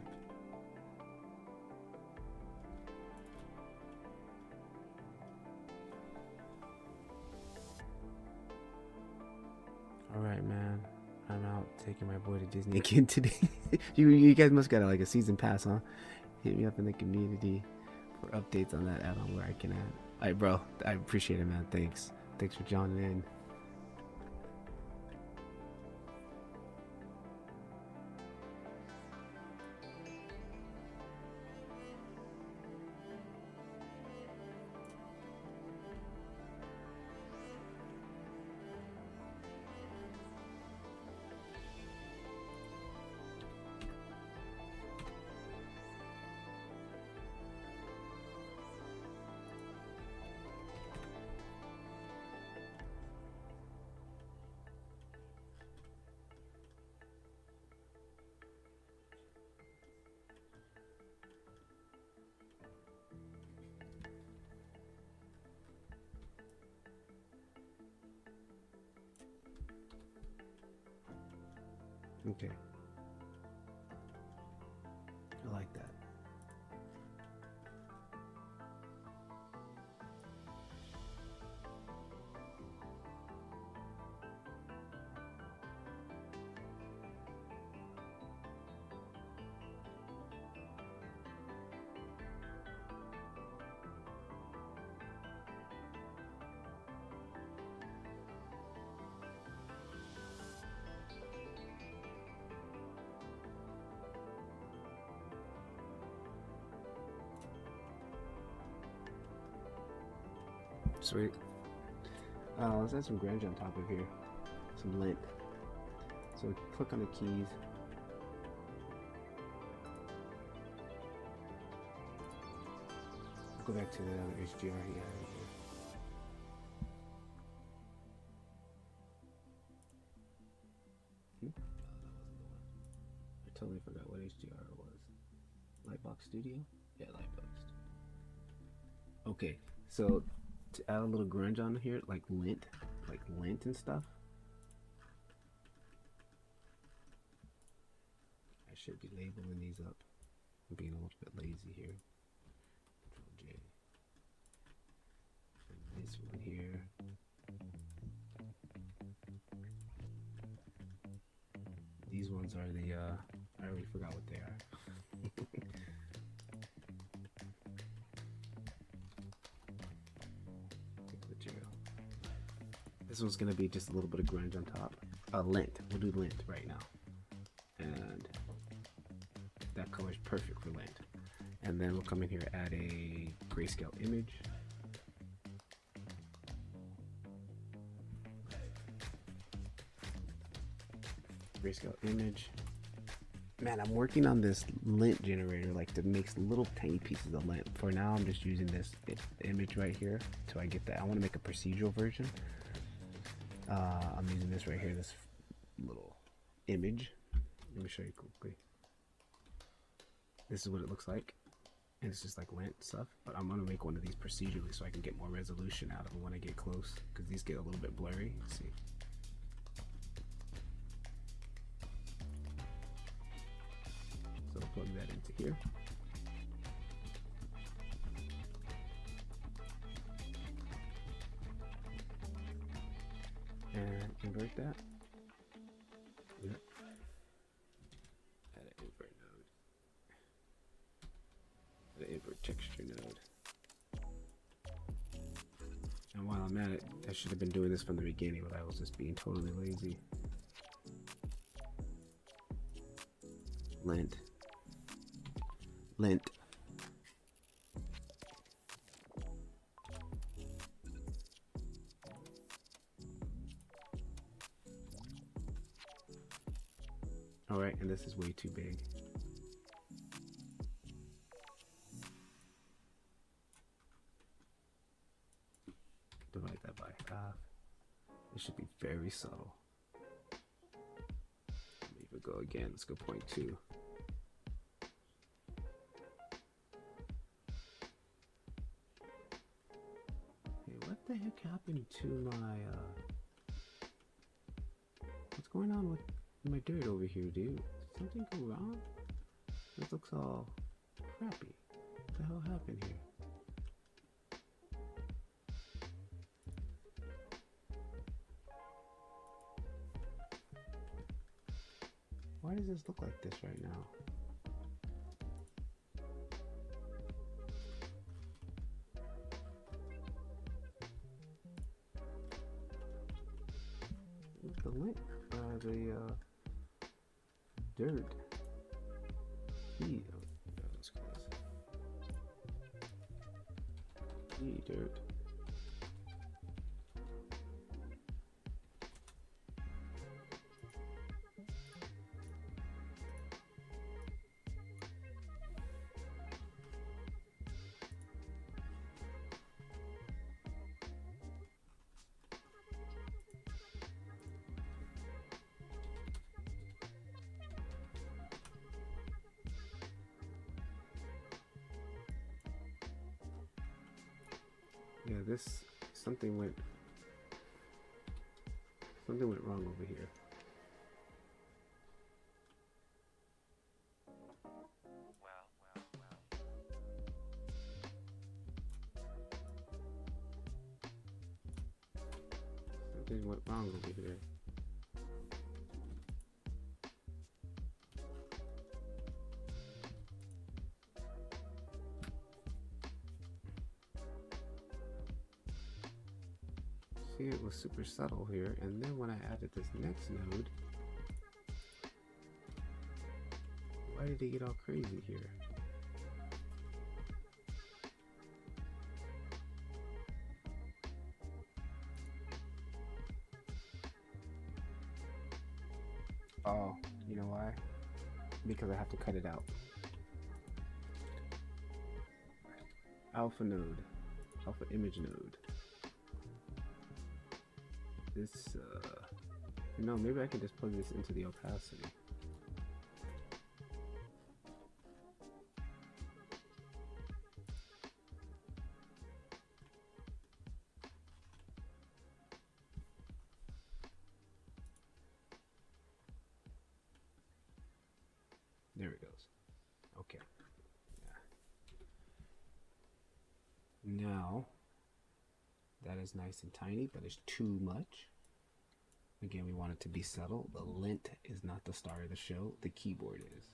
Taking my boy to Disney again today. you guys must got like a season pass, huh? Hit me up in the community for updates on that add-on where I can add. Alright, bro. I appreciate it, man. Thanks for joining in. Okay. I like that. Sweet. Let's add some grunge on top of here. Some lint. So click on the keys. Go back to the other HDR he had here. I totally forgot what HDR it was. Lightbox Studio? Yeah, Lightbox. Okay, so to add a little grunge on here, like lint and stuff. I should be labeling these up. I'm being a little bit lazy here. Control J. And this one here. These ones are the I already forgot what they are. This one's gonna be just a little bit of grunge on top. Lint. We'll do lint right now. And that color is perfect for lint. And then we'll come in here, add a grayscale image. Grayscale image. Man, I'm working on this lint generator, like to make little tiny pieces of lint. For now, I'm just using this image right here till I get that. I want to make a procedural version. I'm using this right here, this little image. Let me show you quickly. This is what it looks like. And it's just like lint stuff. But I'm going to make one of these procedurally so I can get more resolution out of them when I get close. Because these get a little bit blurry. Let's see. So I'll plug that into here. And invert that. Yep. Add an invert node. Add an invert texture node. And while I'm at it, I should have been doing this from the beginning, but I was just being totally lazy. Lint. Lint. Alright, and this is way too big. Divide that by half. It should be very subtle. Leave it go again. Let's go 0.2. Hey, what the heck happened to my what's going on with my dirt over here, dude? Did something go wrong? This looks all crappy. What the hell happened here? Why does this look like this right now? The lint, the dirt. Heat. Oh, that's close. Heat, dirt. Yeah, something went wrong over here. Something went wrong over here. See, it was super subtle here, and then when I added this next node, why did it get all crazy here? Oh, you know why? Because I have to cut it out. Alpha node, alpha image node. This, you know, maybe I can just plug this into the opacity. There it goes. Okay. Yeah. Now, that is nice and tiny, but it's too much. Again, we want it to be subtle. The lint is not the star of the show. The keyboard is.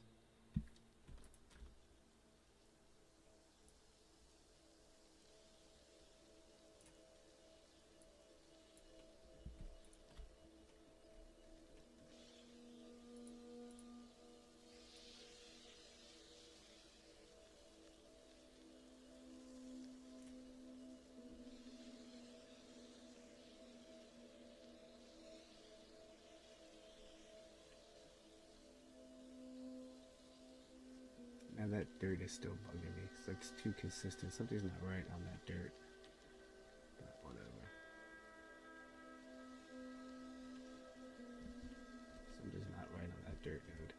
Now that dirt is still bugging me. It's like it's too consistent. Something's not right on that dirt. But whatever. Something's not right on that dirt node.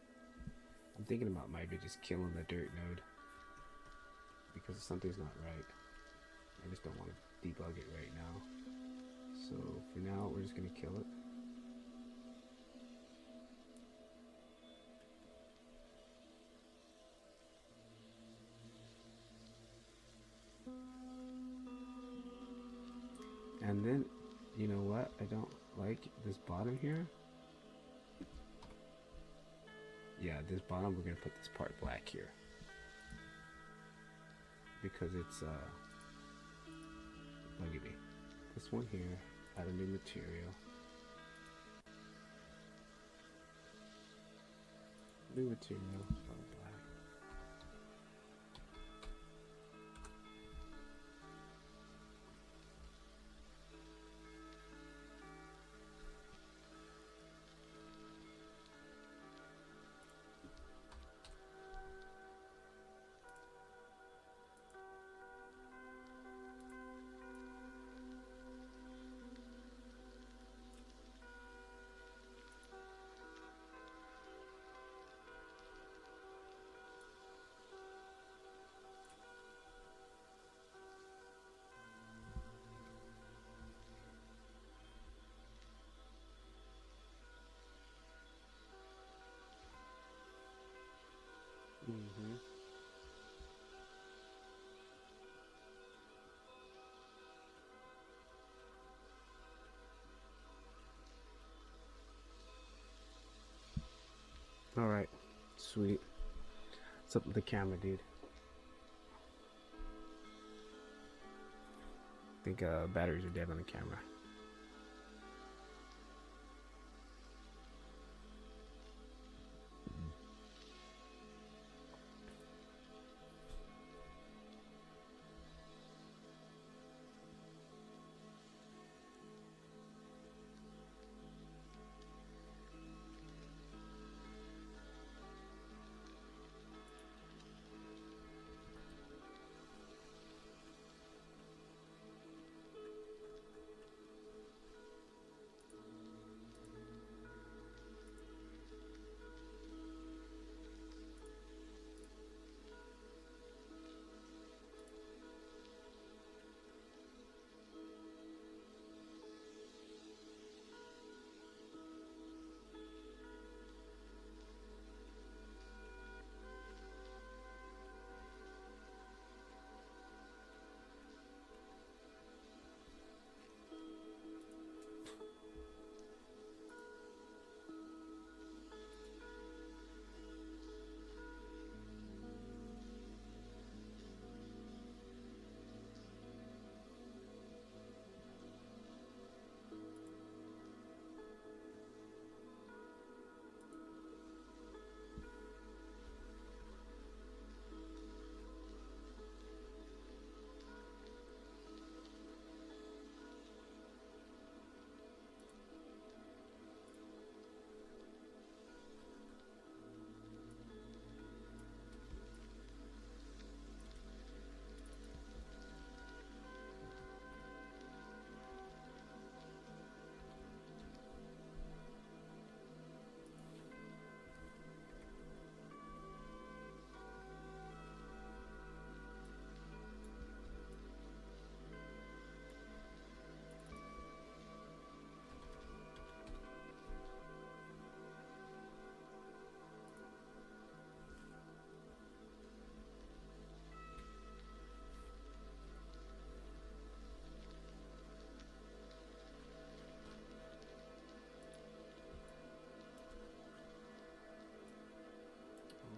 I'm thinking about maybe just killing the dirt node. Because something's not right. I just don't want to debug it right now. So for now, we're just going to kill it. And then, you know what? I don't like this bottom here. Yeah, this bottom, we're going to put this part black here. Because it's bugging me. This one here, add a new material. New material, black. Mm-hmm. Alright, sweet. What's up with the camera, dude? I think batteries are dead on the camera.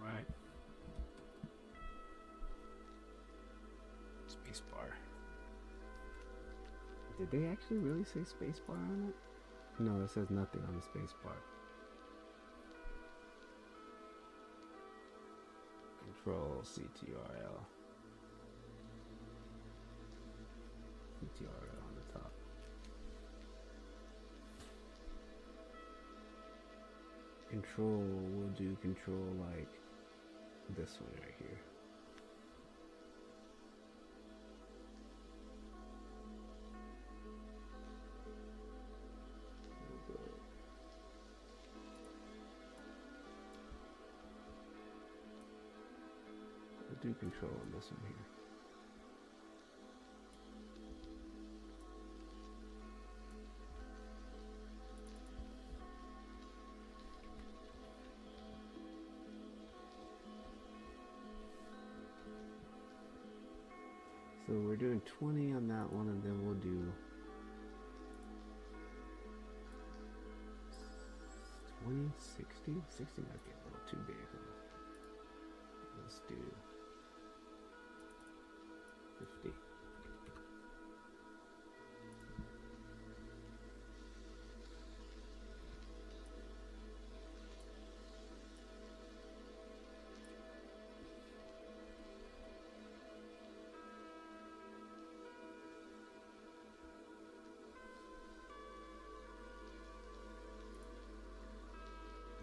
Alright. Spacebar. Did they actually really say spacebar on it? No, it says nothing on the spacebar. Control CTRL. CTRL on the top. Control, we'll do control like this one right here. We'll do control on this one here. So we're doing 20 on that one, and then we'll do 20, 60? 60 might be a little too big. Let's do 50.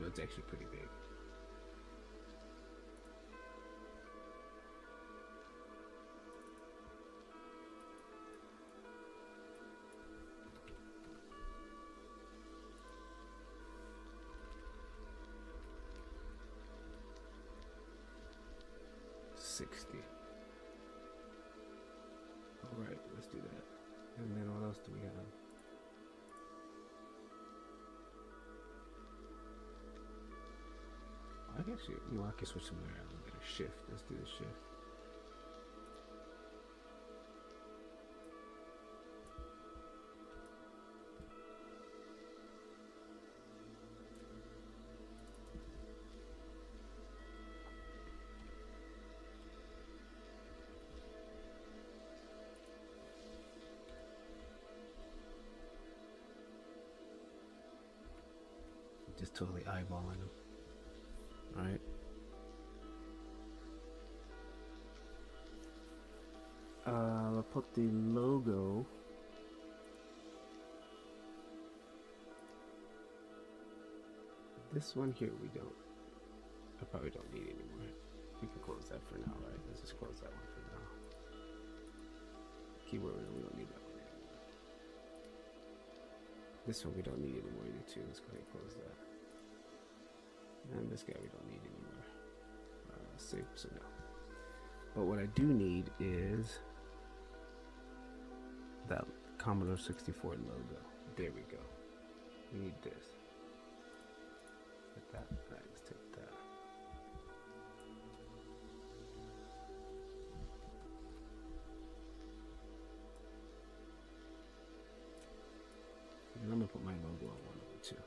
It's actually pretty big. All right, let's do that. And then what else do we have? I can actually, well, I can switch somewhere around. I'm gonna shift. Let's do the shift. just totally eyeballing them. All right. I'll put the logo. This one here we don't. I probably don't need anymore. We can close that for now, right? Let's just close that one for now. Keyword, we don't need that one anymore. This one we don't need anymore either too. Let's go ahead and close that. And this guy we don't need anymore. Save, so no. But what I do need is that Commodore 64 logo. There we go. We need this. Get that. Alright, let's take that. And I'm gonna put my logo on one of them too.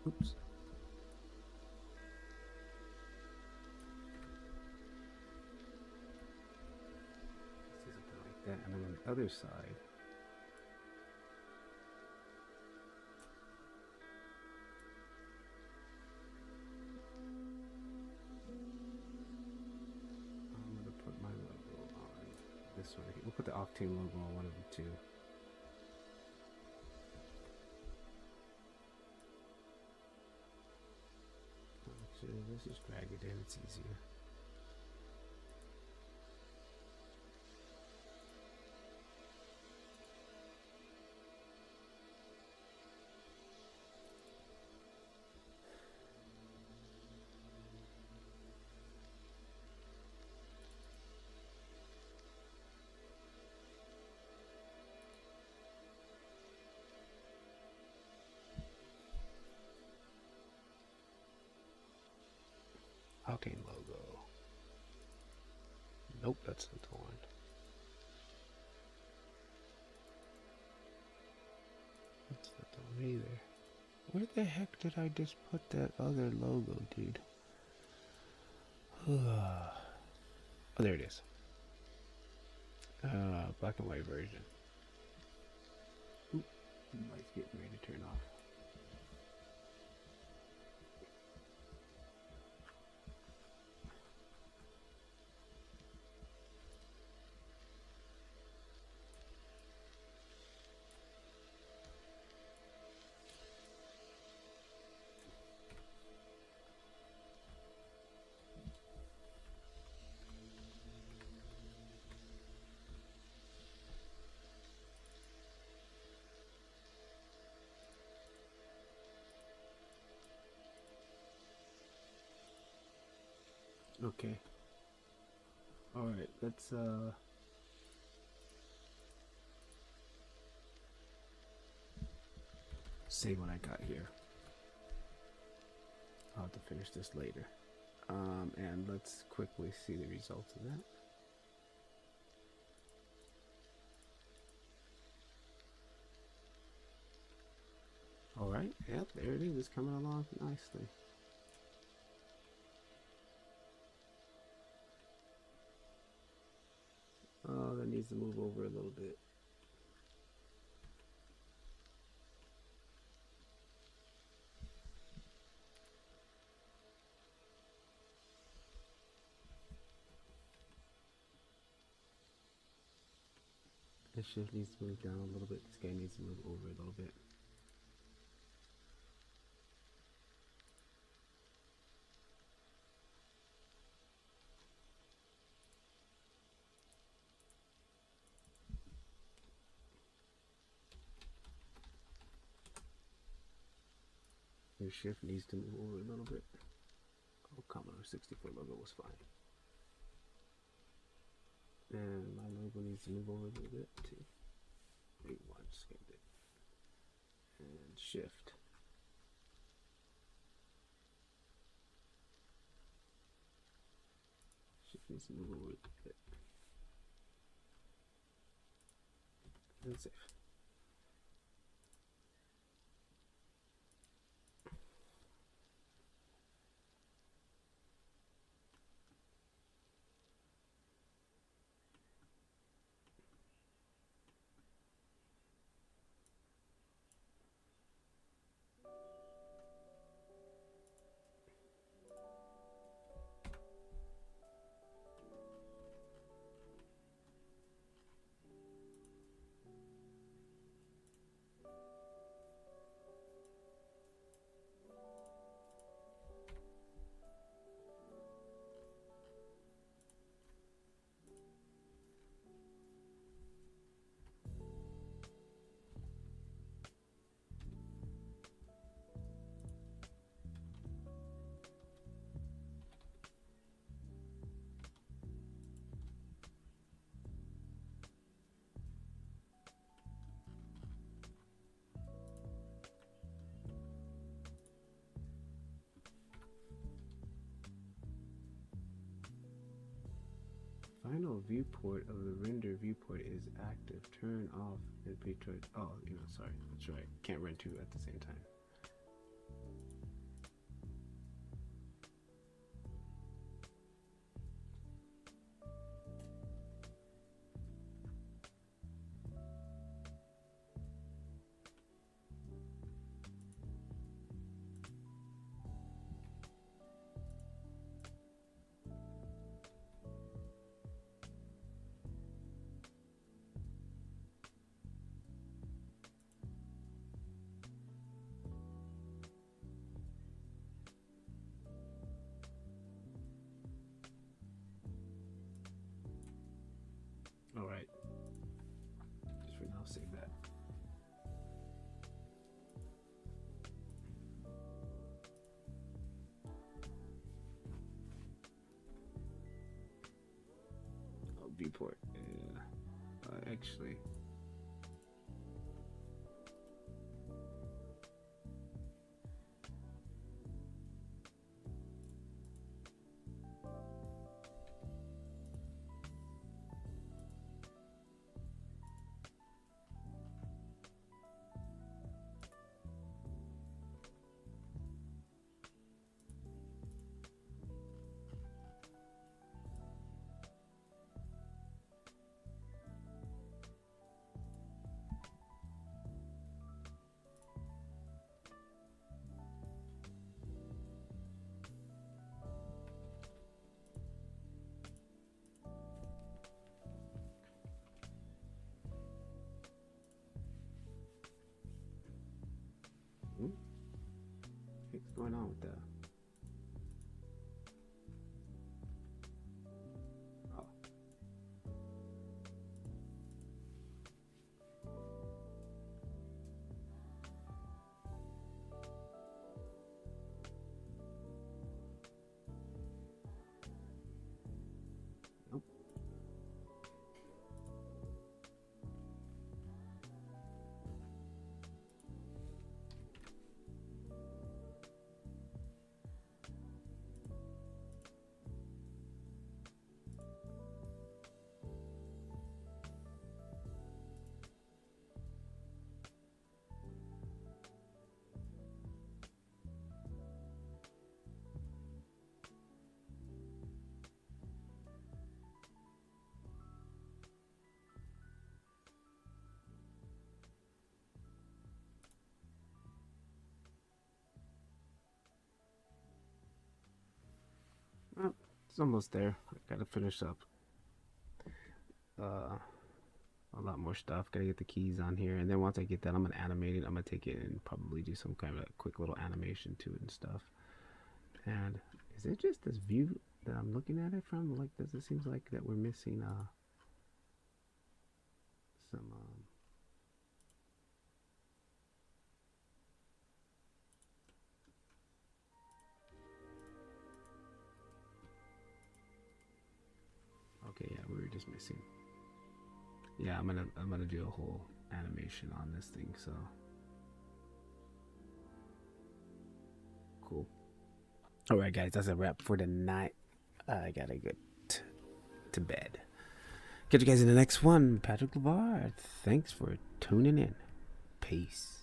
Oops. That, and then on the other side, I'm going to put my logo on this one here. We'll put the Octane logo on one of them too. Actually, let's just drag it in, it's easier. Octane logo. Nope, that's not the one. That's not the one either. Where the heck did I just put that other logo, dude? Oh, there it is. Black and white version. Oop, the light's getting ready to turn off. Okay. Alright, let's see what I got here. I'll have to finish this later. And let's quickly see the results of that. Alright, yep, there it is. It's coming along nicely. Oh, that needs to move over a little bit. This shift needs to move down a little bit. This guy needs to move over a little bit. Your shift needs to move over a little bit. Oh, Commodore 64 logo was fine. And my logo needs to move over a little bit too. Maybe one, skip it. And shift. Shift needs to move over a little bit. And save. final viewport of the render viewport is active. Turn off and pre-trade. Oh, sorry. That's right. Can't run two at the same time. All right. Just for now, save that. Oh, viewport. Yeah. Actually. What's going on with that? Oh. Nope. Well, it's almost there. I gotta finish up a lot more stuff. Gotta get the keys on here, and then once I get that, I'm gonna animate it. I'm gonna take it and probably do some kind of a quick little animation to it and stuff. And is it just this view that I'm looking at it from? Like, does it seems like that we're missing some okay, yeah, we were just missing. Yeah, I'm gonna do a whole animation on this thing, so cool. All right, guys, that's a wrap for the night. I gotta get to bed. Catch you guys in the next one. Patrick LeVar, thanks for tuning in. Peace.